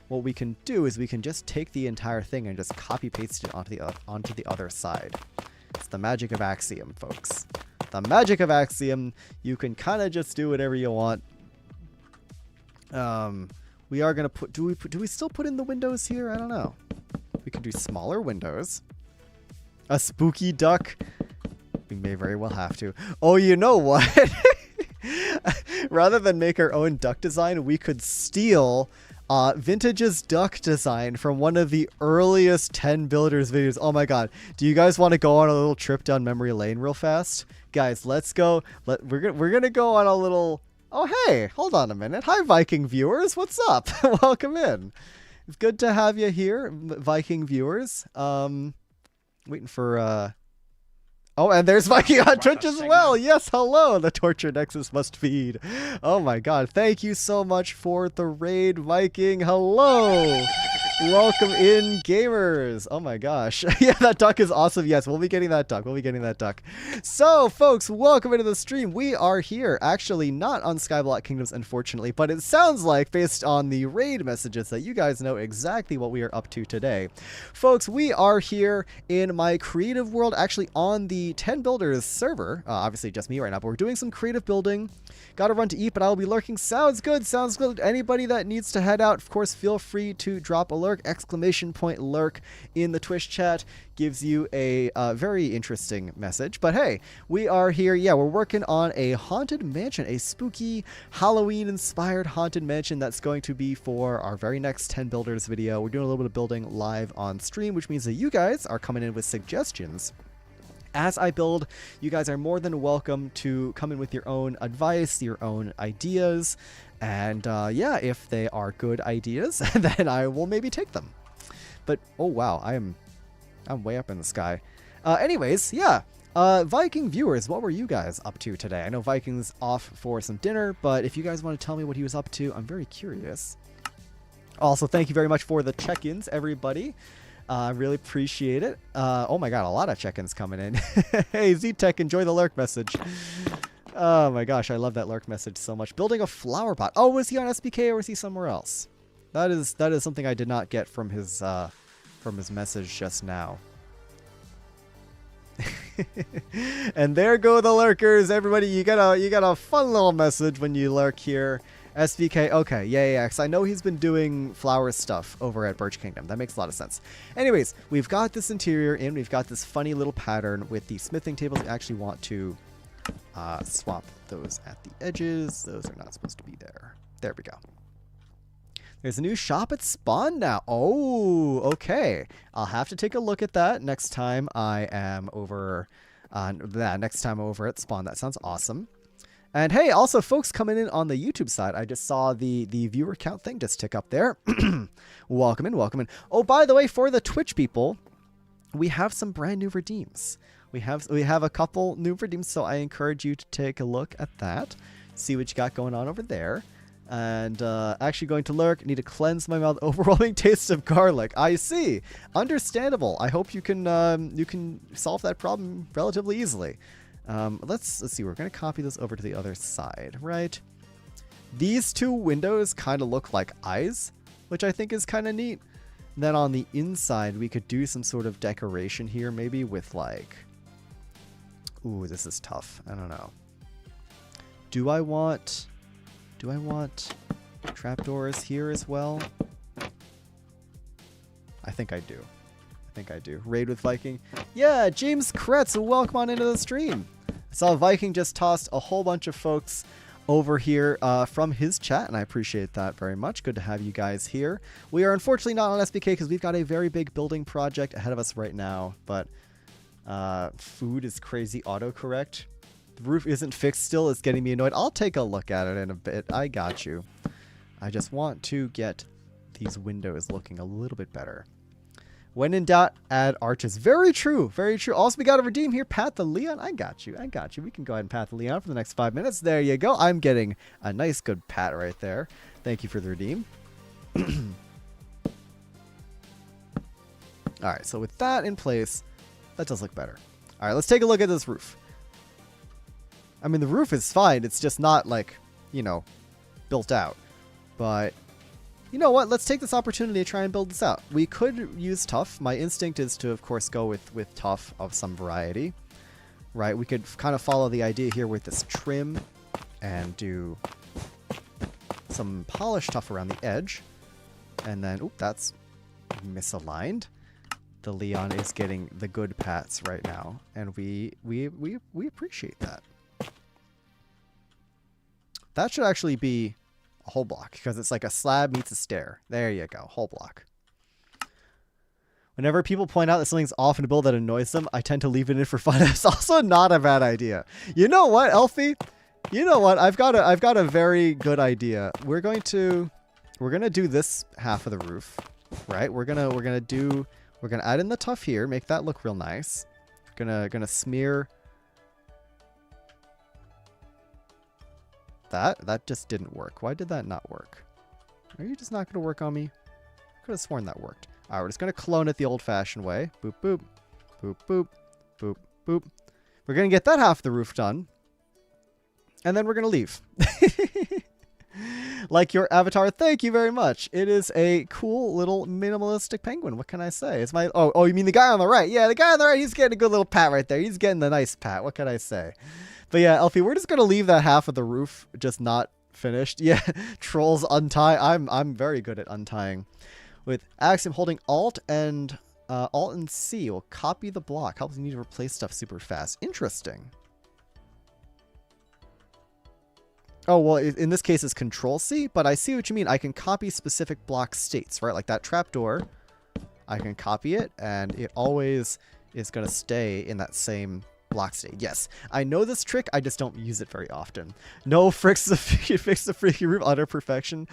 what we can do is we can just take the entire thing and just copy paste it onto the other side. It's the magic of Axiom, folks. The magic of Axiom. You can kind of just do whatever you want. We are gonna put. Do we still put in the windows here? I don't know. We can do smaller windows. A spooky duck. We may very well have to. Oh, you know what? Rather than make our own duck design, we could steal Vintage's duck design from one of the earliest 10 builders videos. Oh my god. Do you guys want to go on a little trip down memory lane real fast? Guys, let's go. We're gonna go on a little... Oh, hey, hold on a minute. Hi, Viking viewers. What's up? Welcome in. It's good to have you here, Viking viewers. Waiting for... Oh, and there's Viking on Twitch as well. Yes, hello. The Torture Nexus must feed. Oh my god. Thank you so much for the raid, Viking. Hello. Welcome in, gamers. Oh my gosh. Yeah, that duck is awesome. Yes, we'll be getting that duck. We'll be getting that duck. So, folks, welcome into the stream. We are here, actually not on Skyblock Kingdoms, unfortunately, but it sounds like, based on the raid messages, that you guys know exactly what we are up to today. Folks, we are here in my creative world, actually on the 10 Builders server. Obviously, just me right now, but we're doing some creative building. Gotta run to eat, but I'll be lurking. Sounds good. Sounds good. Anybody that needs to head out, of course, feel free to drop a lurk. Exclamation point lurk in the Twitch chat gives you a very interesting message. But hey, we are here. Yeah, we're working on a haunted mansion, a spooky Halloween-inspired haunted mansion that's going to be for our very next 10 Builders video. We're doing a little bit of building live on stream, which means that you guys are coming in with suggestions. As I build, you guys are more than welcome to come in with your own advice, your own ideas, and yeah, if they are good ideas, then I will maybe take them. But oh wow, I'm way up in the sky. Anyways, yeah, Viking viewers, what were you guys up to today? I know Viking's off for some dinner, but if you guys want to tell me what he was up to, I'm very curious. Also, thank you very much for the check-ins, everybody. I really appreciate it. Oh my god, a lot of check-ins coming in. Hey, Z-Tech, enjoy the lurk message. Oh my gosh, I love that lurk message so much. Building a flower pot. Oh, was he on SBK or was he somewhere else? That is something I did not get from his message just now. And there go the lurkers, everybody. You got a fun little message when you lurk here. SVK, okay, yeah, because I know he's been doing flower stuff over at Birch Kingdom. That makes a lot of sense. Anyways, we've got this interior in. We've got this funny little pattern with the smithing tables. We actually want to swap those at the edges. Those are not supposed to be there. There we go. There's a new shop at Spawn now. Oh, okay. I'll have to take a look at that next time I am over. Next time over at Spawn. That sounds awesome. And hey, also folks coming in on the YouTube side, I just saw the viewer count thing just tick up there. Welcome in, welcome in. Oh, by the way, for the Twitch people, we have some brand new redeems. We have a couple new redeems, so I encourage you to take a look at that. See what you got going on over there. And actually going to lurk, need to cleanse my mouth, overwhelming taste of garlic. I see. Understandable. I hope you can solve that problem relatively easily. Let's see, we're going to copy this over to the other side, right? These two windows kind of look like eyes, which I think is kind of neat. Then on the inside, we could do some sort of decoration here, maybe with like... Ooh, this is tough. I don't know. Do I want trapdoors here as well? I think I do. Raid with Viking. Yeah, James Kretz, welcome on into the stream. I saw Viking just tossed a whole bunch of folks over here from his chat, and I appreciate that very much. Good to have you guys here. We are unfortunately not on SBK because we've got a very big building project ahead of us right now, but food is crazy autocorrect. The roof isn't fixed still. It's getting me annoyed. I'll take a look at it in a bit. I got you. I just want to get these windows looking a little bit better. When in doubt, add arches. Very true. Very true. Also, we got to redeem here. Pat the Leon. I got you. We can go ahead and pat the Leon for the next 5 minutes. There you go. I'm getting a nice, good pat right there. Thank you for the redeem. All right. So with that in place, that does look better. All right. Let's take a look at this roof. I mean, the roof is fine. It's just not like, built out. But you know what? Let's take this opportunity to try and build this out. We could use tough. My instinct is to, of course, go with tough of some variety. Right? We could kind of follow the idea here with this trim and do some polished tough around the edge. And then, oop, that's misaligned. The Leon is getting the good pats right now, and we appreciate that. That should actually be a whole block, because it's like a slab meets a stair. There you go, whole block. Whenever people point out that something's off in a build that annoys them, I tend to leave it in for fun. It's also not a bad idea. You know what, Elfie? You know what? I've got a very good idea. We're gonna do this half of the roof, right? We're gonna add in the tough here, make that look real nice. Gonna smear that. That just didn't work. Why did that not work? Are you just not gonna work on me? Could have sworn that worked. All right, we're just gonna clone it the old-fashioned way. Boop boop, boop boop, boop boop. We're gonna get that half of the roof done, and then we're gonna leave. Like your avatar, thank you very much. It is a cool little minimalistic penguin. What can I say? It's my oh, you mean the guy on the right? Yeah, the guy on the right, he's getting a good little pat right there. He's getting the nice pat. What can I say? But yeah, Elfie, we're just gonna leave that half of the roof just not finished. Yeah, trolls untie. I'm very good at untying. With Axiom holding Alt and C will copy the block. Helps you need to replace stuff super fast. Interesting. Oh, well, in this case, it's Control-C, but I see what you mean. I can copy specific block states, right? Like that trapdoor, I can copy it, and it always is going to stay in that same block state. Yes, I know this trick. I just don't use it very often. No, fix the freaky roof utter perfection.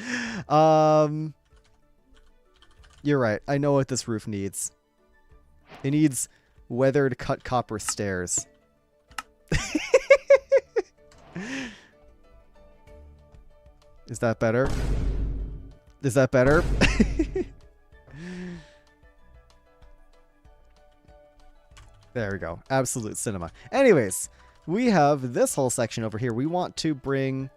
You're right. I know what this roof needs. It needs weathered cut copper stairs. Is that better? Is that better? There we go. Absolute cinema. Anyways, we have this whole section over here. We want to bring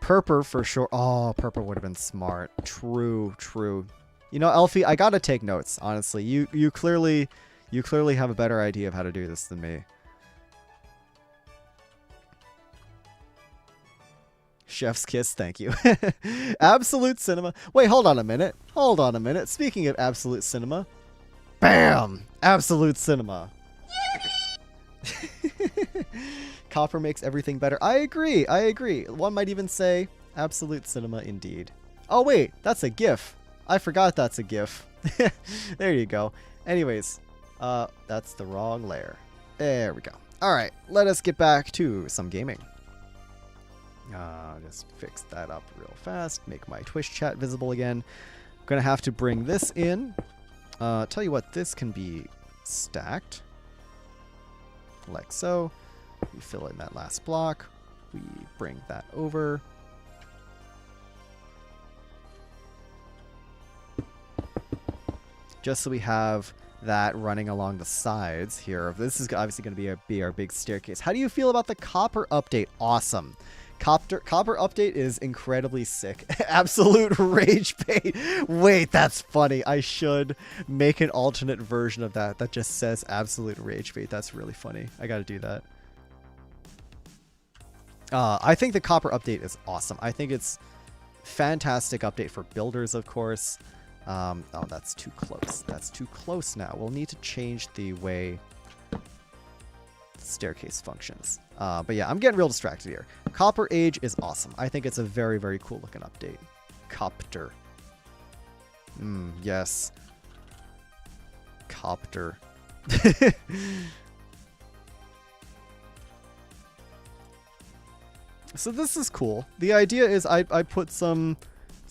Purper for sure. Oh, Purper would have been smart. True, true. You know, Elfie, I gotta take notes, honestly. You clearly have a better idea of how to do this than me. Chef's kiss, thank you. Absolute cinema. Wait, hold on a minute. Hold on a minute. Speaking of absolute cinema. Bam! Absolute cinema. Copper makes everything better. I agree. I agree. One might even say absolute cinema indeed. Oh, wait. That's a GIF. I forgot that's a GIF. There you go. Anyways, that's the wrong layer. There we go. All right. Let us get back to some gaming. Just fix that up real fast. Make my Twitch chat visible again. I'm going to have to bring this in. Tell you what, this can be stacked. Like so. We fill in that last block. We bring that over. Just so we have that running along the sides here. This is obviously going to be our big staircase. How do you feel about the copper update? Awesome. Copper update is incredibly sick. Absolute rage bait. Wait, that's funny. I should make an alternate version of that that just says absolute rage bait. That's really funny. I got to do that. I think the copper update is awesome. I think it's fantastic update for builders, of course. Oh, that's too close. That's too close now. We'll need to change the way the staircase functions. But yeah, I'm getting real distracted here. Copper Age is awesome. I think it's a very, very cool looking update. Copter. Yes. Copter. So this is cool. The idea is I put some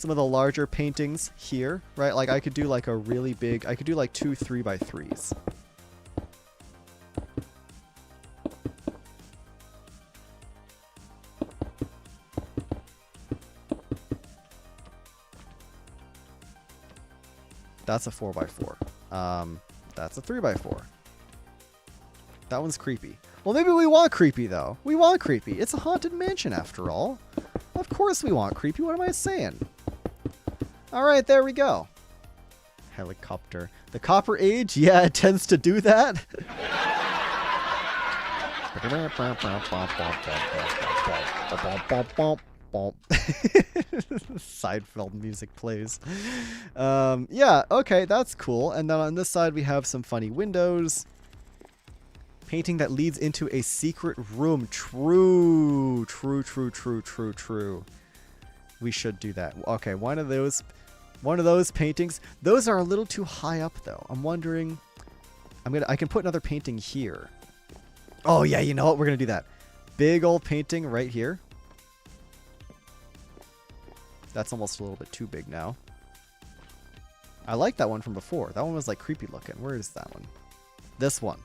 of the larger paintings here, right? Like I could do like a really big, I could do like 2 3x3s. That's a 4x4. That's a 3x4. That one's creepy. Well, maybe we want creepy, though. We want creepy. It's a haunted mansion, after all. Of course we want creepy. What am I saying? All right, there we go. Helicopter. The Copper Age? Yeah, it tends to do that. Seinfeld music plays. Yeah, okay, that's cool. And then on this side, we have some funny windows. Painting that leads into a secret room. True. We should do that. Okay, one of those paintings. Those are a little too high up, though. I'm wondering. I can put another painting here. Oh yeah, you know what? We're gonna do that. Big old painting right here. That's almost a little bit too big now. I like that one from before. That one was like creepy looking. Where is that one? This one.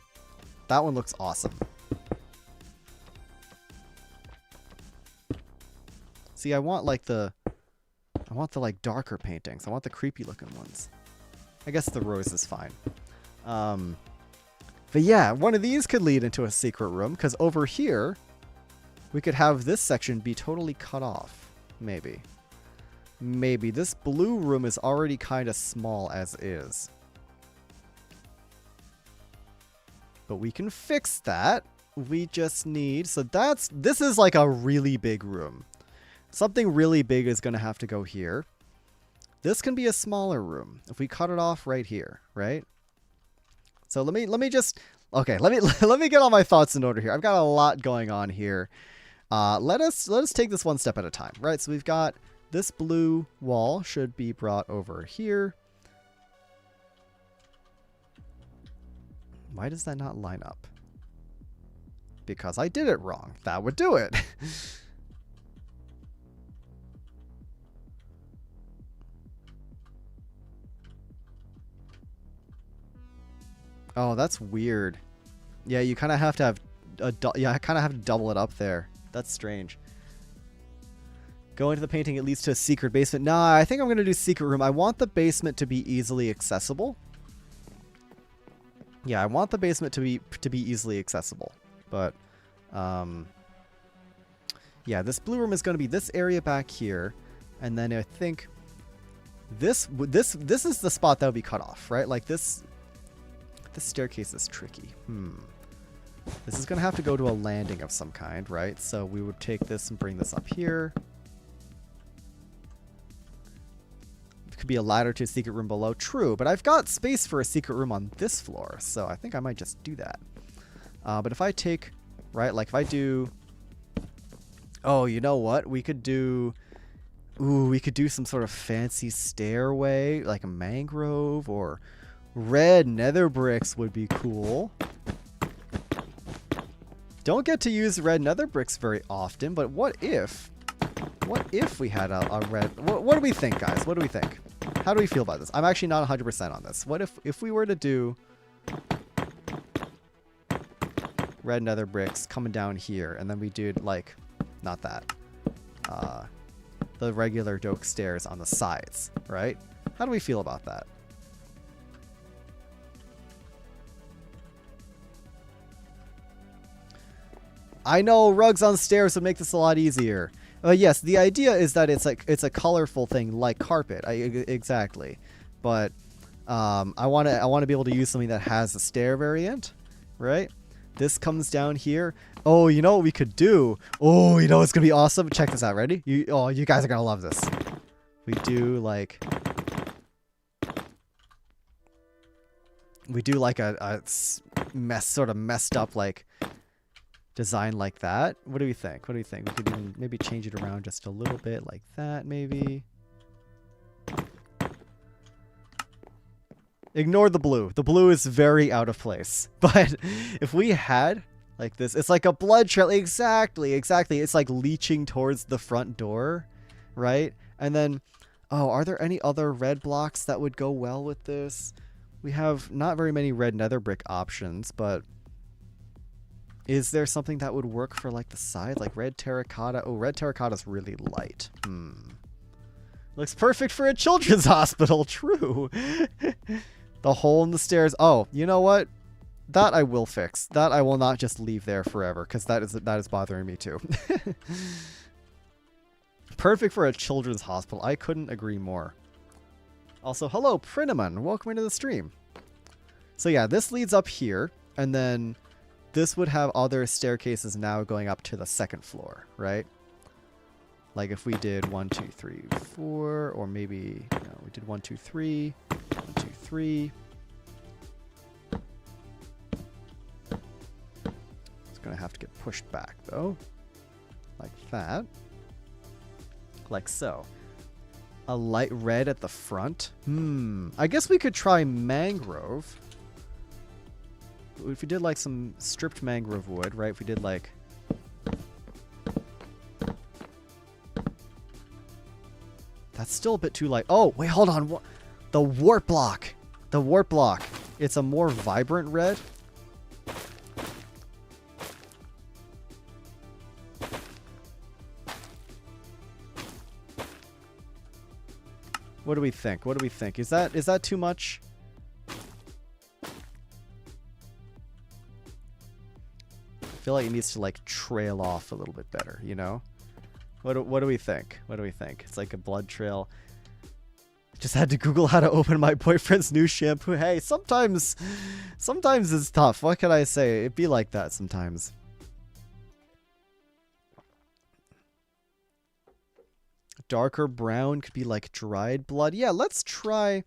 That one looks awesome. See, I want the like darker paintings. I want the creepy looking ones. I guess the rose is fine. But yeah, one of these could lead into a secret room, because over here, we could have this section be totally cut off. Maybe. Maybe. This blue room is already kind of small as is. But we can fix that. We just need... So this is like a really big room. Something really big is going to have to go here. This can be a smaller room if we cut it off right here, right? So let me just... Okay, let me get all my thoughts in order here. I've got a lot going on here. Let us take this one step at a time, right? So we've got this blue wall should be brought over here. Why does that not line up? Because I did it wrong. That would do it. Oh, that's weird. Yeah, you kind of have to have I kind of have to double it up there. That's strange. Go into the painting, it leads to a secret basement. Nah, I think I'm going to do secret room. I want the basement to be easily accessible. Yeah, I want the basement to be easily accessible. But yeah, this blue room is going to be this area back here, and then I think this is the spot that will be cut off, right? Like this staircase is tricky. This is going to have to go to a landing of some kind, right? So we would take this and bring this up here. It could be a ladder to a secret room below. True, but I've got space for a secret room on this floor, so I think I might just do that. But if I take, right, like if I do... Oh, you know what? We could do... Ooh, we could do some sort of fancy stairway, like a mangrove, or red nether bricks would be cool. Don't get to use red nether bricks very often, but what if we had a red... What do we think, guys? What do we think? How do we feel about this? I'm actually not 100% on this. What if we were to do red nether bricks coming down here, and then we did, like, not that, the regular doke stairs on the sides, right? How do we feel about that? I know rugs on stairs would make this a lot easier. Yes, the idea is that it's a colorful thing like carpet. Exactly, but I want to be able to use something that has a stair variant, right? This comes down here. Oh, you know what we could do? Oh, you know what's gonna be awesome? Check this out. Ready? You guys are gonna love this. We do like a sort of messed up like design like that. What do we think? What do you think? We could even maybe change it around just a little bit like that, maybe. Ignore the blue. The blue is very out of place. But if we had like this, it's like a blood trail. Exactly. It's like leaching towards the front door, right? And then, oh, are there any other red blocks that would go well with this? We have not very many red nether brick options, but is there something that would work for like the side, like red terracotta? Oh, red terracotta's really light. Looks perfect for a children's hospital. True. The hole in the stairs. Oh, you know what? that I will fix. That I will not just leave there forever, because that is bothering me too. Perfect for a children's hospital. I couldn't agree more. Also, hello, Prinaman. Welcome into the stream. So yeah, this leads up here, and then this would have other staircases now going up to the second floor, right? Like if we did 1, 2, 3, 4, or maybe we did 1, 2, 3, 1, 2, 3. It's gonna have to get pushed back though, like that, like so. A light red at the front. I guess we could try mangrove. If we did like some stripped mangrove wood, right? If we did like... That's still a bit too light. Oh, wait, hold on. The wart block. The wart block. It's a more vibrant red. What do we think? What do we think? Is that too much? I feel like it needs to like trail off a little bit better, you know? What do we think? What do we think? It's like a blood trail. Just had to Google how to open my boyfriend's new shampoo. Hey, sometimes it's tough. What can I say? It'd be like that sometimes. Darker brown could be like dried blood. Yeah, let's try.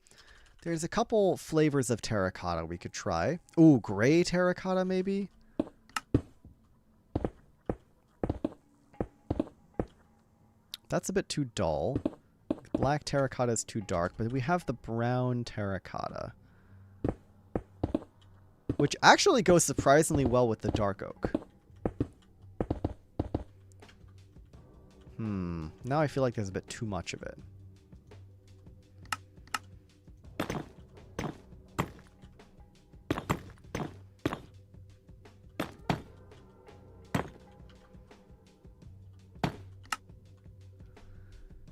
There's a couple flavors of terracotta we could try. Ooh, gray terracotta maybe? That's a bit too dull. Black terracotta is too dark, but we have the brown terracotta, which actually goes surprisingly well with the dark oak. Now I feel like there's a bit too much of it.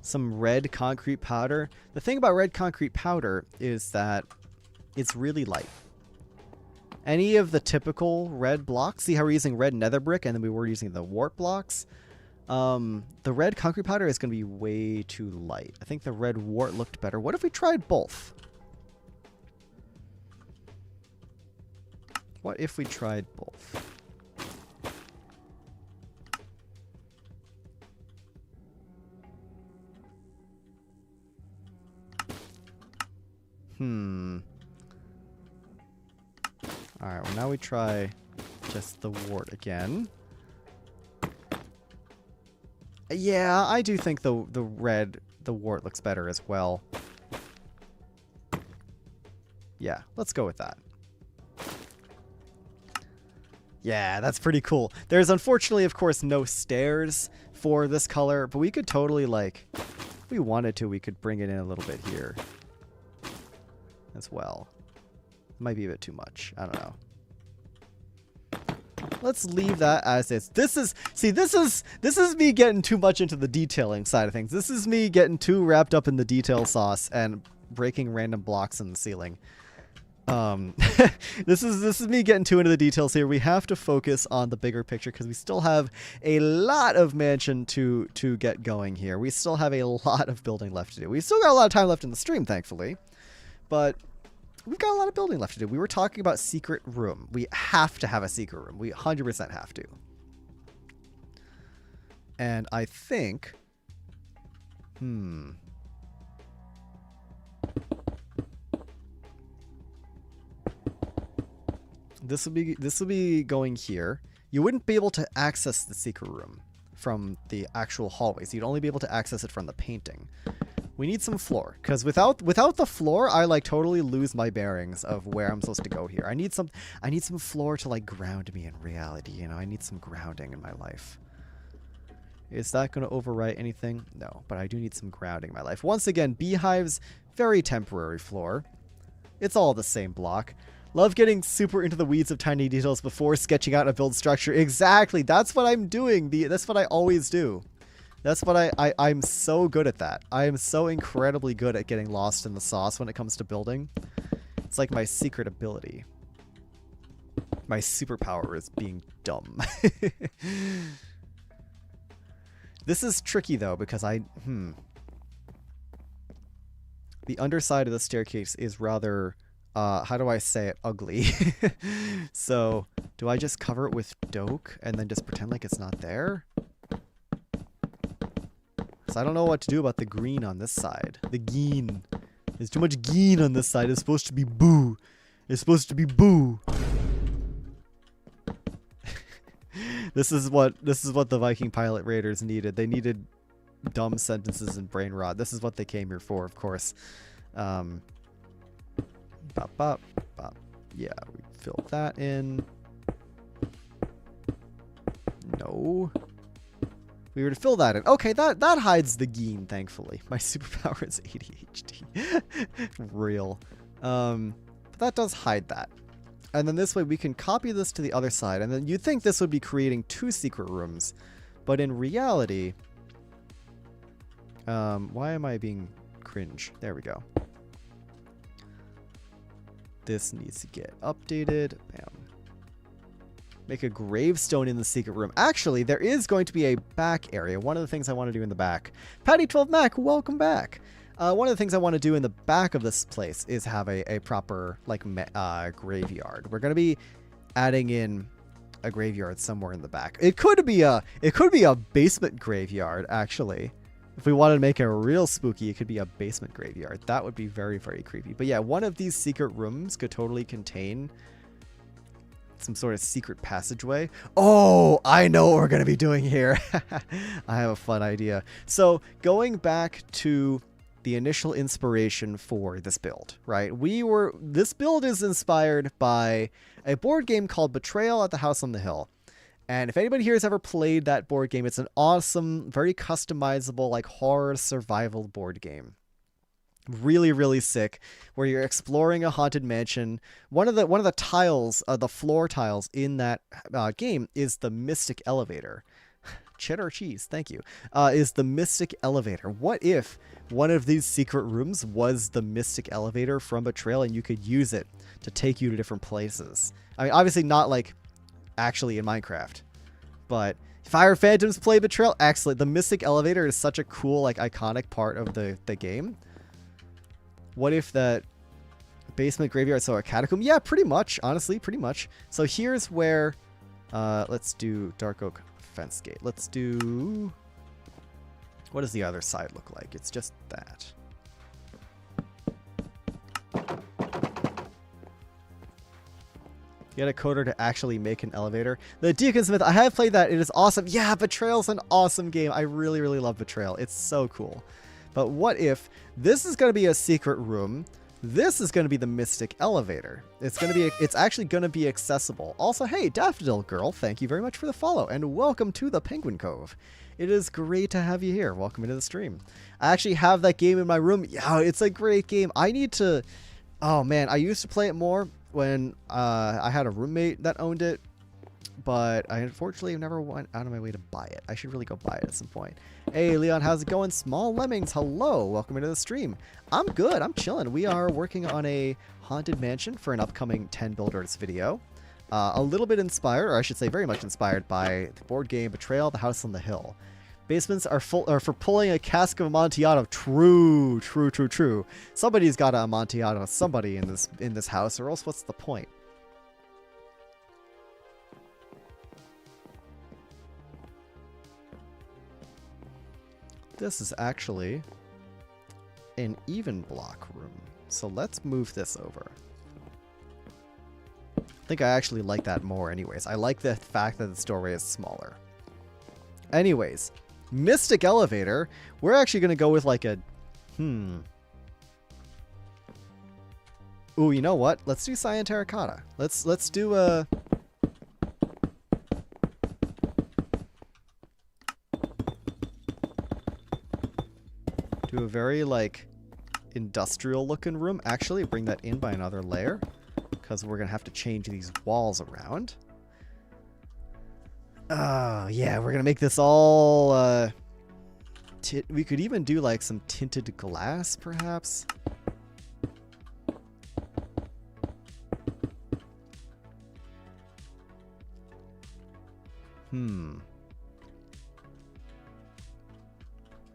Some red concrete powder. The thing about red concrete powder is that it's really light. Any of the typical red blocks, see how we're using red nether brick and then we were using the wart blocks? The red concrete powder is going to be way too light. I think the red wart looked better. What if we tried both? What if we tried both? Alright, well now we try just the wart again. Yeah, I do think the wart looks better as well. Yeah, let's go with that. Yeah, that's pretty cool. There's unfortunately, of course, no stairs for this color, but we could totally, like, if we wanted to, we could bring it in a little bit here as well. Might be a bit too much. I don't know. Let's leave that as is. This is me getting too much into the detailing side of things. This is me getting too wrapped up in the detail sauce and breaking random blocks in the ceiling. This is me getting too into the details here. We have to focus on the bigger picture because we still have a lot of mansion to get going here. We still have a lot of building left to do. We still got a lot of time left in the stream, thankfully, but we've got a lot of building left to do. We were talking about secret room. We have to have a secret room. We 100% have to. And I think, this will be going here. You wouldn't be able to access the secret room from the actual hallways. You'd only be able to access it from the painting. We need some floor, because without the floor, I like totally lose my bearings of where I'm supposed to go here. I need some floor to like ground me in reality. You know, I need some grounding in my life. Is that going to overwrite anything? No, but I do need some grounding in my life. Once again, beehives, very temporary floor. It's all the same block. Love getting super into the weeds of tiny details before sketching out a build structure. Exactly. That's what I'm doing. That's what I always do. That's what I'm so good at that. I am so incredibly good at getting lost in the sauce when it comes to building. It's like my secret ability. My superpower is being dumb. This is tricky though because the underside of the staircase is rather, how do I say it, ugly. So, do I just cover it with doke and then just pretend like it's not there? So I don't know what to do about the green on this side. The geen. There's too much geen on this side. It's supposed to be boo. It's supposed to be boo. This is what the Viking pilot raiders needed. They needed dumb sentences and brain rot. This is what they came here for, of course. Bop, bop, bop. Yeah, we fill that in. No. We were to fill that in. Okay, that hides the geen, thankfully. My superpower is ADHD. Real. But that does hide that. And then this way we can copy this to the other side. And then you'd think this would be creating 2 secret rooms. But in reality... why am I being cringe? There we go. This needs to get updated. Bam. Make a gravestone in the secret room. Actually, there is going to be a back area. One of the things I want to do in the back. Patty12Mac, welcome back. One of the things I want to do in the back of this place is have a proper like graveyard. We're going to be adding in a graveyard somewhere in the back. It could be a basement graveyard actually. If we wanted to make it real spooky, it could be a basement graveyard. That would be very, very creepy. But yeah, one of these secret rooms could totally contain some sort of secret passageway. Oh, I know what we're going to be doing here. I have a fun idea. So going back to the initial inspiration for this build, right? This build is inspired by a board game called Betrayal at the House on the Hill. And if anybody here has ever played that board game, it's an awesome, very customizable, like horror survival board game. Really, really sick, where you're exploring a haunted mansion. One of the tiles, the floor tiles in that game is the Mystic Elevator. Cheddar cheese, thank you. Is the Mystic Elevator. What if one of these secret rooms was the Mystic Elevator from Betrayal and you could use it to take you to different places? I mean, obviously not like actually in Minecraft, but Fire Phantoms play Betrayal. Excellent. The Mystic Elevator is such a cool, like, iconic part of the game. What if that basement graveyard saw a catacomb? Yeah, pretty much. Honestly, pretty much. So here's where, let's do Dark Oak Fence Gate. Let's do, what does the other side look like? It's just that. Get a coder to actually make an elevator. The Deacon Smith, I have played that. It is awesome. Yeah, Betrayal's an awesome game. I really, really love Betrayal. It's so cool. But what if this is going to be a secret room? This is going to be the Mystic Elevator. It's actually going to be accessible. Also, hey, Daffodil Girl, thank you very much for the follow, and welcome to the Penguin Cove. It is great to have you here. Welcome into the stream. I actually have that game in my room. Yeah, it's a great game. I need to... Oh, man, I used to play it more when I had a roommate that owned it, but I unfortunately never went out of my way to buy it. I should really go buy it at some point. Hey, Leon, how's it going? Small Lemmings, hello. Welcome into the stream. I'm good. I'm chilling. We are working on a haunted mansion for an upcoming 10 Builders video. A little bit inspired, or I should say very much inspired by the board game Betrayal, the House on the Hill. Basements are for pulling a cask of Amontillado. True, true, true, true. Somebody's got to Amontillado somebody in this house, or else what's the point? This is actually an even block room. So let's move this over. I think I actually like that more anyways. I like the fact that the doorway is smaller. Anyways, Mystic Elevator. We're actually going to go with like a... Ooh, you know what? Let's do Cyan Terracotta. Let's do a... Do a very, like, industrial-looking room. Actually, bring that in by another layer, because we're going to have to change these walls around. Oh, yeah, we're going to make this all, we could even do, like, some tinted glass, perhaps.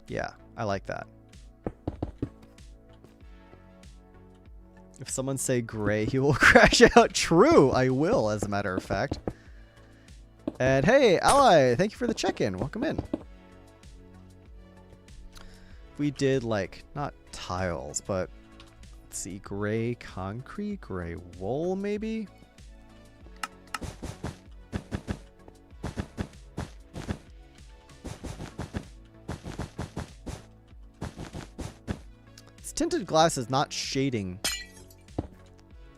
Yeah, I like that. If someone say gray, he will crash out. True, I will, as a matter of fact. And hey, Ally, thank you for the check-in. Welcome in. We did, like, not tiles, but let's see, gray concrete, gray wool, maybe? This tinted glass is not shading.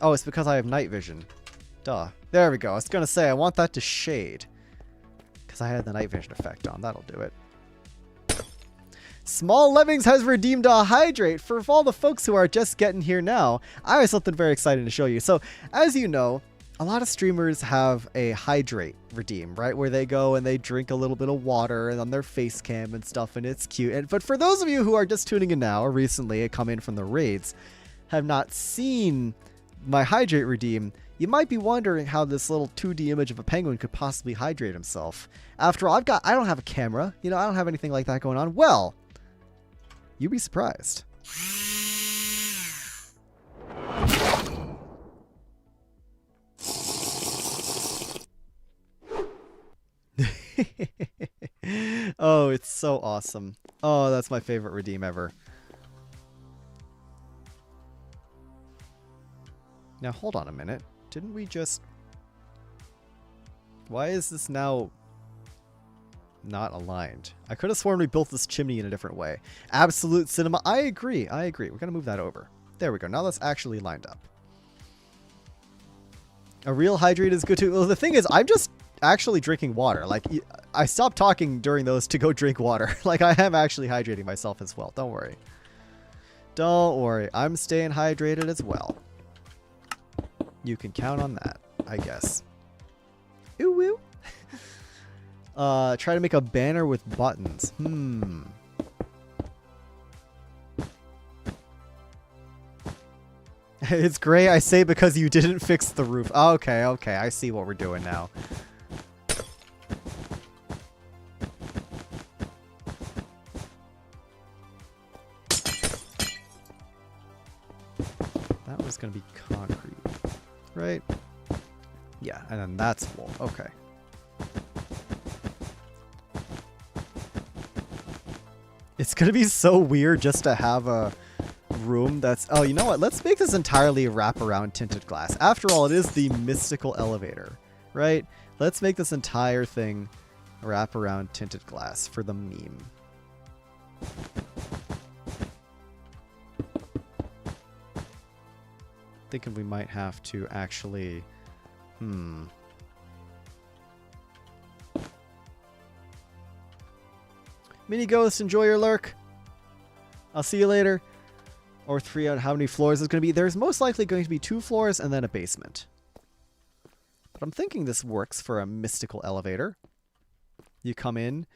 Oh, it's because I have night vision. Duh. There we go. I was going to say, I want that to shade. Because I had the night vision effect on. That'll do it. Small Lemmings has redeemed a hydrate. For all the folks who are just getting here now, I have something very exciting to show you. So, as you know, a lot of streamers have a hydrate redeem, right? Where they go and they drink a little bit of water and on their face cam and stuff, and it's cute. But for those of you who are just tuning in now or recently come in from the raids, have not seen my hydrate redeem, you might be wondering how this little 2D image of a penguin could possibly hydrate himself. After all, I don't have a camera. You know, I don't have anything like that going on. Well, you'd be surprised. Oh, it's so awesome. Oh, that's my favorite redeem ever. Now, hold on a minute. Didn't we just... Why is this now not aligned? I could have sworn we built this chimney in a different way. Absolute cinema. I agree. I agree. We're going to move that over. There we go. Now that's actually lined up. A real hydrate is good too. Well, the thing is, I'm just actually drinking water. Like, I stopped talking during those to go drink water. Like, I am actually hydrating myself as well. Don't worry. Don't worry. I'm staying hydrated as well. You can count on that, I guess. Ooh woo. Try to make a banner with buttons. It's gray, I say, because you didn't fix the roof. Okay, okay, I see what we're doing now. That was gonna be concrete. Right? Yeah, and then that's wool. Okay. It's gonna be so weird just to have a room that's... Oh, you know what? Let's make this entirely wraparound tinted glass. After all, it is the mystical elevator, right? Let's make this entire thing wraparound tinted glass for the meme. Thinking we might have to actually... Mini Ghost, enjoy your lurk. I'll see you later. Or 3 on how many floors is going to be. There's most likely going to be 2 floors and then a basement. But I'm thinking this works for a mystical elevator. You come in.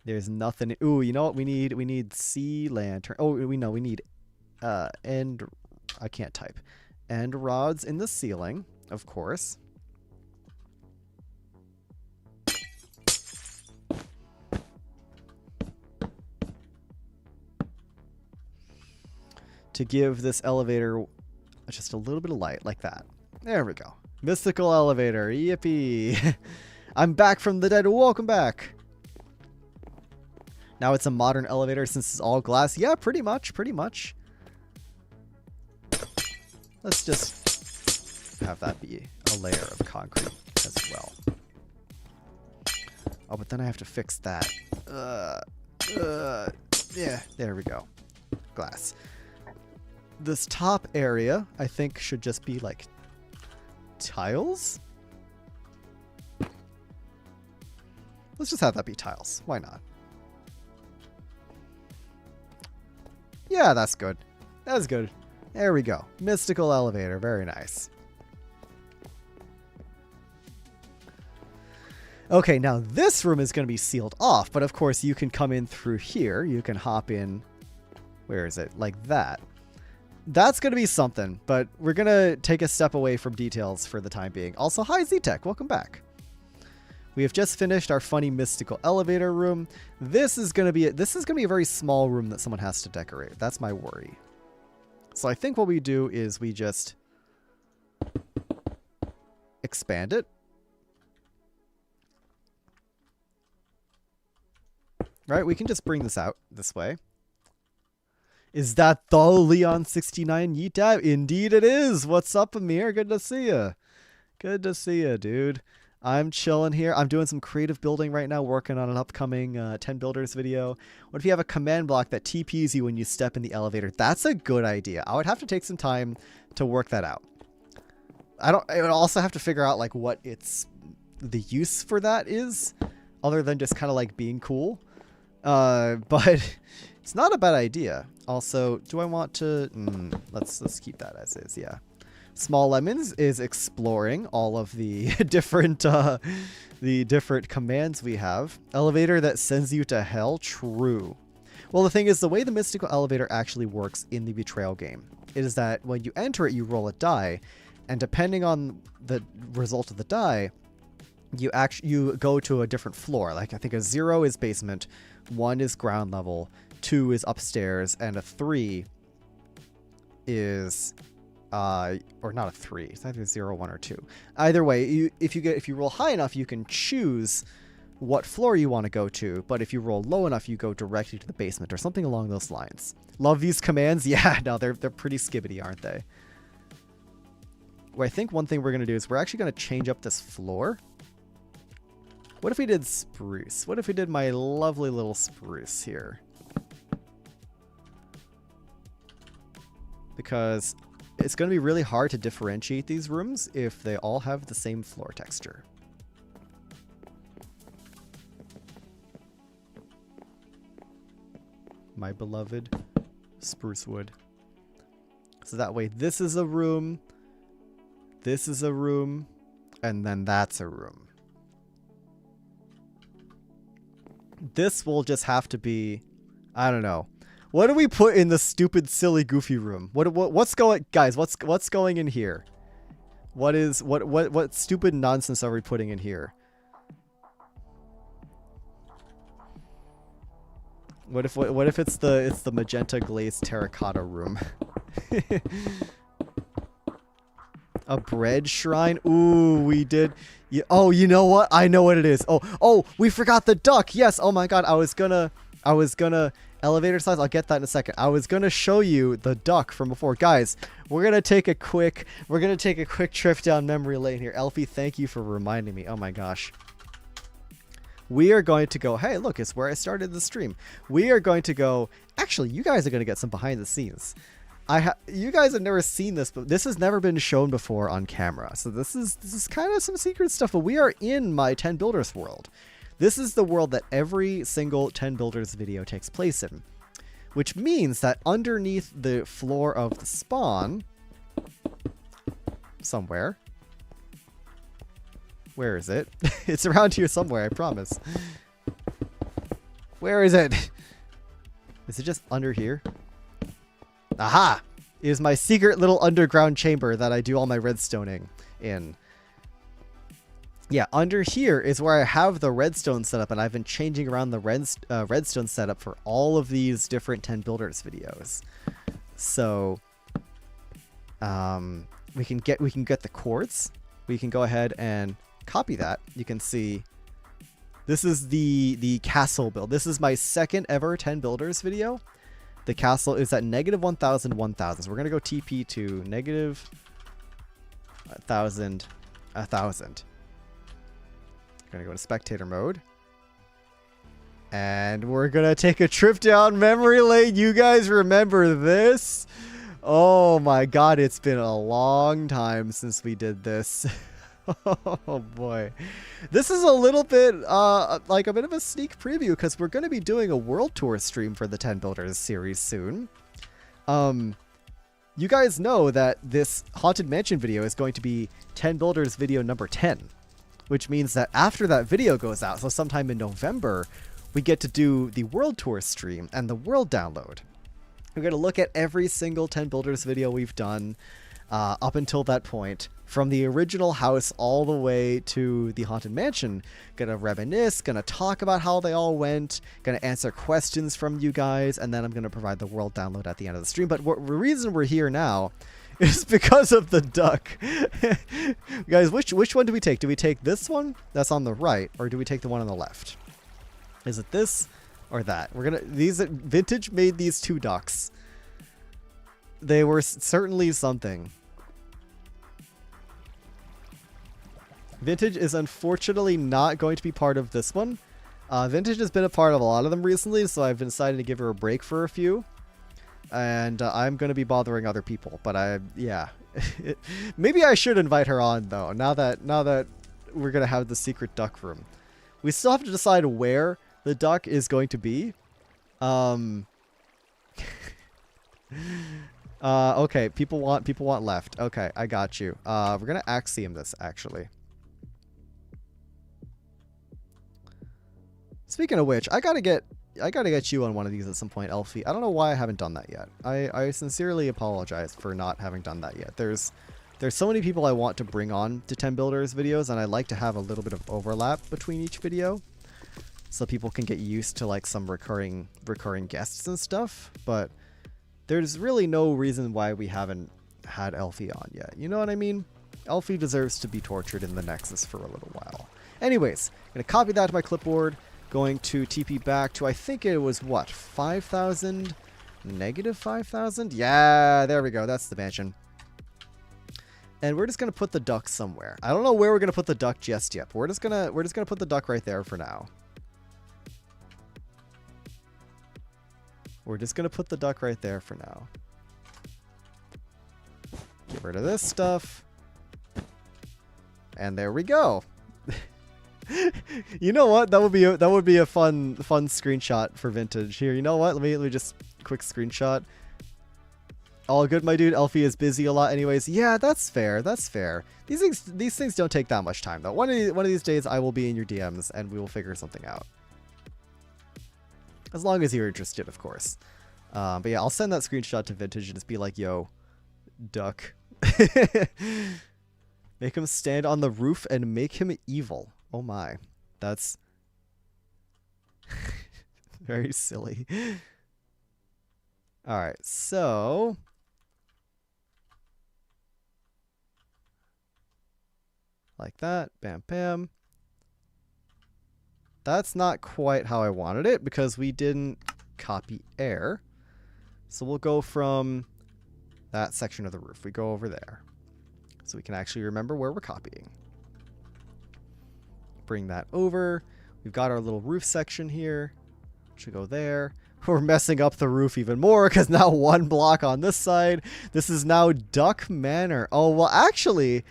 There's nothing. Ooh, you know what we need? We need sea lantern. Oh, we know we need end... I can't type. End rods in the ceiling, of course. To give this elevator just a little bit of light, like that. There we go. Mystical elevator. Yippee. I'm back from the dead. Welcome back. Now it's a modern elevator since it's all glass. Yeah, pretty much. Pretty much. Let's just have that be a layer of concrete as well. Oh, but then I have to fix that. Yeah, there we go. Glass. This top area, I think, should just be like tiles. Let's just have that be tiles. Why not? Yeah, that's good. That's good. There we go. Mystical elevator. Very nice. Okay, now this room is going to be sealed off, but of course you can come in through here. You can hop in. Where is it? Like that. That's going to be something, but we're going to take a step away from details for the time being. Also, hi Z-Tech. Welcome back. We have just finished our funny mystical elevator room. This is gonna be a very small room that someone has to decorate. That's my worry. So I think what we do is we just expand it. Right, we can just bring this out this way. Is that the Leon69 Yeetab? Indeed it is. What's up, Amir? Good to see you. Good to see you, dude. I'm chilling here. I'm doing some creative building right now, working on an upcoming 10 builders video. What if you have a command block that TPs you when you step in the elevator? That's a good idea. I would have to take some time to work that out. I would also have to figure out like what the use for that is, other than just kind of like being cool. But it's not a bad idea. Also, do I want to... let's keep that as is, yeah. Small Lemons is exploring all of the different commands we have. Elevator that sends you to hell? True. Well, the thing is, the way the mystical elevator actually works in the Betrayal game is that when you enter it, you roll a die, and depending on the result of the die, you go to a different floor. Like, I think a 0 is basement, 1 is ground level, 2 is upstairs, and a 3 is or not a 3. It's either 0, 1, or 2. Either way, if you roll high enough, you can choose what floor you want to go to, but if you roll low enough, you go directly to the basement or something along those lines. Love these commands. Yeah, no, they're pretty skibbity, aren't they? Well, I think one thing we're going to do is we're actually going to change up this floor. What if we did spruce? What if we did my lovely little spruce here? Because it's going to be really hard to differentiate these rooms if they all have the same floor texture. My beloved spruce wood. So that way this is a room, this is a room, and then that's a room. This will just have to be, I don't know. What do we put in the stupid, silly, goofy room? What's going, guys? What's going in here? What stupid nonsense are we putting in here? What if it's the magenta glazed terracotta room? A bread shrine? Ooh, we did. Oh, you know what? I know what it is. Oh, we forgot the duck. Yes. Oh my God. I was gonna elevator size. I'll get that in a second. I was gonna show you the duck from before, guys. We're gonna take a quick trip down memory lane here. Elfie, thank you for reminding me. Oh my gosh. We are going to go, hey, look, it's where I started the stream. We are going to go, actually, you guys are going to get some behind the scenes. You guys have never seen this, but this has never been shown before on camera. So this is kind of some secret stuff, but we are in my 10 Builders world. This is the world that every single 10 Builders video takes place in, which means that underneath the floor of the spawn, somewhere, where is it? It's around here somewhere, I promise. Where is it? Is it just under here? Aha! It is my secret little underground chamber that I do all my redstoning in. Yeah, under here is where I have the redstone setup, and I've been changing around the redstone setup for all of these different 10 Builders videos. So, we can get the quartz. We can go ahead and copy that. You can see this is the castle build. This is my second ever 10 Builders video. The castle is at negative 1,000, 1,000. So we're gonna go TP to negative 1,000, 1,000. Gonna go to spectator mode, and we're gonna take a trip down memory lane. You guys remember this? Oh my God, it's been a long time since we did this. Oh boy, this is a little bit like a bit of a sneak preview, because we're going to be doing a world tour stream for the 10 Builders series soon. You guys know that this Haunted Mansion video is going to be 10 Builders video number 10, which means that after that video goes out, so sometime in November, we get to do the world tour stream and the world download. We're going to look at every single 10 Builders video we've done. up until that point. From the original house all the way to the Haunted Mansion. Gonna reminisce, gonna talk about how they all went, gonna answer questions from you guys, and then I'm gonna provide the world download at the end of the stream. But the reason we're here now is because of the duck. Guys, which one do we take? Do we take this one that's on the right, or do we take the one on the left? Is it this or that? Vintage made these two ducks. They were certainly something. Vintage is unfortunately not going to be part of this one. Vintage has been a part of a lot of them recently, so I've decided to give her a break for a few. And I'm going to be bothering other people, but yeah. Maybe I should invite her on, though, now that we're going to have the secret duck room. We still have to decide where the duck is going to be. Okay, people want left. Okay, I got you. We're going to axiom this, actually. Speaking of which, I gotta get you on one of these at some point, Elfie. I don't know why I haven't done that yet. I sincerely apologize for not having done that yet. There's so many people I want to bring on to 10 Builders videos, and I like to have a little bit of overlap between each video, so people can get used to like some recurring guests and stuff. But there's really no reason why we haven't had Elfie on yet. You know what I mean? Elfie deserves to be tortured in the Nexus for a little while. Anyways, I'm gonna copy that to my clipboard. Going to TP back to, I think it was, what, 5,000? Negative 5,000? Yeah, there we go. That's the mansion. And we're just going to put the duck somewhere. I don't know where we're going to put the duck just yet, but we're just gonna put the duck right there for now. We're just going to put the duck right there for now. Get rid of this stuff. And there we go. You know what? That would be a fun screenshot for Vintage. Here, you know what? Let me just quick screenshot. All good, my dude. Elfie is busy a lot anyways. Yeah, that's fair. That's fair. These things don't take that much time though. One of these days I will be in your DMs and we will figure something out. As long as you're interested, of course. But yeah, I'll send that screenshot to Vintage and just be like, yo, duck. Make him stand on the roof and make him evil. Oh my, that's very silly. All right, so like that, bam, bam. That's not quite how I wanted it because we didn't copy air. So we'll go from that section of the roof. We go over there so we can actually remember where we're copying. Bring that over. We've got our little roof section here. Should go there. We're messing up the roof even more because now one block on this side. This is now Duck Manor. Oh, well, actually,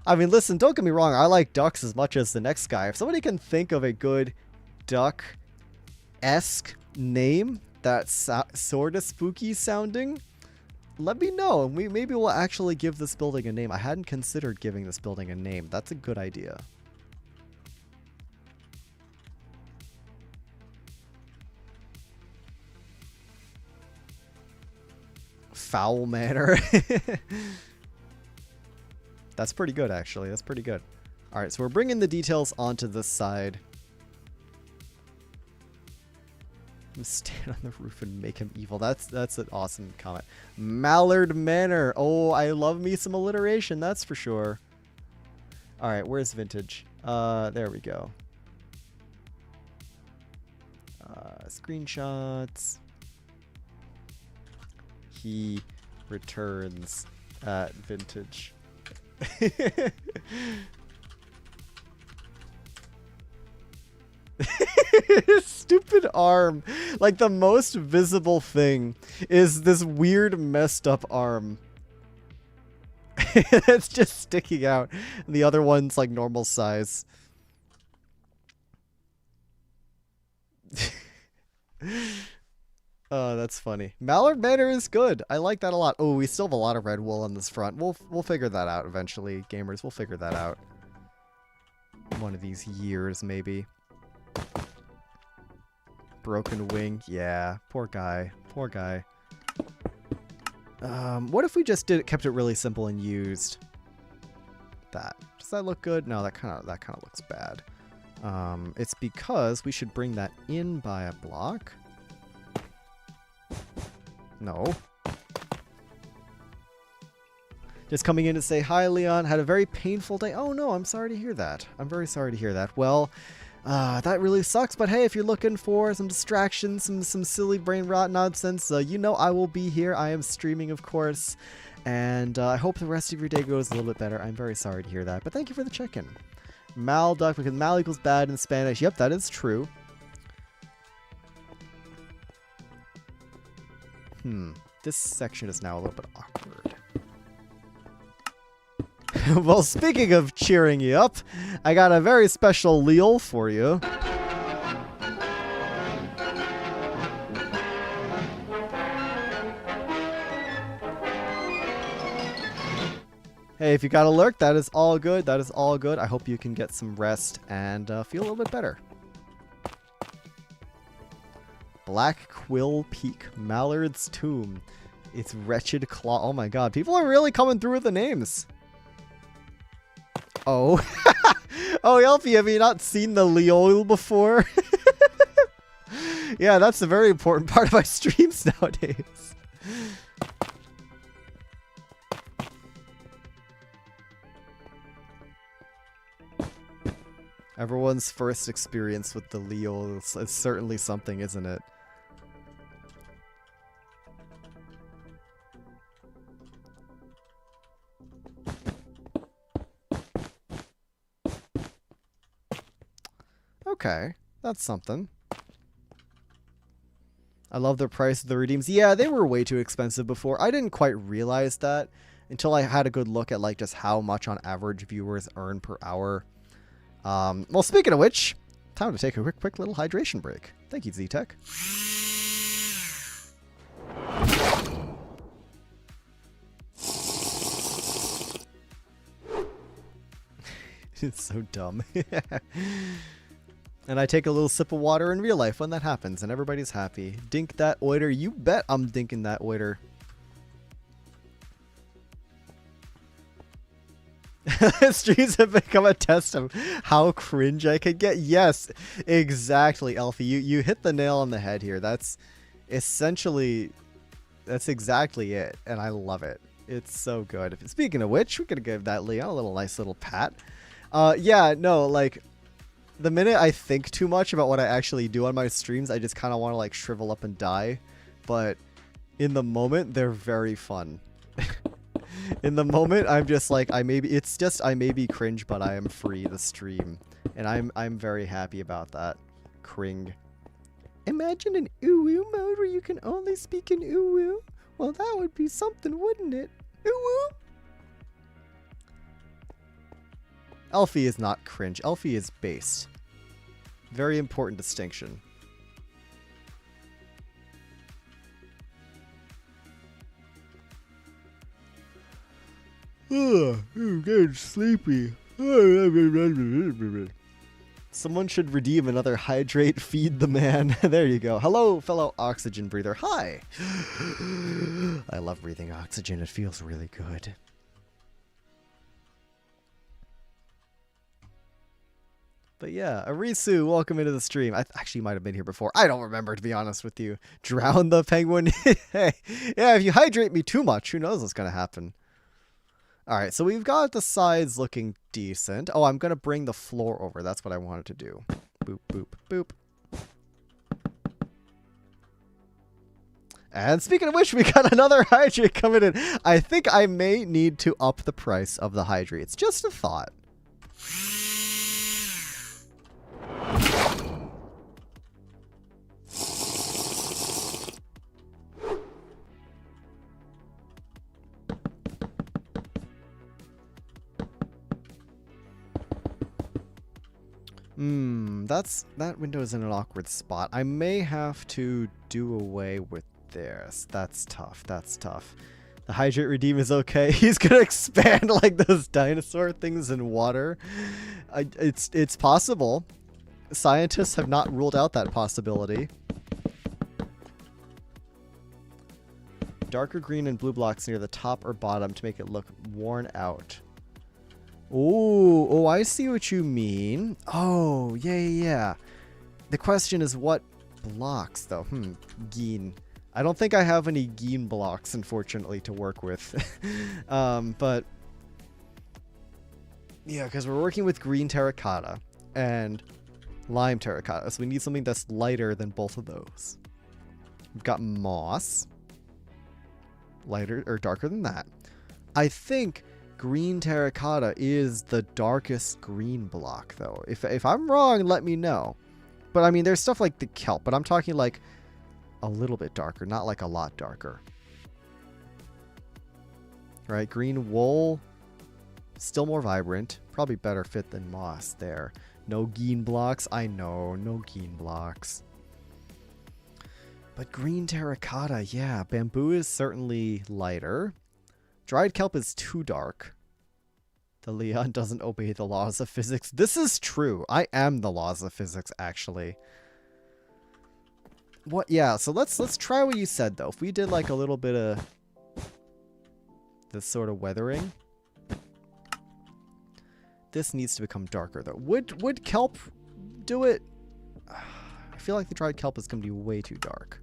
I mean, listen, don't get me wrong. I like ducks as much as the next guy. If somebody can think of a good duck-esque name that's sort of spooky sounding, let me know. Maybe we'll actually give this building a name. I hadn't considered giving this building a name. That's a good idea. Foul Manor. That's pretty good, actually. That's pretty good. All right, so we're bringing the details onto this side. Stand on the roof and make him evil. That's an awesome comment. Mallard Manor. Oh, I love me some alliteration, that's for sure. All right, where's Vintage? There we go. Screenshots. He returns at Vintage. Stupid arm. Like, the most visible thing is this weird messed up arm. It's just sticking out. And the other one's like normal size. Oh, that's funny. Mallard Manor is good. I like that a lot. Oh, we still have a lot of red wool on this front. We'll figure that out eventually, gamers. We'll figure that out. One of these years, maybe. Broken wing. Yeah, poor guy. Poor guy. What if we just kept it really simple and used that? Does that look good? No, that kind of looks bad. It's because we should bring that in by a block. No. Just coming in to say, hi, Leon. Had a very painful day. Oh, no, I'm sorry to hear that. I'm very sorry to hear that. Well, that really sucks. But hey, if you're looking for some distractions, some silly brain rot nonsense, you know I will be here. I am streaming, of course. And I hope the rest of your day goes a little bit better. I'm very sorry to hear that. But thank you for the check-in. Malduck, because mal equals bad in Spanish. Yep, that is true. This section is now a little bit awkward. Well, speaking of cheering you up, I got a very special Leo for you. Hey, if you got a lurk, that is all good. That is all good. I hope you can get some rest and feel a little bit better. Black Quill Peak, Mallard's Tomb. It's Wretched Claw. Oh my god, people are really coming through with the names. Oh. Oh, Elfie, have you not seen the Leol before? Yeah, that's a very important part of my streams nowadays. Everyone's first experience with the Leol is certainly something, isn't it? Okay, that's something. I love the price of the redeems. Yeah, they were way too expensive before. I didn't quite realize that until I had a good look at like just how much on average viewers earn per hour. Well, speaking of which, time to take a quick little hydration break. Thank you, Z-Tech. It's so dumb. And I take a little sip of water in real life when that happens, and everybody's happy. Dink that oiter. You bet I'm dinking that oiter. Streams have become a test of how cringe I can get. Yes, exactly, Elfie. You hit the nail on the head here. That's essentially, that's exactly it, and I love it. It's so good. Speaking of which, we could give that Leon a nice little pat. Yeah, no, like, the minute I think too much about what I actually do on my streams, I just kind of want to like shrivel up and die. But in the moment, they're very fun. In the moment, I'm just like, I may be cringe, but I am free to stream. And I'm very happy about that. Cring. Imagine an uwu mode where you can only speak in uwu. Well, that would be something, wouldn't it? Uwu. Elfie is not cringe. Elfie is based. Very important distinction. I'm getting sleepy. Someone should redeem another hydrate, feed the man. There you go. Hello, fellow oxygen breather. Hi. I love breathing oxygen. It feels really good. But yeah, Arisu, welcome into the stream. I actually might have been here before. I don't remember, to be honest with you. Drown the penguin. Hey, yeah, if you hydrate me too much, who knows what's going to happen. All right, so we've got the sides looking decent. Oh, I'm going to bring the floor over. That's what I wanted to do. Boop, boop, boop. And speaking of which, we got another hydrate coming in. I think I may need to up the price of the hydrates. Just a thought. That window is in an awkward spot. I may have to do away with this. That's tough. That's tough. The hydrate redeem is okay. He's gonna expand like those dinosaur things in water. It's possible. Scientists have not ruled out that possibility. darker green and blue blocks near the top or bottom to make it look worn out. Oh, I see what you mean. Oh, yeah. The question is what blocks, though? Geen. I don't think I have any Geen blocks, unfortunately, to work with. But yeah, because we're working with green terracotta and lime terracotta, so we need something that's lighter than both of those. We've got moss. Lighter or darker than that. I think green terracotta is the darkest green block, though. If I'm wrong, let me know. But I mean, there's stuff like the kelp, but I'm talking like a little bit darker, not like a lot darker. Right, green wool, still more vibrant. Probably better fit than moss there. No Geen blocks, I know, no Geen blocks. But green terracotta, yeah, bamboo is certainly lighter. Dried kelp is too dark. The Leon doesn't obey the laws of physics. This is true. I am the laws of physics, actually. What? Yeah, so let's try what you said, though. If we did like a little bit of this sort of weathering. This needs to become darker, though. Would kelp do it? I feel like the dried kelp is going to be way too dark.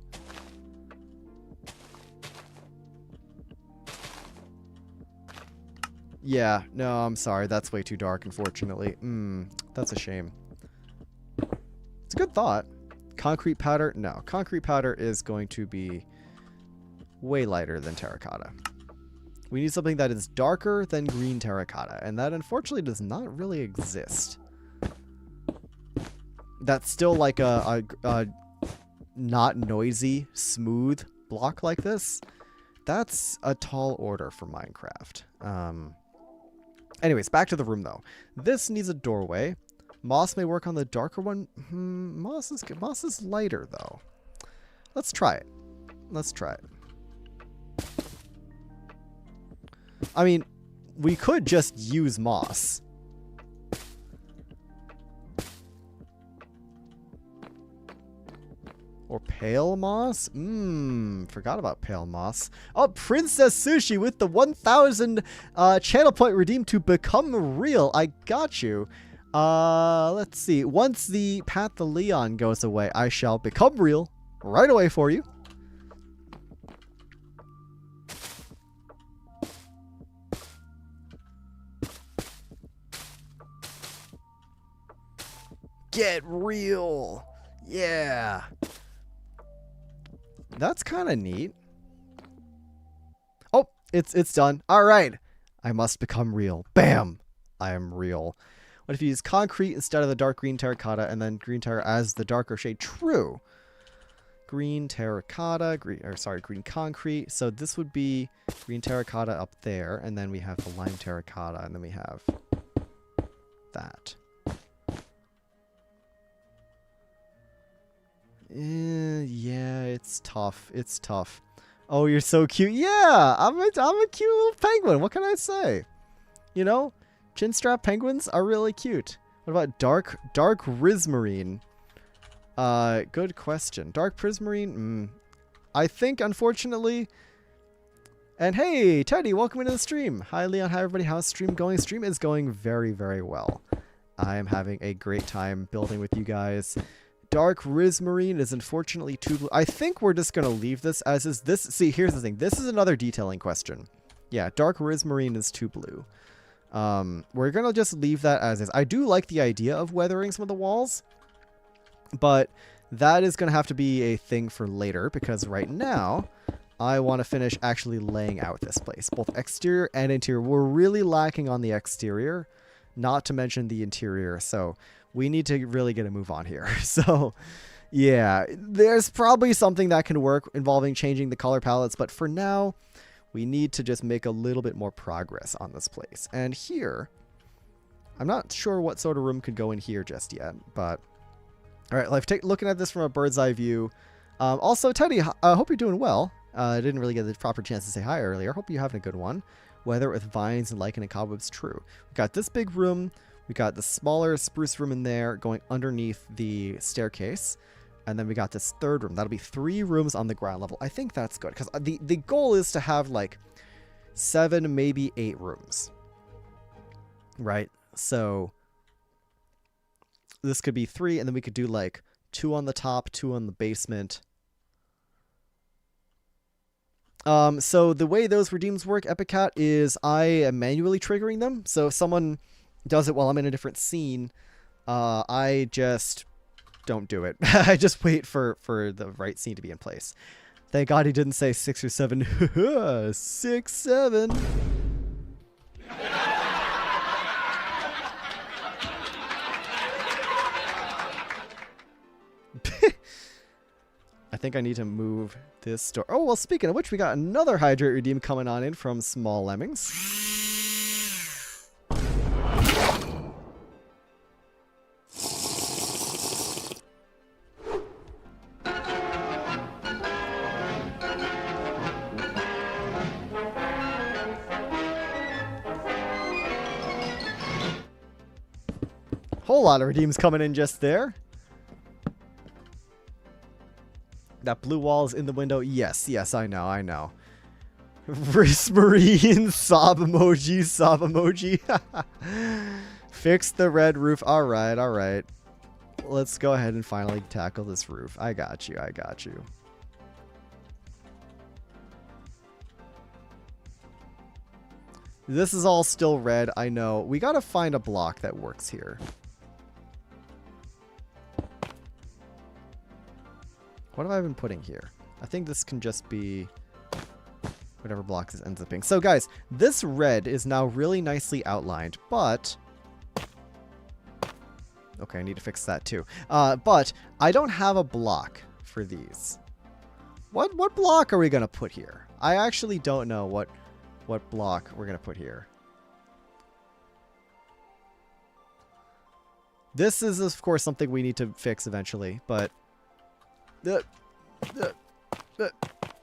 Yeah, no, I'm sorry. That's way too dark, unfortunately. That's a shame. It's a good thought. Concrete powder? No. Concrete powder is going to be way lighter than terracotta. We need something that is darker than green terracotta, and that unfortunately does not really exist. That's still like a not noisy, smooth block like this. That's a tall order for Minecraft. Anyways, back to the room, though. This needs a doorway. Moss may work on the darker one. Moss is lighter, though. Let's try it. I mean, we could just use moss. Or pale moss? Forgot about pale moss. Oh, Princess Sushi with the 1,000 channel point redeemed to become real. I got you. Let's see. Once the Pat the Leon goes away, I shall become real right away for you. Get real. Yeah. That's kind of neat. Oh, it's done. All right. I must become real. Bam. I am real. What if you use concrete instead of the dark green terracotta and then green terra as the darker shade? True. Green terracotta, green concrete. So this would be green terracotta up there, and then we have the lime terracotta, and then we have that. Yeah, it's tough. It's tough. Oh, you're so cute. Yeah, I'm a cute little penguin. What can I say? You know, chinstrap penguins are really cute. What about dark prismarine? Good question. Dark prismarine. I think, unfortunately. And hey, Teddy, welcome into the stream. Hi, Leon. Hi, everybody. How's stream going? Stream is going very, very well. I am having a great time building with you guys. Dark prismarine is unfortunately too blue. I think we're just going to leave this as is. This, see, here's the thing. This is another detailing question. Yeah, dark prismarine is too blue. We're going to just leave that as is. I do like the idea of weathering some of the walls, but that is going to have to be a thing for later because right now I want to finish actually laying out this place, both exterior and interior. We're really lacking on the exterior, not to mention the interior. So we need to really get a move on here. So yeah, there's probably something that can work involving changing the color palettes. But for now, we need to just make a little bit more progress on this place. And here, I'm not sure what sort of room could go in here just yet. But all right, looking at this from a bird's eye view. Also, Teddy, I hope you're doing well. I didn't really get the proper chance to say hi earlier. Hope you're having a good one. Weather with vines and lichen and cobwebs, true. We got this big room. We got the smaller spruce room in there going underneath the staircase. And then we got this third room. That'll be 3 rooms on the ground level. I think that's good because the goal is to have like 7, maybe 8 rooms. Right? So this could be 3, and then we could do like 2 on the top, 2 on the basement. So the way those redeems work, Epicat, is I am manually triggering them. So if someone does it while I'm in a different scene, I just don't do it. I just wait for the right scene to be in place. Thank God he didn't say 6 or 7. 6, 7. I think I need to move this door. Oh, well, speaking of which, we got another Hydrate Redeem coming on in from Small Lemmings. Whole lot of redeems coming in just there. That blue wall is in the window. Yes, yes, I know, I know. Marine, sob emoji, sob emoji. Fix the red roof. All right, all right. Let's go ahead and finally tackle this roof. I got you, I got you. This is all still red, I know. We gotta find a block that works here. What have I been putting here? I think this can just be whatever block this ends up being. So guys, this red is now really nicely outlined, but... Okay, I need to fix that too. But I don't have a block for these. What block are we going to put here? I actually don't know what block we're going to put here. This is, of course, something we need to fix eventually, but...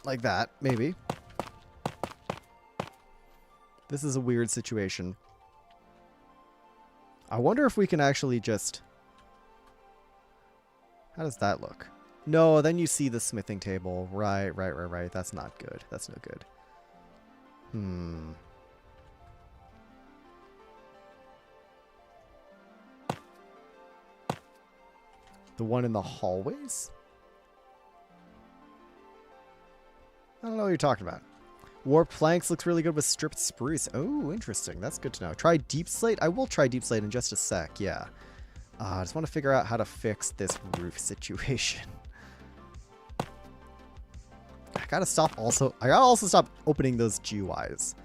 like that, maybe. This is a weird situation. I wonder if we can actually just... How does that look? No, then you see the smithing table. Right. That's not good. That's no good. The one in the hallways? I don't know what you're talking about. Warped planks looks really good with stripped spruce. Oh, interesting. That's good to know. Try deep slate? I will try deep slate in just a sec, yeah. I just want to figure out how to fix this roof situation. I gotta also stop opening those GUIs.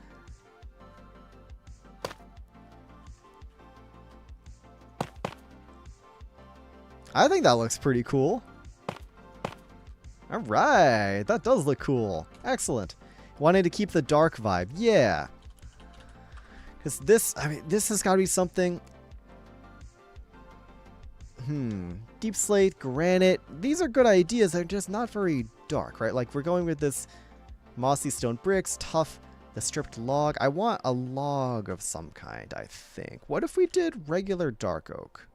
I think that looks pretty cool. All right, that does look cool. Excellent. Wanted to keep the dark vibe. Yeah. Because this, I mean, this has got to be something. Deep slate, granite. These are good ideas. They're just not very dark, right? Like, we're going with this mossy stone bricks, tough, the stripped log. I want a log of some kind, I think. What if we did regular dark oak?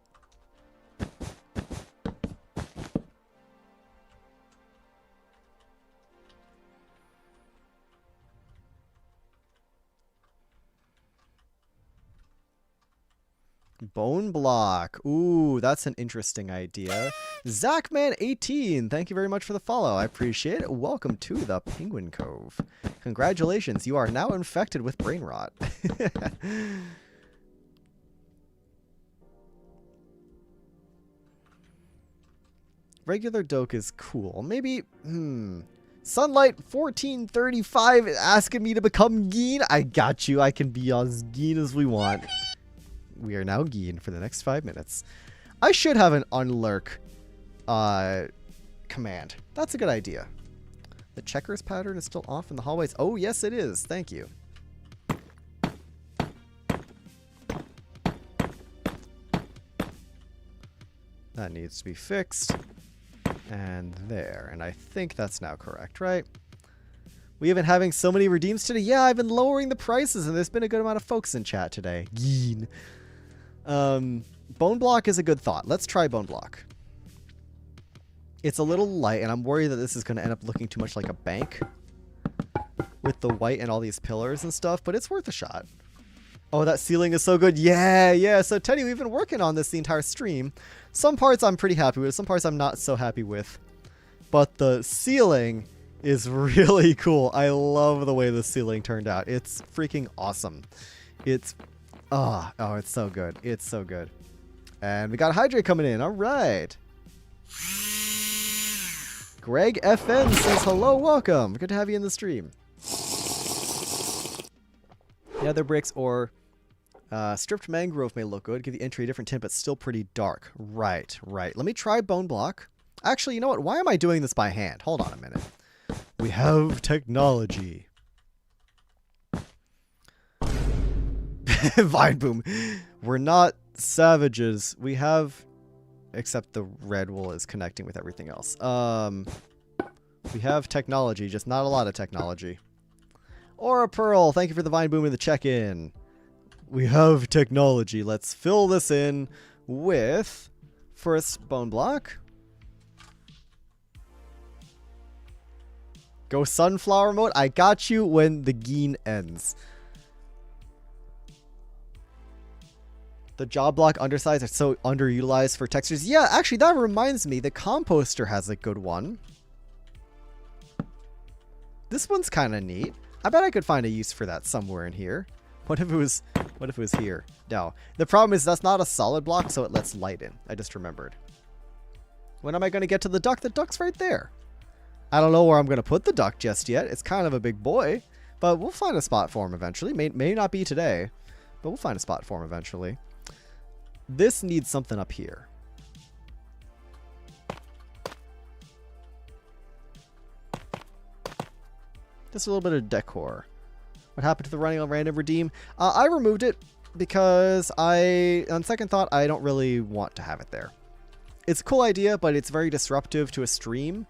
Bone block. Ooh, that's an interesting idea. Zachman18, thank you very much for the follow. I appreciate it. Welcome to the Penguin Cove. Congratulations, you are now infected with brain rot. Regular doke is cool. Maybe, Sunlight 1435 is asking me to become Geen. I got you. I can be as Geen as we want. We are now Geen for the next 5 minutes. I should have an unlurk command. That's a good idea. The checkers pattern is still off in the hallways. Oh, yes, it is. Thank you. That needs to be fixed. And there. And I think that's now correct, right? We have been having so many redeems today. Yeah, I've been lowering the prices, and there's been a good amount of folks in chat today. Geen. Bone block is a good thought. Let's try bone block. It's a little light, and I'm worried that this is going to end up looking too much like a bank with the white and all these pillars and stuff, but it's worth a shot. Oh, that ceiling is so good. Yeah, yeah. So, Teddy, we've been working on this the entire stream. Some parts I'm pretty happy with. Some parts I'm not so happy with. But the ceiling is really cool. I love the way the ceiling turned out. It's freaking awesome. It's... oh, it's so good. It's so good. And we got Hydrate coming in. All right. Greg FN says hello. Welcome. Good to have you in the stream. Nether bricks or stripped mangrove may look good. Give the entry a different tint, but still pretty dark. Right, right. Let me try bone block. Actually, you know what? Why am I doing this by hand? Hold on a minute. We have technology. Vine boom. We're not savages. We have... except the red wool is connecting with everything else. We have technology, just not a lot of technology. Aura Pearl, thank you for the Vine Boom and the check-in. We have technology. Let's fill this in with first bone block. Go sunflower mode. I got you when the geen ends. The job block undersized are so underutilized for textures. Yeah, actually, that reminds me. The composter has a good one. This one's kind of neat. I bet I could find a use for that somewhere in here. What if it was here? No. The problem is that's not a solid block, so it lets light in. I just remembered. When am I going to get to the duck? The duck's right there. I don't know where I'm going to put the duck just yet. It's kind of a big boy, but we'll find a spot for him eventually. May not be today, but we'll find a spot for him eventually. This needs something up here. Just a little bit of decor. What happened to the running on random redeem? I removed it because on second thought, I don't really want to have it there. It's a cool idea, but it's very disruptive to a stream.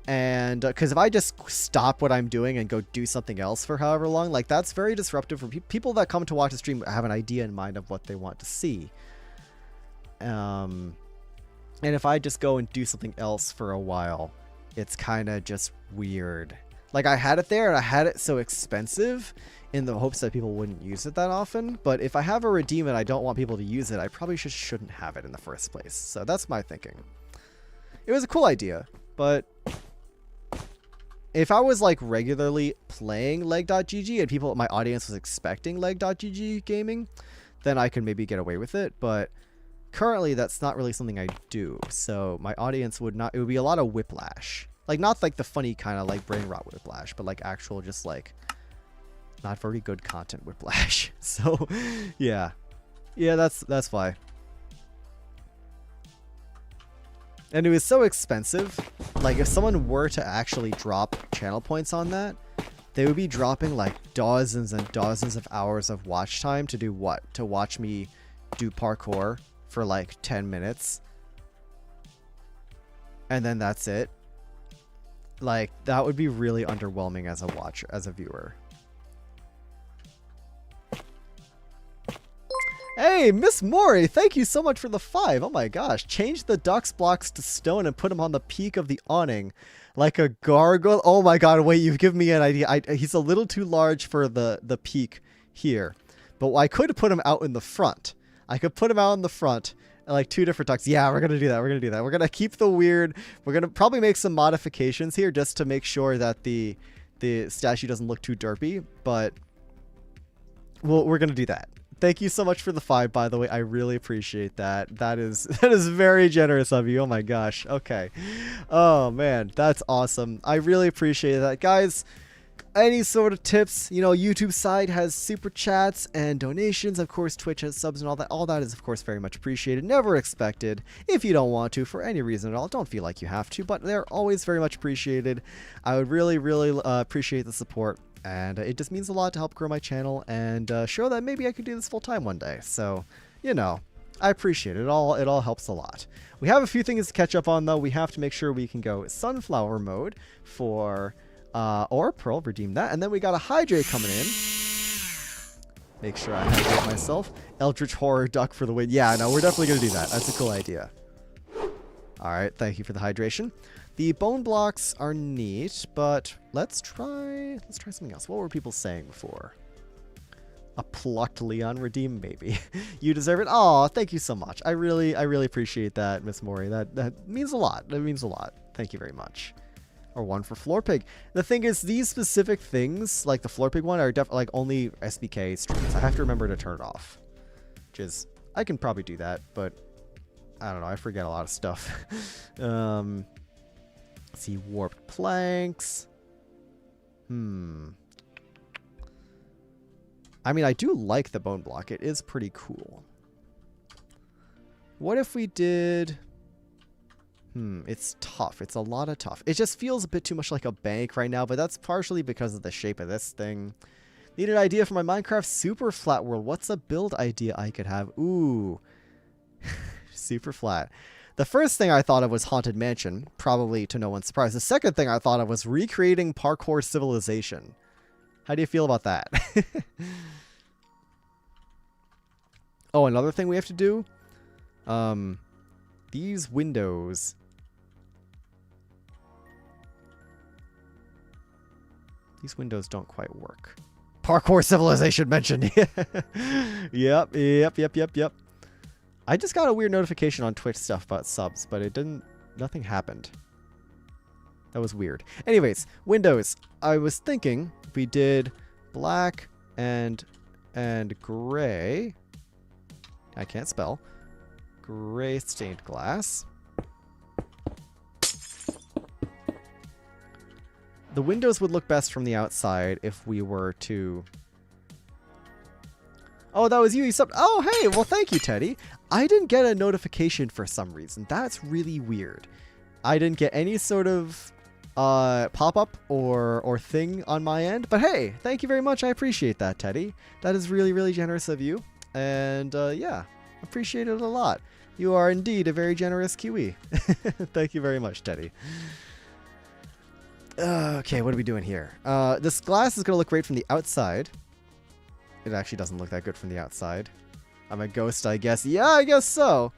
And because if I just stop what I'm doing and go do something else for however long, like that's very disruptive for people that come to watch the stream have an idea in mind of what they want to see. And if I just go and do something else for a while, it's kind of just weird. Like I had it there and I had it so expensive in the hopes that people wouldn't use it that often. But if I have a redeem and I don't want people to use it, I probably just shouldn't have it in the first place. So that's my thinking. It was a cool idea, but if I was like regularly playing leg.gg and people, my audience was expecting leg.gg gaming, then I could maybe get away with it. But currently that's not really something I do. So my audience would not, it would be a lot of whiplash. Like not like the funny kind of like brain rot whiplash, but like actual just like not very good content whiplash. So yeah. Yeah, that's why. And it was so expensive. Like if someone were to actually drop channel points on that, they would be dropping like dozens and dozens of hours of watch time to do what? To watch me do parkour for like 10 minutes. And then that's it. Like that would be really underwhelming as a watcher, as a viewer. Hey, Miss Mori, thank you so much for the 5. Oh my gosh. Change the duck's blocks to stone and put him on the peak of the awning. Like a gargoyle. Oh my god, wait, you've given me an idea. He's a little too large for the peak here. But I could put him out in the front. I could put him out in the front. Like 2 different ducks. Yeah, we're going to do that. We're going to do that. We're going to keep the weird... We're going to probably make some modifications here just to make sure that the statue doesn't look too derpy. But we're going to do that. Thank you so much for the 5, by the way. I really appreciate that. That is very generous of you. Oh my gosh. Okay. Oh man, that's awesome. I really appreciate that. Guys, any sort of tips, you know, YouTube side has super chats and donations. Of course, Twitch has subs and all that. All that is, of course, very much appreciated. Never expected. If you don't want to, for any reason at all, don't feel like you have to, but they're always very much appreciated. I would really, really appreciate the support. And it just means a lot to help grow my channel and show that maybe I could do this full time one day. So, you know, I appreciate it. It all helps a lot. We have a few things to catch up on, though. We have to make sure we can go sunflower mode for Aura Pearl, redeem that. And then we got a Hydrate coming in. Make sure I hydrate myself. Eldritch Horror Duck for the win. Yeah, no, we're definitely going to do that. That's a cool idea. All right, thank you for the hydration. The bone blocks are neat, but let's try something else. What were people saying before? A plucked Leon redeem, maybe. You deserve it. Oh, thank you so much. I really appreciate that, Miss Mori. That means a lot. That means a lot. Thank you very much. Or one for Floor Pig. The thing is, these specific things, like the Floor Pig one, are definitely like only SBK streams. I have to remember to turn it off. Which is, I can probably do that, but I don't know. I forget a lot of stuff. Let's see, warped planks. I mean, I do like the bone block. It is pretty cool. What if we did... it's tough. It's a lot of tough. It just feels a bit too much like a bank right now, but that's partially because of the shape of this thing. Need an idea for my Minecraft super flat world. What's a build idea I could have? Ooh. Super flat. The first thing I thought of was Haunted Mansion, probably to no one's surprise. The second thing I thought of was recreating parkour civilization. How do you feel about that? Oh, another thing we have to do. These windows. These windows don't quite work. Parkour civilization mentioned. Yep. I just got a weird notification on Twitch stuff about subs, but it didn't. Nothing happened. That was weird. Anyways, windows. I was thinking if we did black and gray. I can't spell. Gray stained glass. The windows would look best from the outside if we were to... Oh, that was you. You subbed. Oh, hey. Well, thank you, Teddy. I didn't get a notification for some reason. That's really weird. I didn't get any sort of pop-up or thing on my end. But hey, thank you very much. I appreciate that, Teddy. That is really generous of you. And yeah, appreciate it a lot. You are indeed a very generous Kiwi. Thank you very much, Teddy. Okay, what are we doing here? This glass is going to look great from the outside. It actually doesn't look that good from the outside. I'm a ghost, I guess. Yeah, I guess so.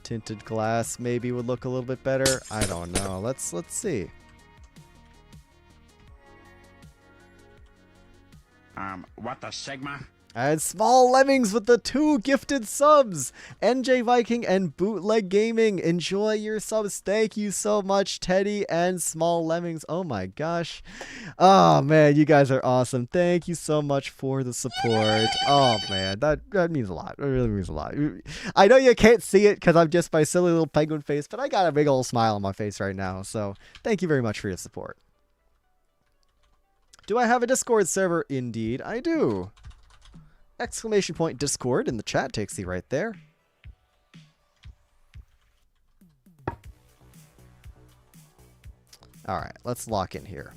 Tinted glass maybe would look a little bit better. I don't know. Let's see. What the Sigma? And Small Lemmings with the 2 gifted subs. NJ Viking and Bootleg Gaming. Enjoy your subs. Thank you so much, Teddy and Small Lemmings. Oh my gosh. Oh man, you guys are awesome. Thank you so much for the support. Oh man, that means a lot. It really means a lot. I know you can't see it because I'm just my silly little penguin face, but I got a big old smile on my face right now. So thank you very much for your support. Do I have a Discord server? Indeed, I do. Exclamation point Discord in the chat takes you right there. Alright, let's lock in here.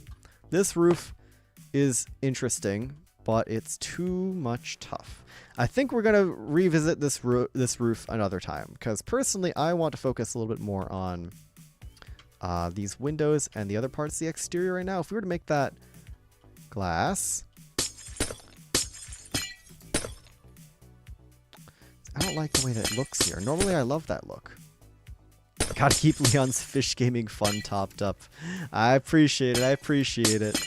This roof is interesting, but it's too much tough. I think we're going to revisit this roof another time, because personally I want to focus a little bit more on these windows and the other parts of the exterior right now. If we were to make that glass... I don't like the way that looks here. Normally I love that look. Gotta keep Leon's Fish Gaming fun topped up. I appreciate it. I appreciate it.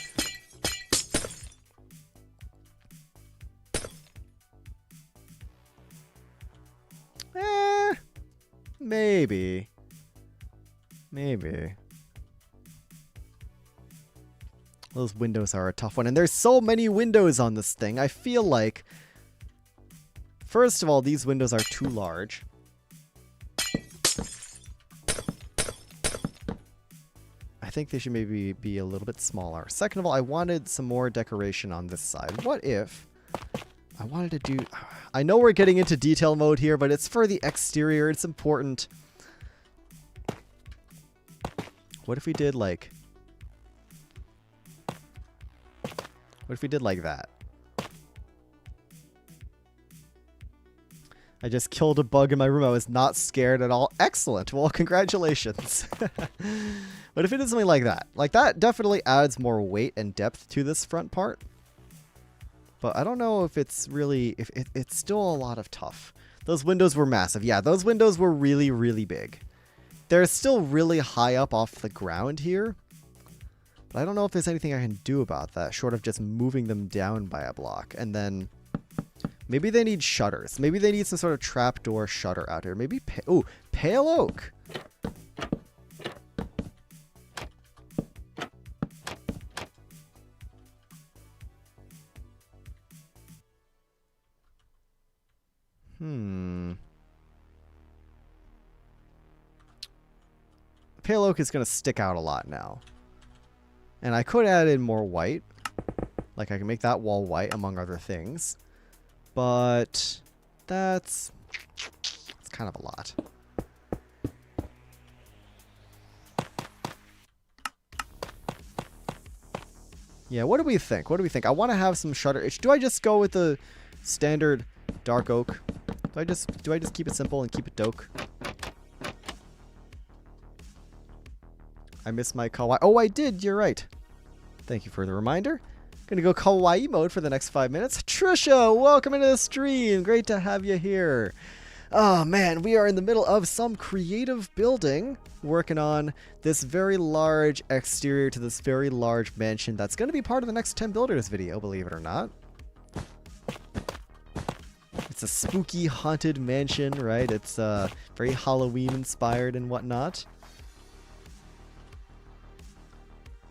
Maybe. Maybe. Those windows are a tough one. And there's so many windows on this thing. I feel like... First of all, these windows are too large. I think they should maybe be a little bit smaller. Second of all, I wanted some more decoration on this side. What if I wanted to do... I know we're getting into detail mode here, but it's for the exterior. It's important. What if we did like... What if we did like that? I just killed a bug in my room. I was not scared at all. Excellent. Well, congratulations. But if it is something like that definitely adds more weight and depth to this front part. But I don't know if it's really, it's still a lot of tough. Those windows were massive. Yeah, those windows were really, really big. they're still really high up off the ground here. But I don't know if there's anything I can do about that, short of just moving them down by a block. And then maybe they need shutters. Maybe they need some sort of trapdoor shutter out here. Maybe, pale oak. Pale oak is going to stick out a lot now. And I could add in more white. Like I can make that wall white among other things. But it's kind of a lot. Yeah, what do we think? What do we think? I want to have some shutter. Do I just go with the standard dark oak? Do I just keep it simple and keep it doke? I missed my kawaii. Oh, I did. You're right. Thank you for the reminder. Gonna go kawaii mode for the next 5 minutes. Trisha, welcome into the stream. Great to have you here. Oh man, we are in the middle of some creative building, working on this very large exterior to this very large mansion that's going to be part of the next 10 builders video, believe it or not. It's a spooky haunted mansion, right? It's very Halloween inspired and whatnot.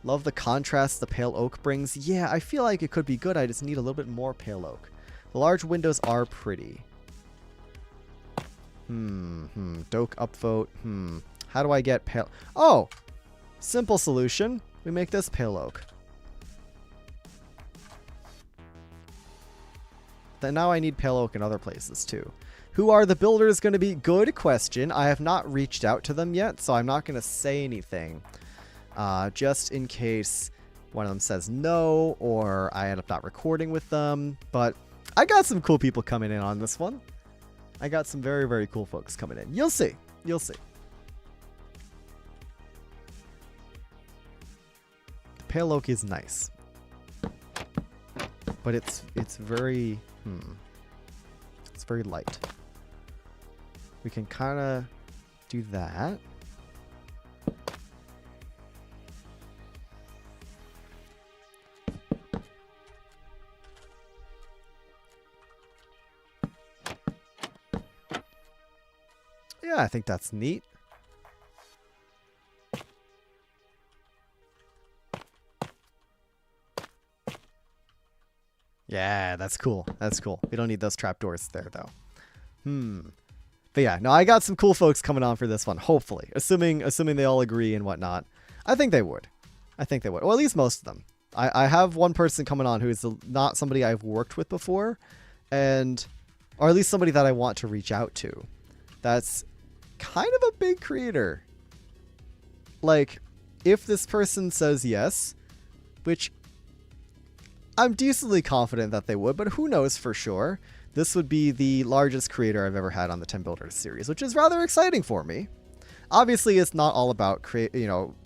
Love the contrast the pale oak brings. Yeah, I feel like it could be good. I just need a little bit more pale oak. The large windows are pretty. Doke upvote. How do I get pale? Oh! Simple solution. We make this pale oak. Then now I need pale oak in other places too. Who are the builders going to be? Good question. I have not reached out to them yet, so I'm not going to say anything. Just in case one of them says no, or I end up not recording with them. But I got some cool people coming in on this one. I got some very, very cool folks coming in. You'll see. You'll see. The pale oak is nice. But it's very... It's very light. We can kind of do that. Yeah, I think that's neat. Yeah, that's cool. That's cool. We don't need those trapdoors there, though. But yeah, no, I got some cool folks coming on for this one, hopefully. Assuming they all agree and whatnot. I think they would. I think they would. Or at least most of them. I have one person coming on who is not somebody I've worked with before. Or at least somebody that I want to reach out to. That's kind of a big creator. Like, if this person says yes, which I'm decently confident that they would, but who knows for sure, this would be the largest creator I've ever had on the 10 Builders series, which is rather exciting for me. Obviously, it's not all about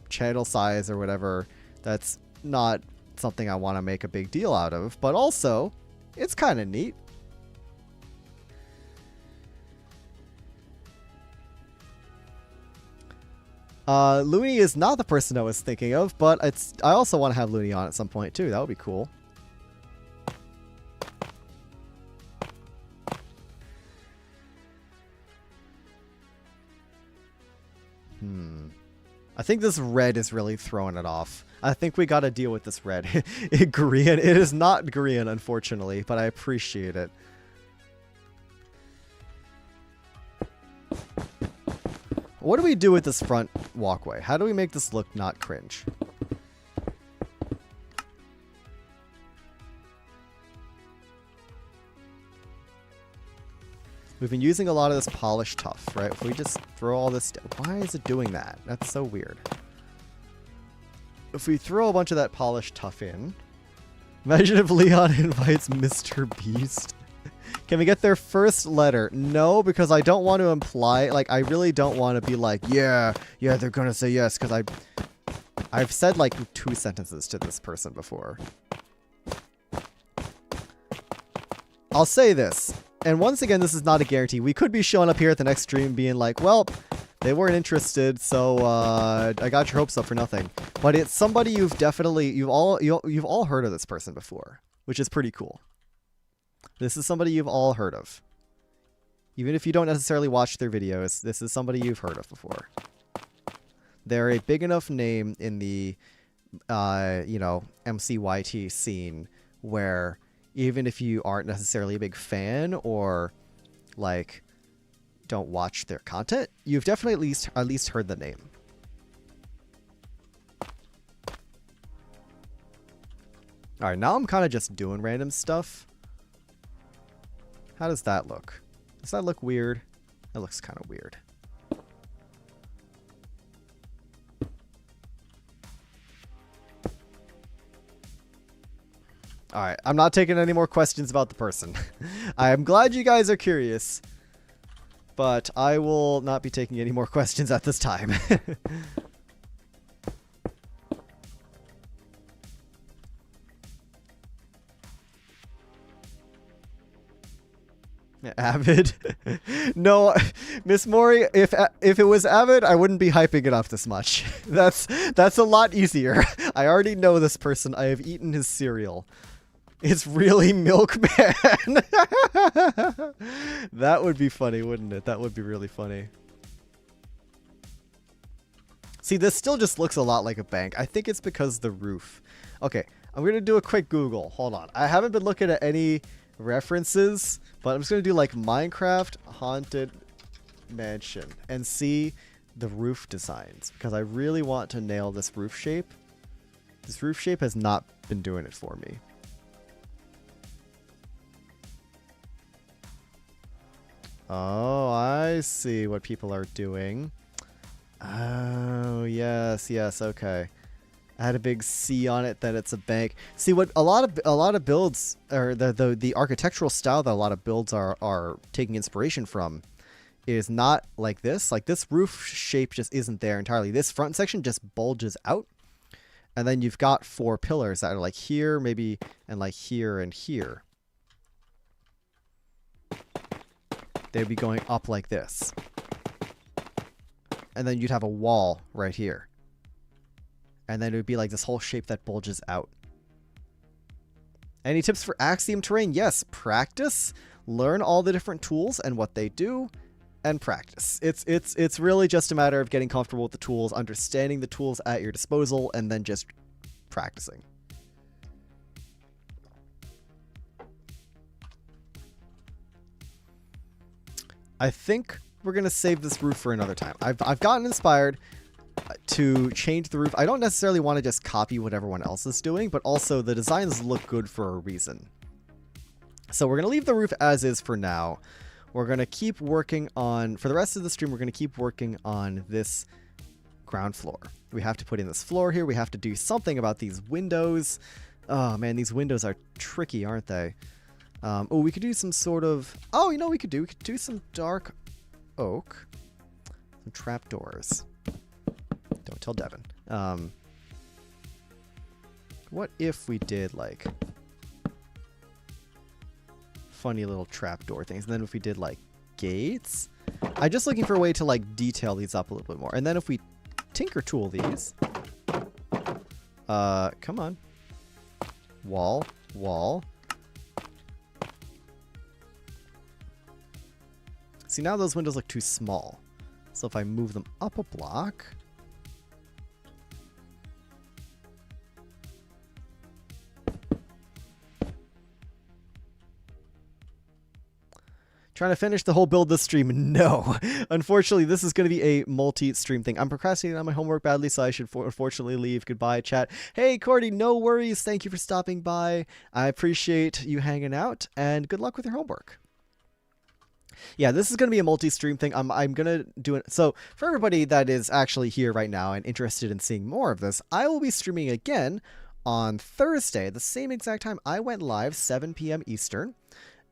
channel size or whatever. That's not something I want to make a big deal out of, but also, it's kind of neat. Looney is not the person I was thinking of, but I also want to have Looney on at some point too. That would be cool. I think this red is really throwing it off. I think we got to deal with this red. Green. It is not green, unfortunately, but I appreciate it. What do we do with this front walkway? How do we make this look not cringe? We've been using a lot of this polished tuff, right? If we just throw all this... Why is it doing that? That's so weird. If we throw a bunch of that polished tuff in... Imagine if Leon invites Mr. Beast. Can we get their first letter? No, because I don't want to imply... Like, I really don't want to be like, yeah, they're going to say yes, because I've said, like, 2 sentences to this person before. I'll say this. And once again, this is not a guarantee. We could be showing up here at the next stream being like, well, They weren't interested, so I got your hopes up for nothing. But it's somebody you've all heard of this person before, which is pretty cool. This is somebody you've all heard of. Even if you don't necessarily watch their videos, this is somebody you've heard of before. They're a big enough name in the, MCYT scene where even if you aren't necessarily a big fan or, like, don't watch their content, you've definitely at least heard the name. Alright, now I'm kind of just doing random stuff. How does that look? Does that look weird? That looks kind of weird. Alright, I'm not taking any more questions about the person. I am glad you guys are curious, but I will not be taking any more questions at this time. Avid? No, Miss Mori, if it was Avid, I wouldn't be hyping it up this much. That's a lot easier. I already know this person. I have eaten his cereal. It's really Milkman. That would be funny, wouldn't it? That would be really funny. See, this still just looks a lot like a bank. I think it's because the roof. Okay, I'm going to do a quick Google. Hold on. I haven't been looking at any references, but I'm just going to do like Minecraft Haunted Mansion and see the roof designs because I really want to nail this roof shape. This roof shape has not been doing it for me. Oh, I see what people are doing. Oh, yes, okay. I had a big C on it that it's a bank. See, what a lot of builds, or the architectural style that a lot of builds are taking inspiration from, is not like this. Like this roof shape just isn't there entirely. This front section just bulges out, and then you've got 4 pillars that are like here, maybe, and like here and here. They'd be going up like this, and then you'd have a wall right here. And then it would be like this whole shape that bulges out. Any tips for Axiom terrain? Yes, practice. Learn all the different tools and what they do, and practice. It's really just a matter of getting comfortable with the tools, understanding the tools at your disposal, and then just practicing. I think we're gonna save this roof for another time. I've gotten inspired to change the roof. I don't necessarily want to just copy what everyone else is doing, but also the designs look good for a reason. So we're going to leave the roof as is for now. We're going to keep working on, for the rest of the stream, we're going to keep working on this ground floor. We have to put in this floor here. We have to do something about these windows. Oh man, these windows are tricky, aren't they? Oh, we could do some sort of, oh, you know what we could do? We could do some dark oak, some trapdoors. Don't tell Devin. What if we did like funny little trapdoor things, and then if we did like gates? I'm just looking for a way to like detail these up a little bit more. And then if we tinker tool these, come on, wall. See, now those windows look too small. So if I move them up a block. Trying to finish the whole build this stream? No. Unfortunately, this is going to be a multi-stream thing. I'm procrastinating on my homework badly, so I should unfortunately leave. Goodbye, chat. Hey, Cordy, no worries. Thank you for stopping by. I appreciate you hanging out, and good luck with your homework. Yeah, this is going to be a multi-stream thing. I'm going to do it. So for everybody that is actually here right now and interested in seeing more of this, I will be streaming again on Thursday, the same exact time I went live, 7 p.m. Eastern.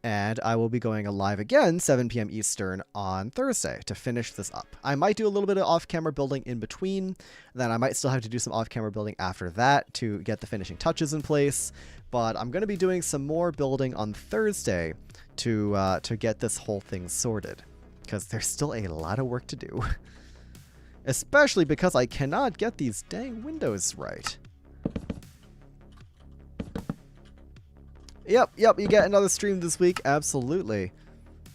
And I will be going live again, 7 p.m. Eastern on Thursday to finish this up. I might do a little bit of off-camera building in between. Then I might still have to do some off-camera building after that to get the finishing touches in place. But I'm going to be doing some more building on Thursday to get this whole thing sorted, because there's still a lot of work to do. Especially because I cannot get these dang windows right. Yep, you get another stream this week. Absolutely.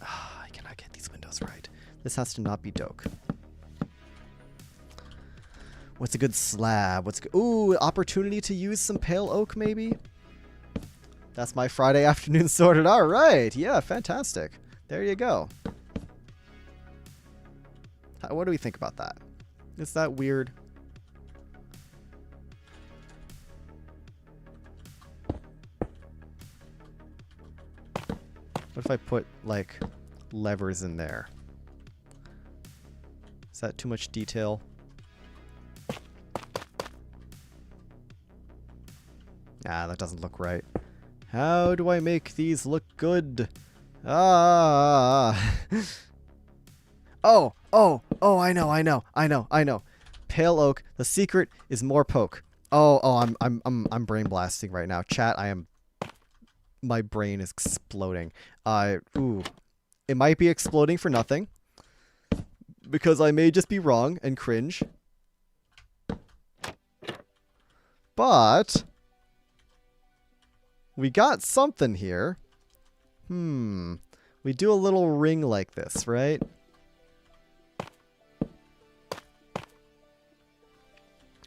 I cannot get these windows right. This has to not be doke. What's a good slab? Ooh, opportunity to use some pale oak, maybe? That's my Friday afternoon sorted. All right. Yeah, fantastic. There you go. What do we think about that? Is that weird? What if I put, like, levers in there? Is that too much detail? Ah, that doesn't look right. How do I make these look good? Ah. Oh, I know. Pale oak. The secret is more poke. I'm brain blasting right now. Chat, my brain is exploding. Ooh. It might be exploding for nothing. Because I may just be wrong and cringe. But we got something here. We do a little ring like this, right?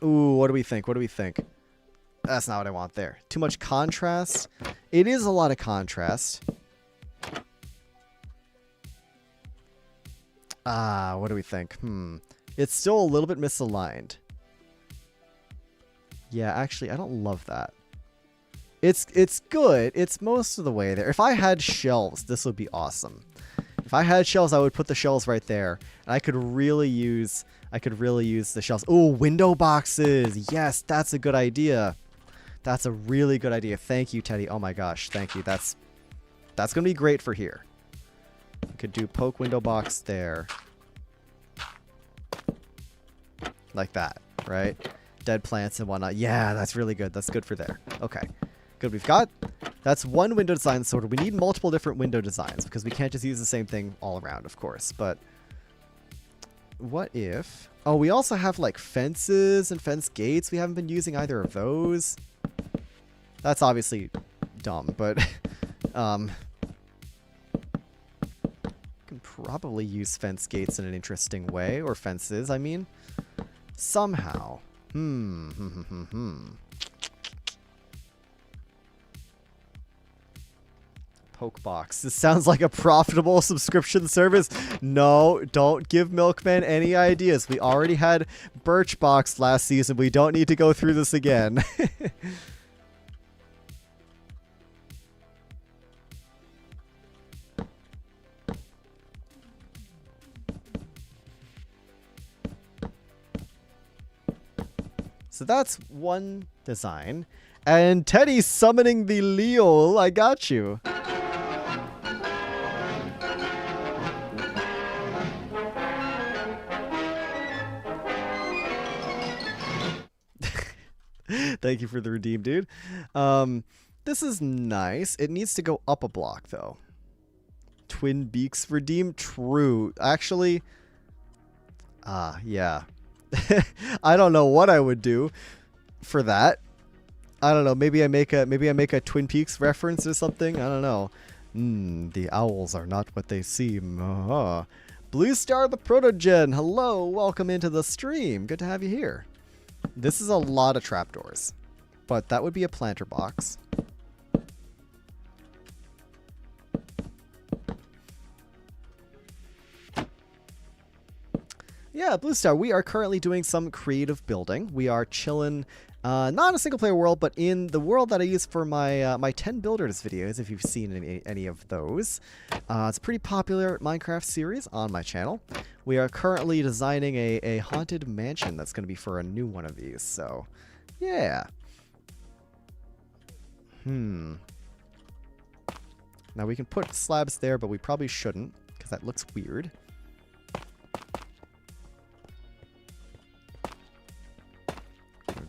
Ooh, what do we think? That's not what I want there. Too much contrast. It is a lot of contrast. What do we think? It's still a little bit misaligned. Yeah, actually, I don't love that. It's good. It's most of the way there. If I had shelves, this would be awesome. If I had shelves, I would put the shelves right there, and I could really use the shelves. Ooh, window boxes. Yes, that's a good idea. That's a really good idea. Thank you, Teddy. Oh my gosh, thank you. That's gonna be great for here. We could do poke window box there. Like that, right? Dead plants and whatnot. Yeah, that's really good. That's good for there. Okay. Good. That's one window design sorted. We need multiple different window designs because we can't just use the same thing all around, of course. But what if... Oh, we also have like fences and fence gates. We haven't been using either of those. That's obviously dumb, but can probably use fence gates in an interesting way, or fences, I mean, somehow. Pokebox. This sounds like a profitable subscription service. No, don't give Milkman any ideas. We already had Birchbox last season. We don't need to go through this again. So that's one design. And Teddy's summoning the Leo. I got you. Thank you for the redeem, dude. This is nice. It needs to go up a block, though. Twin Beaks redeem? True. Actually, yeah. I don't know what I would do for that. I don't know. Maybe I make a Twin Peaks reference or something. I don't know. The owls are not what they seem. Blue Star the Protogen. Hello, welcome into the stream. Good to have you here. This is a lot of trapdoors, but that would be a planter box. Yeah, Blue Star, we are currently doing some creative building. We are chilling, not in a single player world, but in the world that I use for my my 10 builders videos, if you've seen any of those. It's a pretty popular Minecraft series on my channel. We are currently designing a haunted mansion that's going to be for a new one of these, so yeah. Now we can put slabs there, but we probably shouldn't, because that looks weird.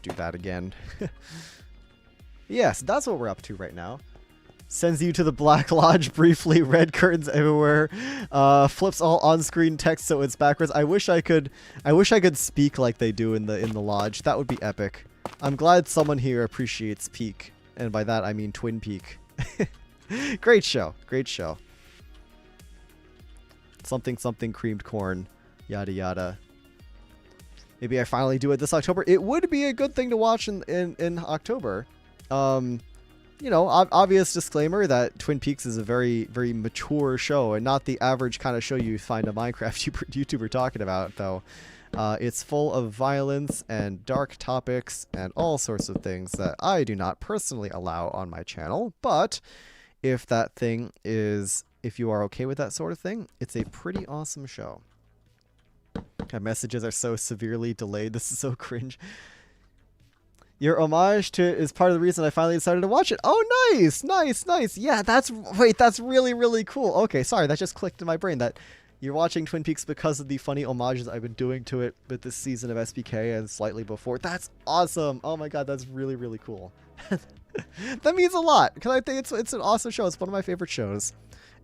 Do that again. Yes, that's what we're up to right now. Sends you to the Black Lodge briefly. Red curtains everywhere. Flips all on-screen text so it's backwards. I wish I could speak like they do in the lodge. That would be epic. I'm glad someone here appreciates Peak, and by that I mean Twin Peak. Great show. Great show. Something something creamed corn. Yada yada. Maybe I finally do it this October. It would be a good thing to watch in October. You know, obvious disclaimer that Twin Peaks is a very, very mature show and not the average kind of show you find a Minecraft YouTuber talking about, though. It's full of violence and dark topics and all sorts of things that I do not personally allow on my channel. But if you are okay with that sort of thing, it's a pretty awesome show. My messages are so severely delayed. This is so cringe. Your homage to it is part of the reason I finally decided to watch it. Oh, nice, nice, nice. Yeah, that's really, really cool. Okay, sorry, that just clicked in my brain that you're watching Twin Peaks because of the funny homages I've been doing to it with this season of SBK and slightly before. That's awesome. Oh my god, that's really, really cool. That means a lot because I think it's an awesome show. It's one of my favorite shows.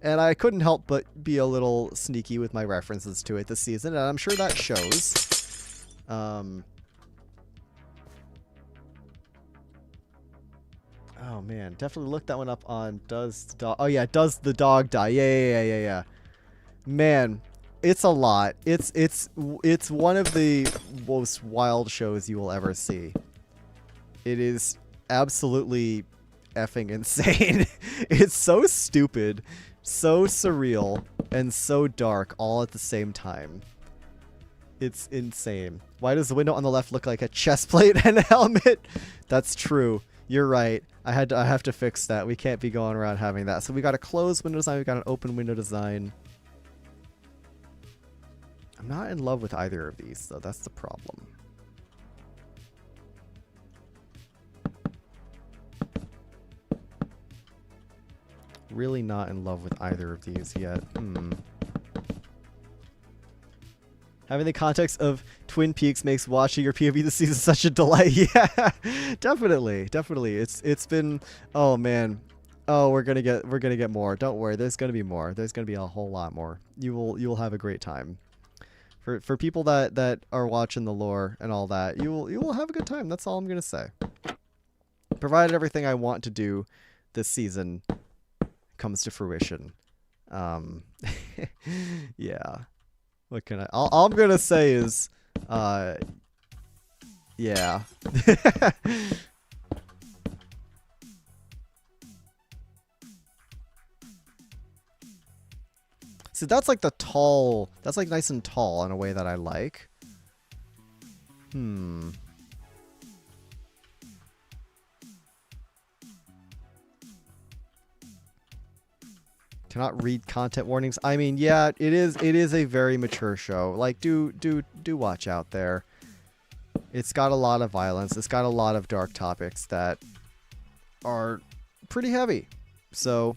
And I couldn't help but be a little sneaky with my references to it this season, and I'm sure that shows. Oh man, definitely look that one up on Does the Dog... Oh yeah, Does the Dog Die? Yeah. Man, it's a lot. It's one of the most wild shows you will ever see. It is absolutely effing insane. It's so stupid, so surreal, and so dark all at the same time. It's insane. Why does the window on the left look like a chest plate and a helmet? That's true. You're right. I have to fix that. We can't be going around having that. So we got a closed window design. We got an open window design. I'm not in love with either of these, though. That's the problem. Really not in love with either of these yet. Having the context of Twin Peaks makes watching your POV this season such a delight. Yeah, definitely. It's been, oh man, oh we're gonna get more. Don't worry, there's gonna be more. There's gonna be a whole lot more. You will have a great time. For people that are watching the lore and all that, you will have a good time. That's all I'm gonna say. Provided everything I want to do this season comes to fruition. Yeah. What can all I'm gonna say is, yeah. See, that's like the tall, that's like nice and tall in a way that I like. Cannot read content warnings. I mean, yeah, it is a very mature show. Like, do watch out there. It's got a lot of violence. It's got a lot of dark topics that are pretty heavy. So,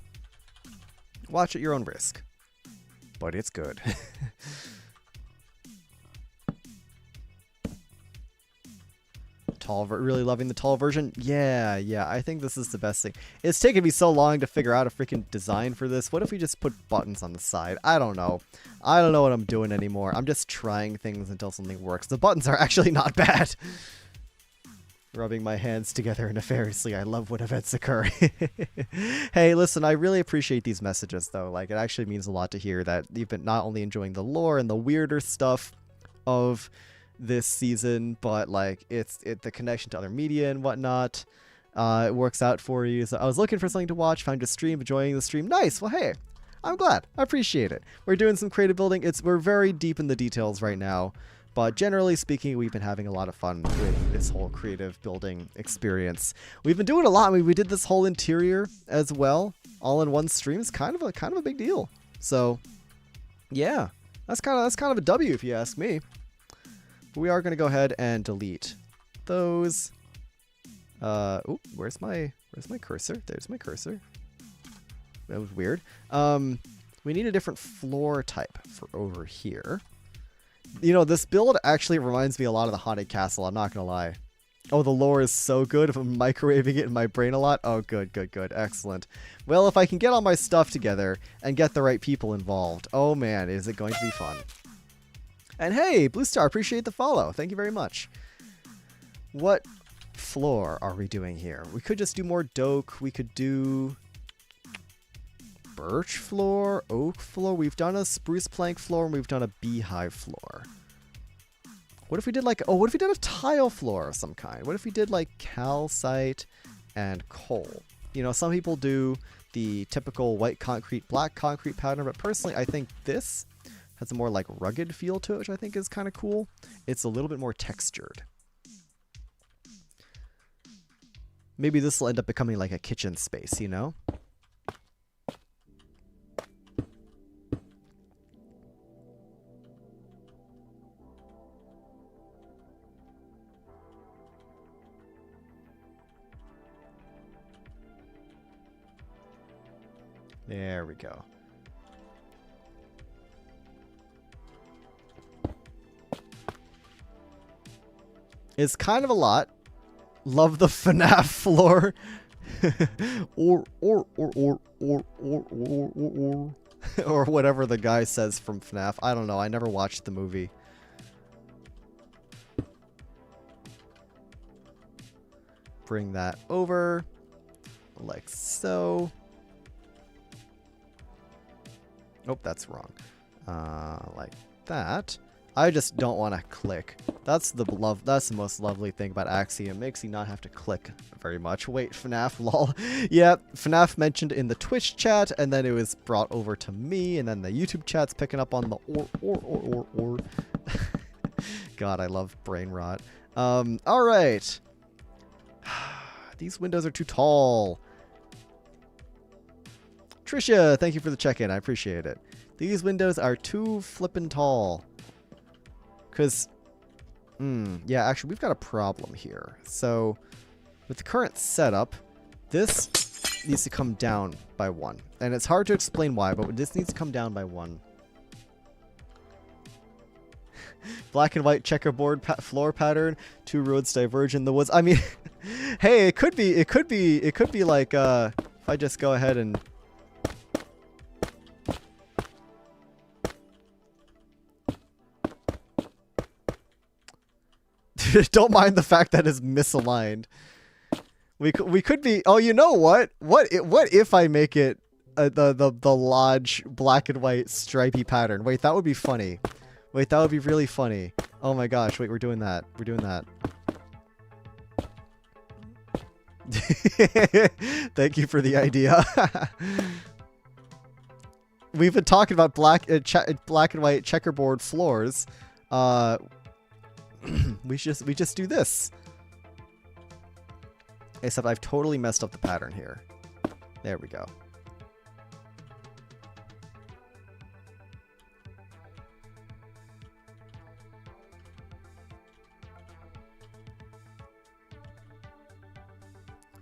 watch at your own risk. But it's good. Really loving the tall version. Yeah, I think this is the best thing. It's taken me so long to figure out a freaking design for this. What if we just put buttons on the side? I don't know. I don't know what I'm doing anymore. I'm just trying things until something works. The buttons are actually not bad. Rubbing my hands together nefariously. I love when events occur. Hey, listen, I really appreciate these messages, though. Like, it actually means a lot to hear that you've been not only enjoying the lore and the weirder stuff of this season, but like the connection to other media and whatnot. It works out for you. So I was looking for something to watch, found a stream, enjoying the stream. Nice. Well, hey, I'm glad. I appreciate it. We're doing some creative building. We're very deep in the details right now, but generally speaking, we've been having a lot of fun with this whole creative building experience. We've been doing a lot. I mean, we did this whole interior as well, all in one stream. It's kind of a big deal. So, yeah, that's kind of a W if you ask me. We are going to go ahead and delete those. Oh, where's my cursor? There's my cursor. That was weird. We need a different floor type for over here. You know, this build actually reminds me a lot of the Haunted Castle. I'm not going to lie. Oh, the lore is so good. If I'm microwaving it in my brain a lot. Oh, good, good, good. Excellent. Well, if I can get all my stuff together and get the right people involved, oh man, is it going to be fun. And hey, Blue Star, appreciate the follow. Thank you very much. What floor are we doing here? We could just do more doke. We could do birch floor, oak floor. We've done a spruce plank floor and we've done a beehive floor. What if we did like, oh, what if we did a tile floor of some kind? What if we did like calcite and coal? You know, some people do the typical white concrete, black concrete pattern, but personally I think this has a more like rugged feel to it, which I think is kind of cool. It's a little bit more textured. Maybe this will end up becoming like a kitchen space, you know? There we go. It's kind of a lot. Love the FNAF floor. or whatever the guy says from FNAF. I don't know. I never watched the movie. Bring that over like so. Oh, that's wrong. Like that. I just don't want to click. That's the most lovely thing about Axie. It makes you not have to click very much. Wait, FNAF, lol. Yeah, FNAF mentioned in the Twitch chat, and then it was brought over to me, and then the YouTube chat's picking up on the or. God, I love brain rot. All right. These windows are too tall. Trisha, thank you for the check-in. I appreciate it. These windows are too flippin' tall. Because, yeah, actually, we've got a problem here. So, with the current setup, this needs to come down by 1. And it's hard to explain why, but this needs to come down by 1. Black and white checkerboard floor pattern. 2 roads diverge in the woods. I mean, hey, it could be like, if I just go ahead and... Don't mind the fact that it's misaligned. We could be. Oh, you know what? What if I make it the lodge black and white stripy pattern? Wait, that would be funny. Wait, that would be really funny. Oh my gosh! Wait, we're doing that. We're doing that. Thank you for the idea. We've been talking about black and white checkerboard floors. We just do this. Except I've totally messed up the pattern here. There we go.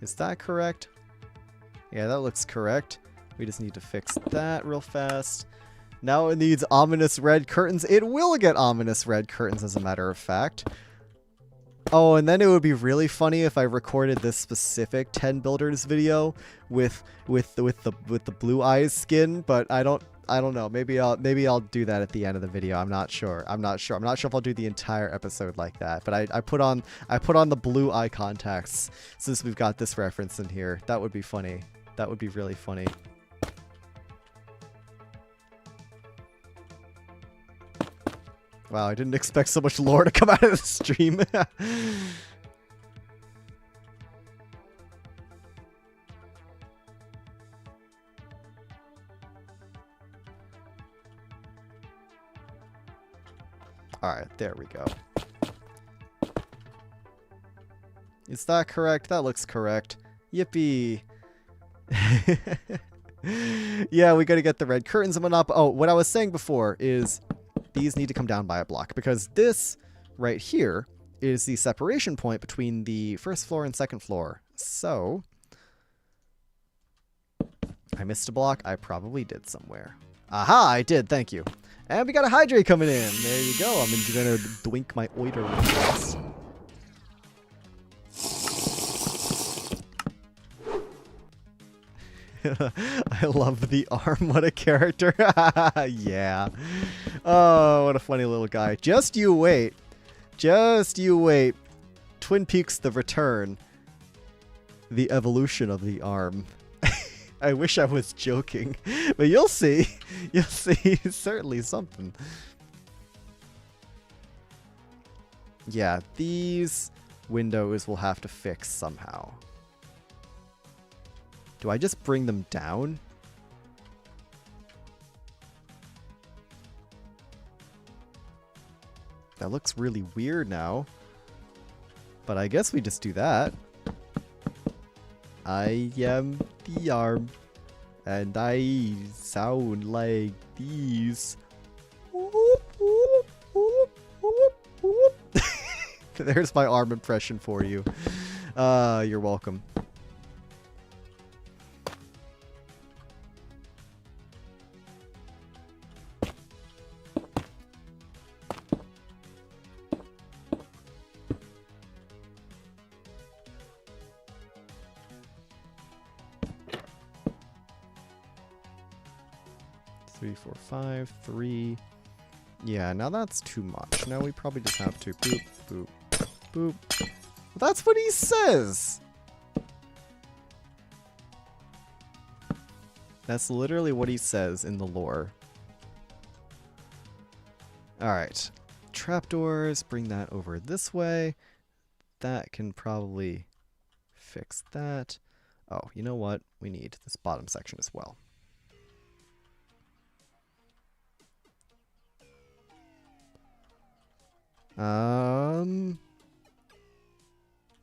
Is that correct? Yeah, that looks correct. We just need to fix that real fast. Now it needs ominous red curtains. It will get ominous red curtains, as a matter of fact. Oh, and then it would be really funny if I recorded this specific 10 builders video with the blue eyes skin, but I don't know. Maybe I'll do that at the end of the video. I'm not sure. I'm not sure if I'll do the entire episode like that. But I put on the blue eye contacts since we've got this reference in here. That would be funny. That would be really funny. Wow, I didn't expect so much lore to come out of the stream. Alright, there we go. Is that correct? That looks correct. Yippee. Yeah, we gotta get the red curtains and whatnot. Oh, what I was saying before is these need to come down by a block because this right here is the separation point between the first floor and second floor. So I missed a block. I probably did somewhere. Aha, I did. Thank you. And we got a hydrate coming in. There you go. I'm going to doink my oiter real fast. I love the arm. What a character. Yeah. Oh, what a funny little guy. Just you wait. Just you wait. Twin Peaks: The Return. The evolution of the arm. I wish I was joking, but you'll see. You'll see. Certainly something. Yeah, these windows will have to fix somehow. Do I just bring them down? That looks really weird now. But I guess we just do that. I am the arm, and I sound like these. There's my arm impression for you. You're welcome. Three, four, five, 3. Yeah, now that's too much. Now we probably just have to boop, boop, boop. That's what he says! That's literally what he says in the lore. Alright. Trapdoors, bring that over this way. That can probably fix that. Oh, you know what? We need this bottom section as well.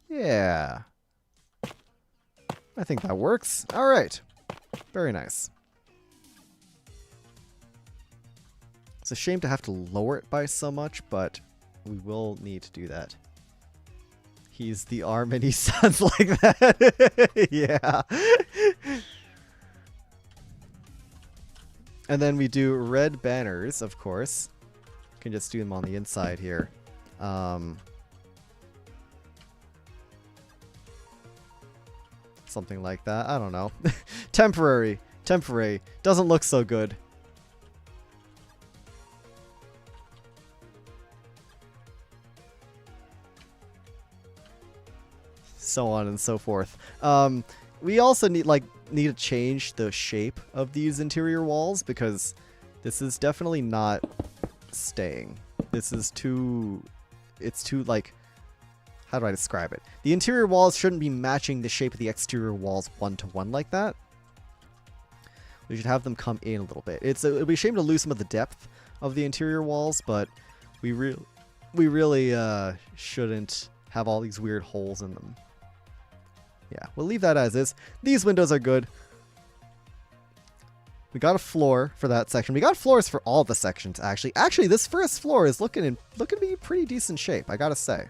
Yeah. I think that works. All right. Very nice. It's a shame to have to lower it by so much, but we will need to do that. He's the arm and he sounds like that. Yeah. And then we do red banners, of course. Can just do them on the inside here. Something like that. I don't know. Temporary. Temporary. Doesn't look so good. So on and so forth. We also need to change the shape of these interior walls because this is definitely not staying. This is too... It's too, like... How do I describe it? The interior walls shouldn't be matching the shape of the exterior walls one-to-one like that. We should have them come in a little bit. It would be a shame to lose some of the depth of the interior walls, but we really shouldn't have all these weird holes in them. Yeah, we'll leave that as is. These windows are good. We got a floor for that section. We got floors for all the sections, actually. Actually, this first floor is looking to be pretty decent shape, I gotta say.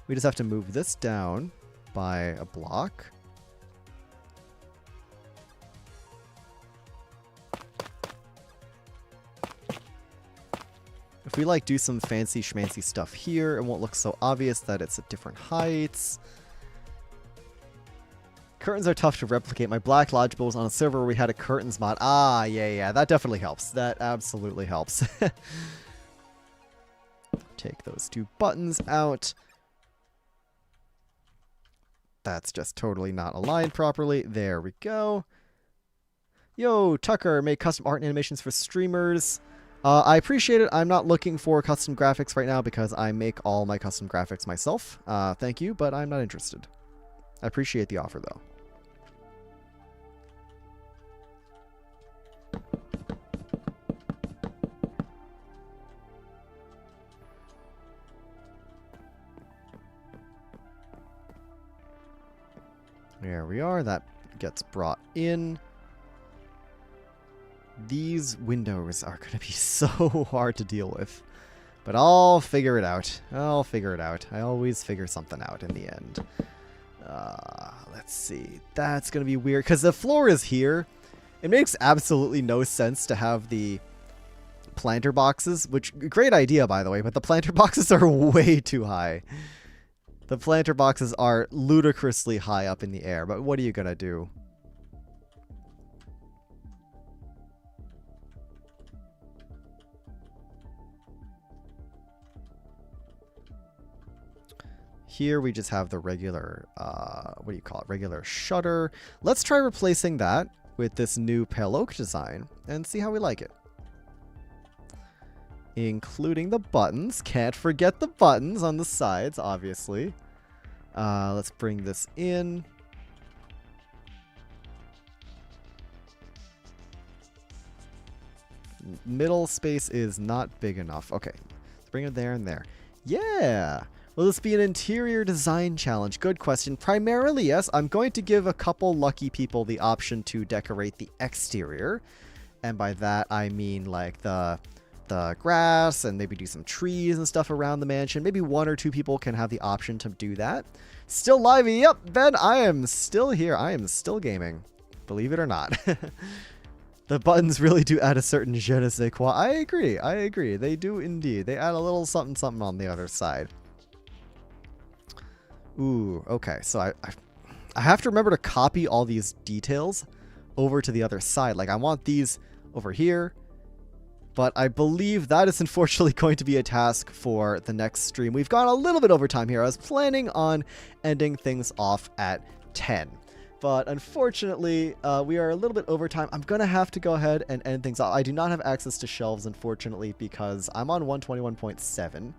We just have to move this down by a block. If we do some fancy schmancy stuff here, it won't look so obvious that it's at different heights. Curtains are tough to replicate. My Black Lodge build was on a server where we had a curtains mod. Ah, yeah, that definitely helps. That absolutely helps. Take those 2 buttons out. That's just totally not aligned properly. There we go. Yo, Tucker, make custom art and animations for streamers. I appreciate it. I'm not looking for custom graphics right now because I make all my custom graphics myself. Thank you, but I'm not interested. I appreciate the offer, though. There we are. That gets brought in. These windows are going to be so hard to deal with. But I'll figure it out. I'll figure it out. I always figure something out in the end. Let's see. That's going to be weird. Because the floor is here. It makes absolutely no sense to have the planter boxes. Which, great idea, by the way. But the planter boxes are way too high. The planter boxes are ludicrously high up in the air, but what are you gonna do? Here we just have the regular, what do you call it? Regular shutter. Let's try replacing that with this new pale oak design and see how we like it. Including the buttons. Can't forget the buttons on the sides, obviously. Let's bring this in. Middle space is not big enough. Okay, let's bring it there and there. Yeah! Will this be an interior design challenge? Good question. Primarily, yes. I'm going to give a couple lucky people the option to decorate the exterior. And by that, I mean like the grass and maybe do some trees and stuff around the mansion. Maybe 1 or 2 people can have the option to do that. Still live? Yep, Ben, I am still here. I am still gaming. Believe it or not. The buttons really do add a certain je ne sais quoi. I agree. I agree. They do indeed. They add a little something something on the other side. Ooh, okay. So I have to remember to copy all these details over to the other side. Like I want these over here. But I believe that is unfortunately going to be a task for the next stream. We've gone a little bit over time here. I was planning on ending things off at 10. But unfortunately, we are a little bit over time. I'm going to have to go ahead and end things off. I do not have access to shelves, unfortunately, because I'm on 121.7.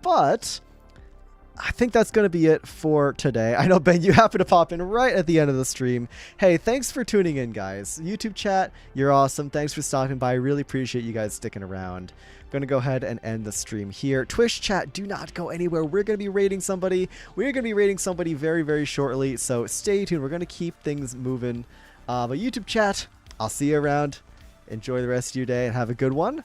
But I think that's going to be it for today. I know, Ben, you happen to pop in right at the end of the stream. Hey, thanks for tuning in, guys. YouTube chat, you're awesome. Thanks for stopping by. I really appreciate you guys sticking around. Going to go ahead and end the stream here. Twitch chat, do not go anywhere. We're going to be raiding somebody. We're going to be raiding somebody very, very shortly. So stay tuned. We're going to keep things moving. But YouTube chat, I'll see you around. Enjoy the rest of your day and have a good one.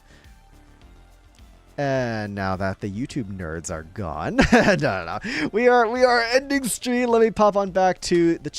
And now that the YouTube nerds are gone, no, we are ending stream. Let me pop on back to the chat.